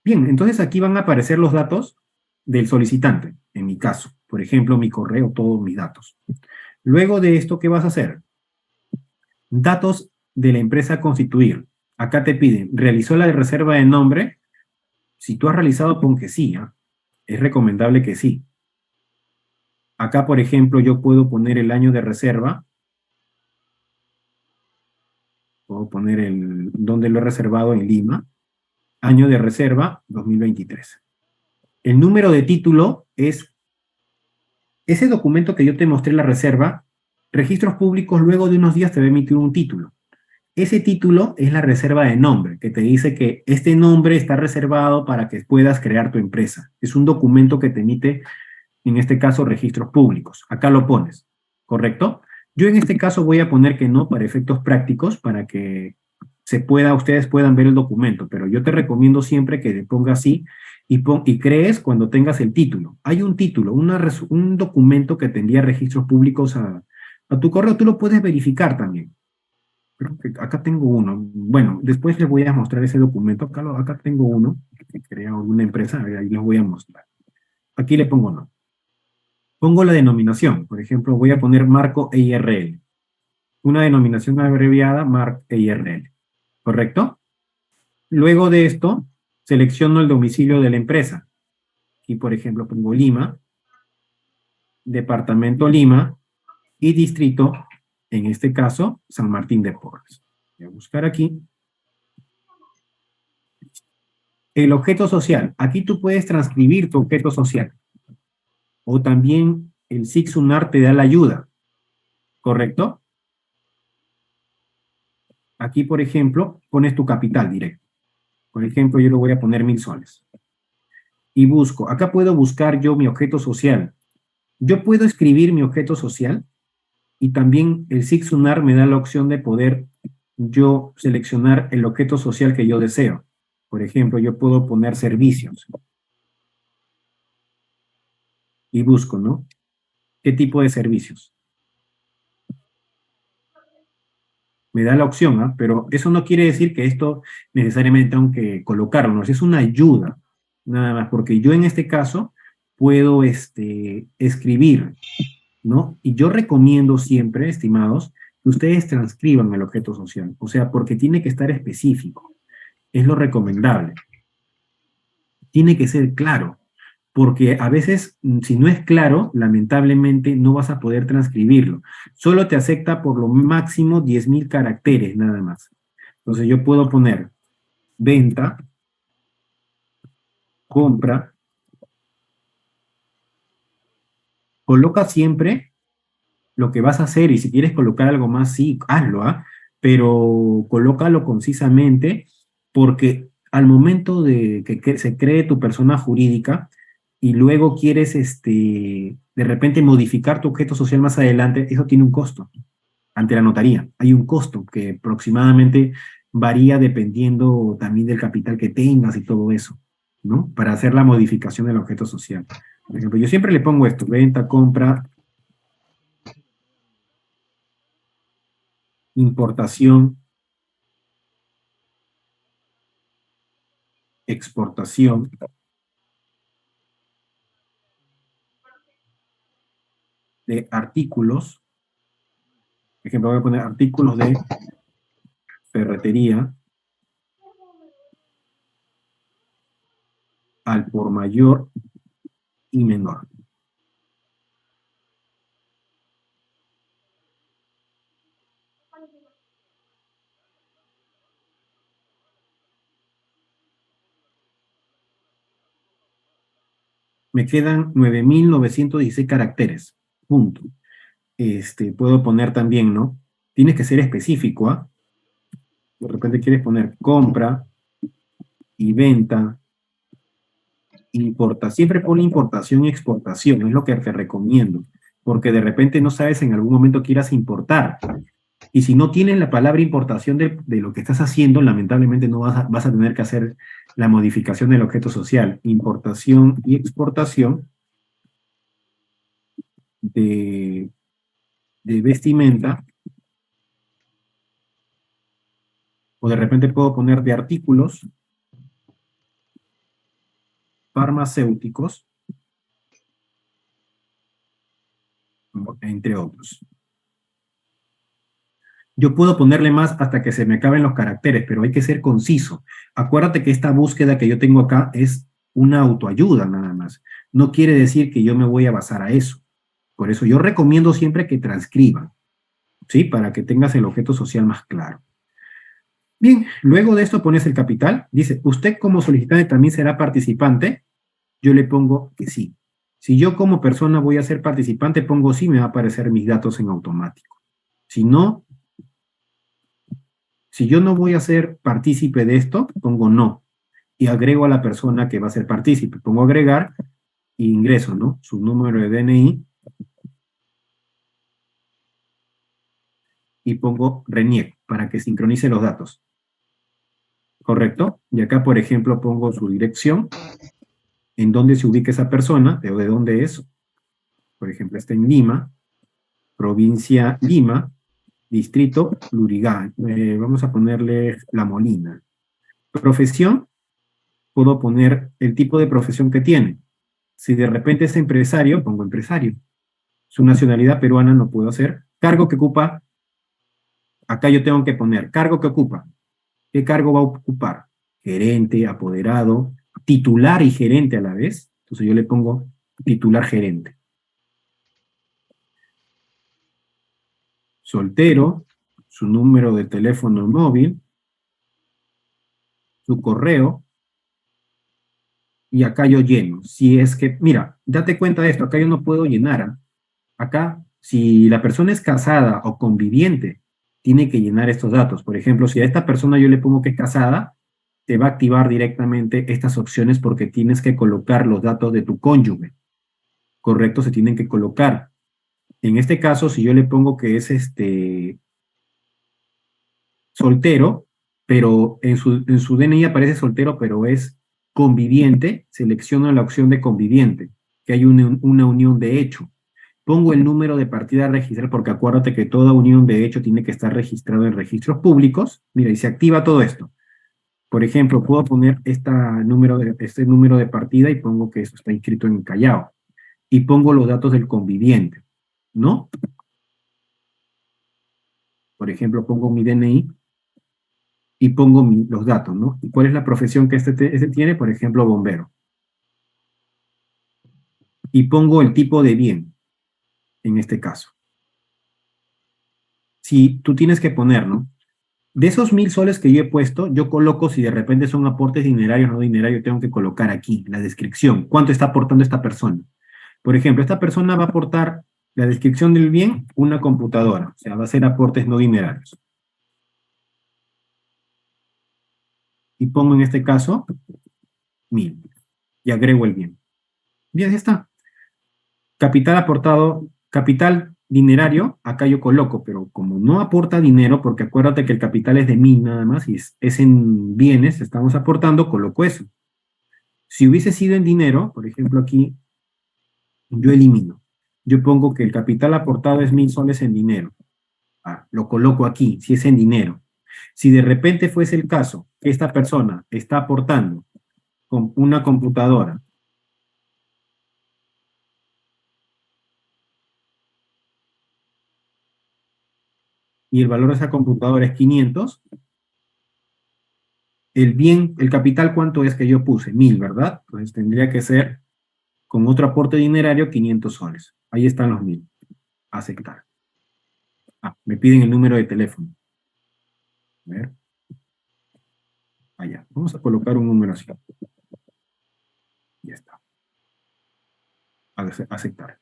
Bien, entonces aquí van a aparecer los datos del solicitante, en mi caso. Por ejemplo, mi correo, todos mis datos. Luego de esto, ¿qué vas a hacer? Datos de la empresa a constituir. Acá te piden, ¿realizó la reserva de nombre? Si tú has realizado, pon que sí, ¿ah? Es recomendable que sí. Acá, por ejemplo, yo puedo poner el año de reserva. Puedo poner donde lo he reservado en Lima. Año de reserva, 2023. El número de título es ese documento que yo te mostré, la reserva. Registros públicos, luego de unos días te va a emitir un título. Ese título es la reserva de nombre, que te dice que este nombre está reservado para que puedas crear tu empresa. Es un documento que te emite, en este caso, registros públicos. Acá lo pones, ¿correcto? Yo en este caso voy a poner que no para efectos prácticos, para que ustedes puedan ver el documento, pero yo te recomiendo siempre que le pongas así y crees cuando tengas el título. Hay un título, un documento que te envía registros públicos a tu correo, tú lo puedes verificar también. Creo que acá tengo uno. Bueno, después les voy a mostrar ese documento. Acá tengo uno que crea una empresa, ahí les voy a mostrar. Aquí le pongo no. Pongo la denominación, por ejemplo, voy a poner marco EIRL. Una denominación abreviada, marco EIRL. ¿Correcto? Luego de esto, selecciono el domicilio de la empresa. Aquí, por ejemplo, pongo Lima, departamento Lima y distrito, en este caso, San Martín de Porres. Voy a buscar aquí. El objeto social. Aquí tú puedes transcribir tu objeto social. O también el SIG-SUNAR te da la ayuda. ¿Correcto? Aquí, por ejemplo, pones tu capital directo. Por ejemplo, yo lo voy a poner 1.000 soles. Y busco. Acá puedo buscar yo mi objeto social. Yo puedo escribir mi objeto social y también el SIG-SUNAR me da la opción de poder yo seleccionar el objeto social que yo deseo. Por ejemplo, yo puedo poner servicios. Y busco, ¿no? ¿Qué tipo de servicios? Me da la opción, ¿ah? Pero eso no quiere decir que esto necesariamente tengo que colocarlo, ¿no? Es una ayuda, nada más, porque yo en este caso puedo escribir, ¿no? Y yo recomiendo siempre, estimados, que ustedes transcriban el objeto social, o sea, porque tiene que estar específico, es lo recomendable. Tiene que ser claro, porque a veces, si no es claro, lamentablemente no vas a poder transcribirlo. Solo te acepta por lo máximo 10.000 caracteres, nada más. Entonces yo puedo poner venta, compra, coloca siempre lo que vas a hacer y si quieres colocar algo más, sí, hazlo, ¿ah? pero colócalo concisamente porque al momento de que se cree tu persona jurídica y luego quieres de repente modificar tu objeto social más adelante, eso tiene un costo ante la notaría. Hay un costo que aproximadamente varía dependiendo también del capital que tengas y todo eso, ¿no? Para hacer la modificación del objeto social. Por ejemplo, yo siempre le pongo esto: venta, compra, importación, exportación de artículos. Por ejemplo, voy a poner artículos de ferretería al por mayor y menor. Me quedan 9.916 caracteres. Punto. Puedo poner también, ¿no? Tienes que ser específico, ¿ah? De repente quieres poner compra y venta, importa. Siempre pone importación y exportación, es lo que te recomiendo. Porque de repente no sabes en algún momento quieras importar. Y si no tienes la palabra importación de lo que estás haciendo, lamentablemente no vas a tener que hacer la modificación del objeto social. Importación y exportación de vestimenta, o de repente puedo poner de artículos farmacéuticos, entre otros. Yo puedo ponerle más hasta que se me acaben los caracteres, pero hay que ser conciso. Acuérdate que esta búsqueda que yo tengo acá es una autoayuda nada más. No quiere decir que yo me voy a basar a eso. Por eso yo recomiendo siempre que transcriban, ¿sí? Para que tengas el objeto social más claro. Bien, luego de esto pones el capital. Dice, ¿usted como solicitante también será participante? Yo le pongo que sí. Si yo como persona voy a ser participante, pongo sí, me va a aparecer mis datos en automático. Si no, si yo no voy a ser partícipe de esto, pongo no. Y agrego a la persona que va a ser partícipe. Pongo agregar e ingreso, ¿no? Su número de DNI. Y pongo reniego para que sincronice los datos. ¿Correcto? Y acá, por ejemplo, pongo su dirección, en dónde se ubica esa persona, de dónde es. Por ejemplo, está en Lima, provincia Lima, distrito Lurigá. Vamos a ponerle La Molina. Profesión, puedo poner el tipo de profesión que tiene. Si de repente es empresario, pongo empresario. Su nacionalidad peruana no puedo hacer. Cargo que ocupa, acá yo tengo que poner cargo que ocupa. ¿Qué cargo va a ocupar? Gerente, apoderado, titular y gerente a la vez. Entonces yo le pongo titular gerente. Soltero, su número de teléfono móvil, su correo, y acá yo lleno. Si es que, mira, date cuenta de esto, acá yo no puedo llenar. ¿Ah? Acá, si la persona es casada o conviviente, tiene que llenar estos datos. Por ejemplo, si a esta persona yo le pongo que es casada, te va a activar directamente estas opciones porque tienes que colocar los datos de tu cónyuge. Correcto, se tienen que colocar. En este caso, si yo le pongo que es soltero, pero en su DNI aparece soltero, pero es conviviente, selecciono la opción de conviviente, que hay una unión de hecho. Pongo el número de partida a registrar, porque acuérdate que toda unión de hecho tiene que estar registrado en registros públicos. Mira, y se activa todo esto. Por ejemplo, puedo poner este número de partida y pongo que eso está inscrito en Callao. Y pongo los datos del conviviente, ¿no? Por ejemplo, pongo mi DNI y pongo los datos, ¿no? ¿Y cuál es la profesión que este tiene? Por ejemplo, bombero. Y pongo el tipo de bien, en este caso. Si tú tienes que poner, ¿no? De esos 1.000 soles que yo he puesto, yo coloco si de repente son aportes dinerarios o no dinerarios, tengo que colocar aquí la descripción. ¿Cuánto está aportando esta persona? Por ejemplo, esta persona va a aportar la descripción del bien, una computadora. O sea, va a ser aportes no dinerarios. y pongo en este caso 1000 y agrego el bien. Bien, ya está. Capital aportado, capital dinerario, acá yo coloco, pero como no aporta dinero, porque acuérdate que el capital es de 1000 nada más, y es en bienes, estamos aportando, coloco eso. Si hubiese sido en dinero, por ejemplo aquí, yo elimino. Yo pongo que el capital aportado es 1000 soles en dinero. Lo coloco aquí, si es en dinero. Si de repente fuese el caso que esta persona está aportando con una computadora y el valor de esa computadora es 500, el bien, el capital, ¿cuánto es que yo puse? 1000, ¿verdad? Entonces tendría que ser, con otro aporte dinerario, 500 soles. Ahí están los 1000. Aceptar. Me piden el número de teléfono. A ver. Allá. Vamos a colocar un número así. Ya está. Aceptar.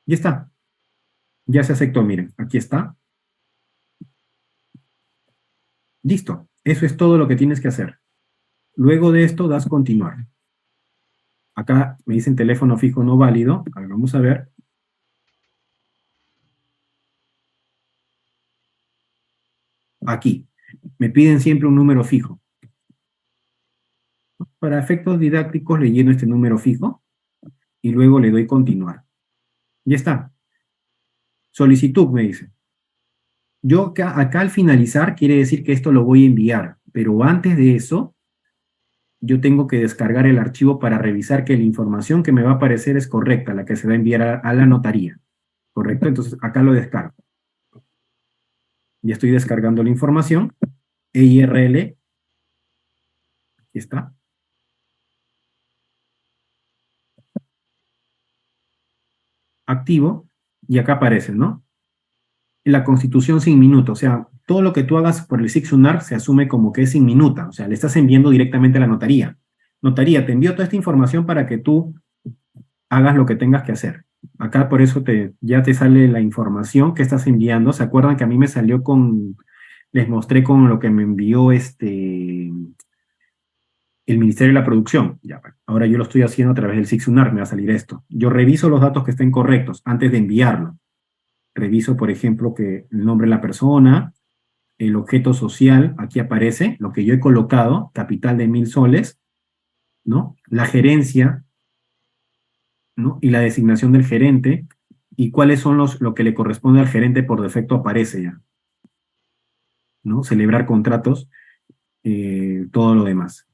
Ya está. Ya se aceptó, miren. Aquí está. Listo. Eso es todo lo que tienes que hacer. Luego de esto, das continuar. Acá me dicen teléfono fijo no válido. A ver, vamos a ver. Aquí. Me piden siempre un número fijo. Para efectos didácticos le lleno este número fijo y luego le doy continuar. Ya está. Solicitud, me dice. Yo acá al finalizar quiere decir que esto lo voy a enviar, pero antes de eso, yo tengo que descargar el archivo para revisar que la información que me va a aparecer es correcta, la que se va a enviar a la notaría. ¿Correcto? Entonces acá lo descargo. Ya estoy descargando la información. EIRL. Aquí está. Activo. Y acá aparece, ¿no? La constitución sin minuto. O sea, todo lo que tú hagas por el SIC-SUNAR se asume como que es sin minuta. O sea, le estás enviando directamente a la notaría. Notaría, te envío toda esta información para que tú hagas lo que tengas que hacer. Acá por eso ya te sale la información que estás enviando. ¿Se acuerdan que a mí me salió les mostré con lo que me envió el Ministerio de la Producción? Ya, bueno, ahora yo lo estoy haciendo a través del SIC-SUNAR, me va a salir esto. Yo reviso los datos que estén correctos antes de enviarlo. Reviso, por ejemplo, que el nombre de la persona, el objeto social, aquí aparece, lo que yo he colocado, capital de 1000 soles, ¿no? La gerencia, ¿no? Y la designación del gerente, y cuáles son lo que le corresponde al gerente por defecto aparece ya, ¿no? Celebrar contratos, todo lo demás.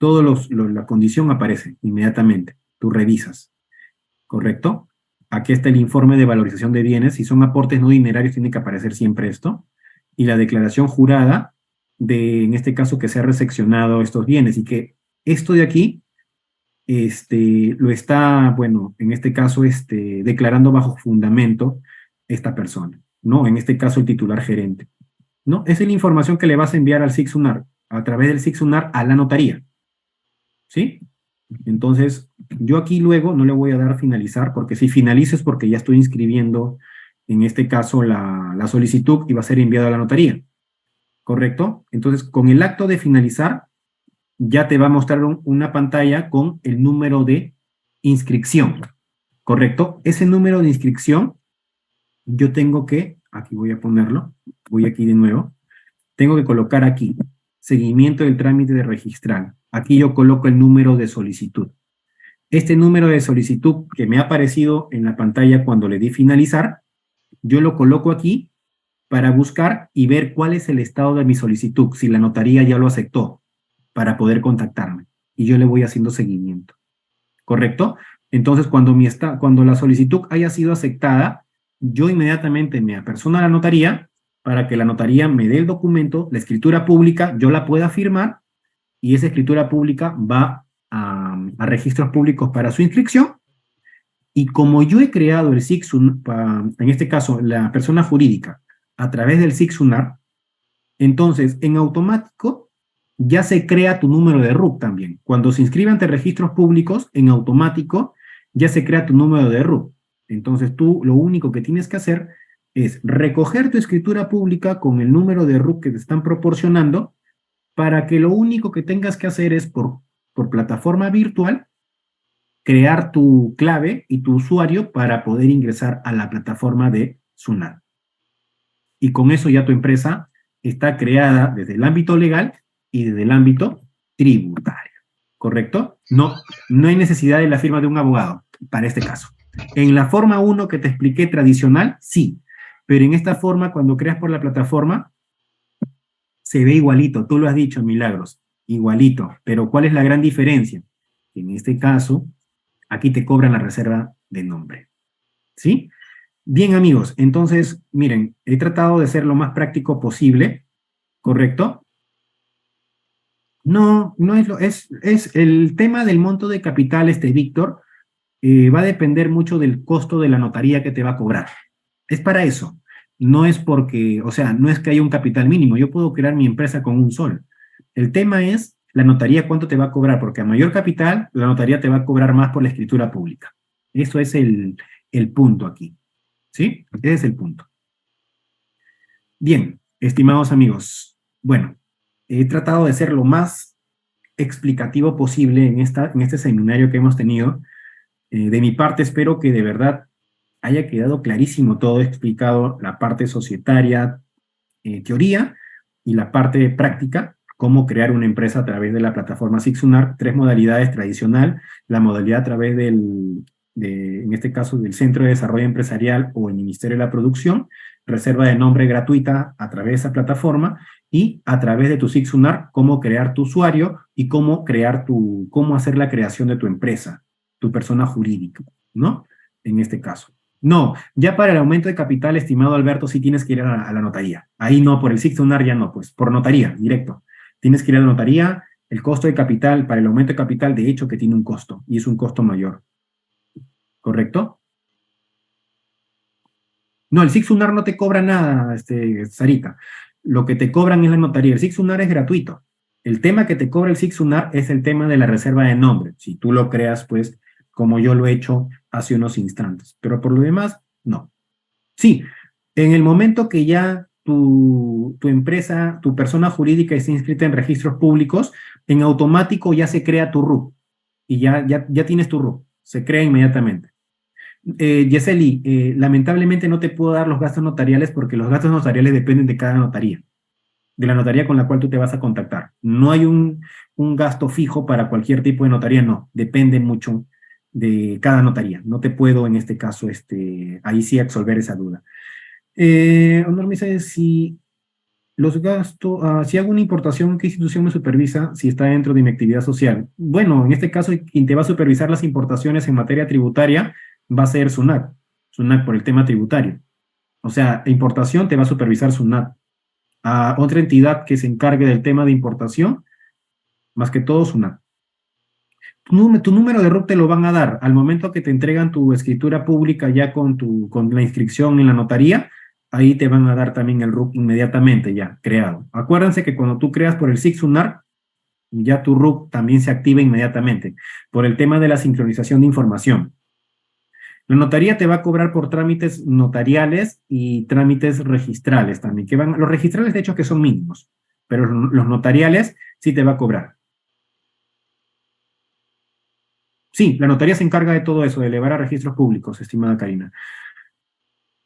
La condición aparece inmediatamente, tú revisas, ¿correcto? Aquí está el informe de valorización de bienes, si son aportes no dinerarios tiene que aparecer siempre esto, y la declaración jurada en este caso, que se ha reseccionado estos bienes, y que esto de aquí lo está, bueno, en este caso, declarando bajo fundamento esta persona, ¿no? En este caso, el titular gerente, ¿no? Esa es la información que le vas a enviar al SIC-SUNAR, a través del SIC-SUNAR a la notaría, ¿sí? Entonces, yo aquí luego no le voy a dar a finalizar, porque si finalizo es porque ya estoy inscribiendo, en este caso, la solicitud y va a ser enviada a la notaría, ¿correcto? Entonces, con el acto de finalizar, ya te va a mostrar una pantalla con el número de inscripción, ¿correcto? Ese número de inscripción, yo tengo que, aquí voy a ponerlo, voy aquí de nuevo, tengo que colocar aquí, seguimiento del trámite de registrar. Aquí yo coloco el número de solicitud. Este número de solicitud que me ha aparecido en la pantalla cuando le di finalizar, yo lo coloco aquí para buscar y ver cuál es el estado de mi solicitud, si la notaría ya lo aceptó, para poder contactarme. Y yo le voy haciendo seguimiento. ¿Correcto? Entonces, cuando la solicitud haya sido aceptada, yo inmediatamente me apersono a la notaría para que la notaría me dé el documento, la escritura pública, yo la pueda firmar y esa escritura pública va a registros públicos para su inscripción. Y como yo he creado el SIC-SUNAR, en este caso, la persona jurídica, a través del SIC-SUNAR, entonces, en automático, ya se crea tu número de RUC también. Cuando se inscribe ante registros públicos, en automático, ya se crea tu número de RUC. Entonces, tú lo único que tienes que hacer es recoger tu escritura pública con el número de RUC que te están proporcionando para que lo único que tengas que hacer es por plataforma virtual, crear tu clave y tu usuario para poder ingresar a la plataforma de SUNAT. Y con eso ya tu empresa está creada desde el ámbito legal y desde el ámbito tributario. ¿Correcto? No, no hay necesidad de la firma de un abogado para este caso. En la forma 1 que te expliqué tradicional, sí. Pero en esta forma, cuando creas por la plataforma, se ve igualito. Tú lo has dicho, Milagros. Igualito. Pero ¿cuál es la gran diferencia? En este caso, aquí te cobran la reserva de nombre. ¿Sí? Bien, amigos. Entonces, miren, he tratado de ser lo más práctico posible. ¿Correcto? No, no es el tema del monto de capital, Víctor, va a depender mucho del costo de la notaría que te va a cobrar. Es para eso. No es porque, o sea, no es que haya un capital mínimo. Yo puedo crear mi empresa con un sol. El tema es la notaría cuánto te va a cobrar, porque a mayor capital, la notaría te va a cobrar más por la escritura pública. Eso es el punto aquí. ¿Sí? Ese es el punto. Bien, estimados amigos. Bueno, he tratado de ser lo más explicativo posible en este seminario que hemos tenido. De mi parte, espero que de verdad haya quedado clarísimo todo explicado, la parte societaria, teoría, y la parte práctica, cómo crear una empresa a través de la plataforma Sixunar, 3 modalidades: tradicional, la modalidad a través en este caso, del Centro de Desarrollo Empresarial o el Ministerio de la Producción, reserva de nombre gratuita a través de esa plataforma, y a través de tu Sixunar, cómo crear tu usuario y cómo hacer la creación de tu empresa, tu persona jurídica, ¿no? En este caso. No, ya para el aumento de capital, estimado Alberto, sí tienes que ir a la notaría. Ahí no, por el Sixunar ya no, pues por notaría, directo. Tienes que ir a la notaría. El costo de capital, para el aumento de capital, de hecho que tiene un costo, y es un costo mayor. ¿Correcto? No, el Sixunar no te cobra nada, Sarita. Lo que te cobran es la notaría. El Sixunar es gratuito. El tema que te cobra el Sixunar es el tema de la reserva de nombre. Si tú lo creas, pues, como yo lo he hecho hace unos instantes. Pero por lo demás, no. Sí, en el momento que ya tu empresa, tu persona jurídica esté inscrita en registros públicos, en automático ya se crea tu RUC. Y ya tienes tu RUC. Se crea inmediatamente. Yeseli, lamentablemente no te puedo dar los gastos notariales porque los gastos notariales dependen de cada notaría, de la notaría con la cual tú te vas a contactar. No hay un gasto fijo para cualquier tipo de notaría, no. Depende mucho de cada notaría. No te puedo en este caso, ahí sí absolver esa duda. Honor me dice si los gastos, si hago una importación, ¿qué institución me supervisa si está dentro de mi actividad social? Bueno, en este caso, quien te va a supervisar las importaciones en materia tributaria va a ser SUNAT. SUNAT por el tema tributario. O sea, importación te va a supervisar SUNAT. A otra entidad que se encargue del tema de importación, más que todo SUNAT. Tu número de RUC te lo van a dar al momento que te entregan tu escritura pública ya con la inscripción en la notaría. Ahí te van a dar también el RUC inmediatamente ya creado. Acuérdense que cuando tú creas por el Sixunar, ya tu RUC también se activa inmediatamente por el tema de la sincronización de información. La notaría te va a cobrar por trámites notariales y trámites registrales también, los registrales de hecho que son mínimos, pero los notariales sí te va a cobrar. Sí, la notaría se encarga de todo eso, de elevar a registros públicos, estimada Karina.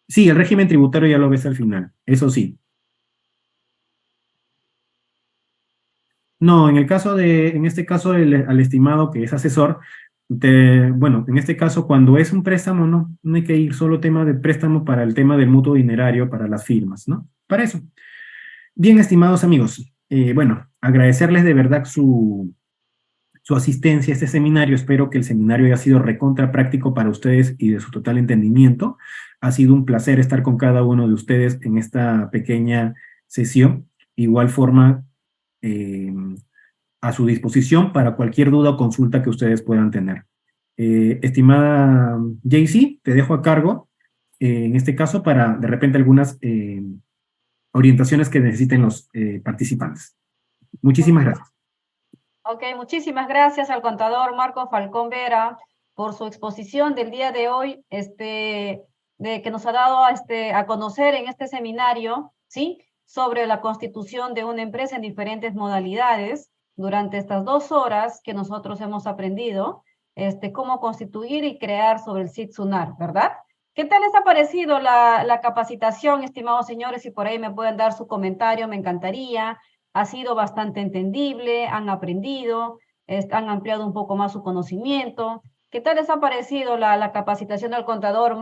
Sí, el régimen tributario ya lo ves al final, eso sí. No, en este caso, al estimado que es asesor, bueno, en este caso, cuando es un préstamo, no hay que ir solo tema de préstamo para el tema del mutuo dinerario, para las firmas, ¿no? Para eso. Bien, estimados amigos, bueno, agradecerles de verdad su asistencia a este seminario. Espero que el seminario haya sido recontra práctico para ustedes y de su total entendimiento. Ha sido un placer estar con cada uno de ustedes en esta pequeña sesión. Igual forma, a su disposición para cualquier duda o consulta que ustedes puedan tener. Estimada Jaycee, te dejo a cargo, en este caso, para de repente algunas orientaciones que necesiten los participantes. Muchísimas gracias. Ok, muchísimas gracias al contador Marco Falcón Vera por su exposición del día de hoy, de que nos ha dado a conocer en este seminario, ¿sí? sobre la constitución de una empresa en diferentes modalidades durante estas 2 horas que nosotros hemos aprendido cómo constituir y crear sobre el SIT SUNAR, ¿verdad? ¿Qué tal les ha parecido la capacitación, estimados señores? Si por ahí me pueden dar su comentario, me encantaría. Ha sido bastante entendible, han aprendido, han ampliado un poco más su conocimiento. ¿Qué tal les ha parecido la capacitación del contador?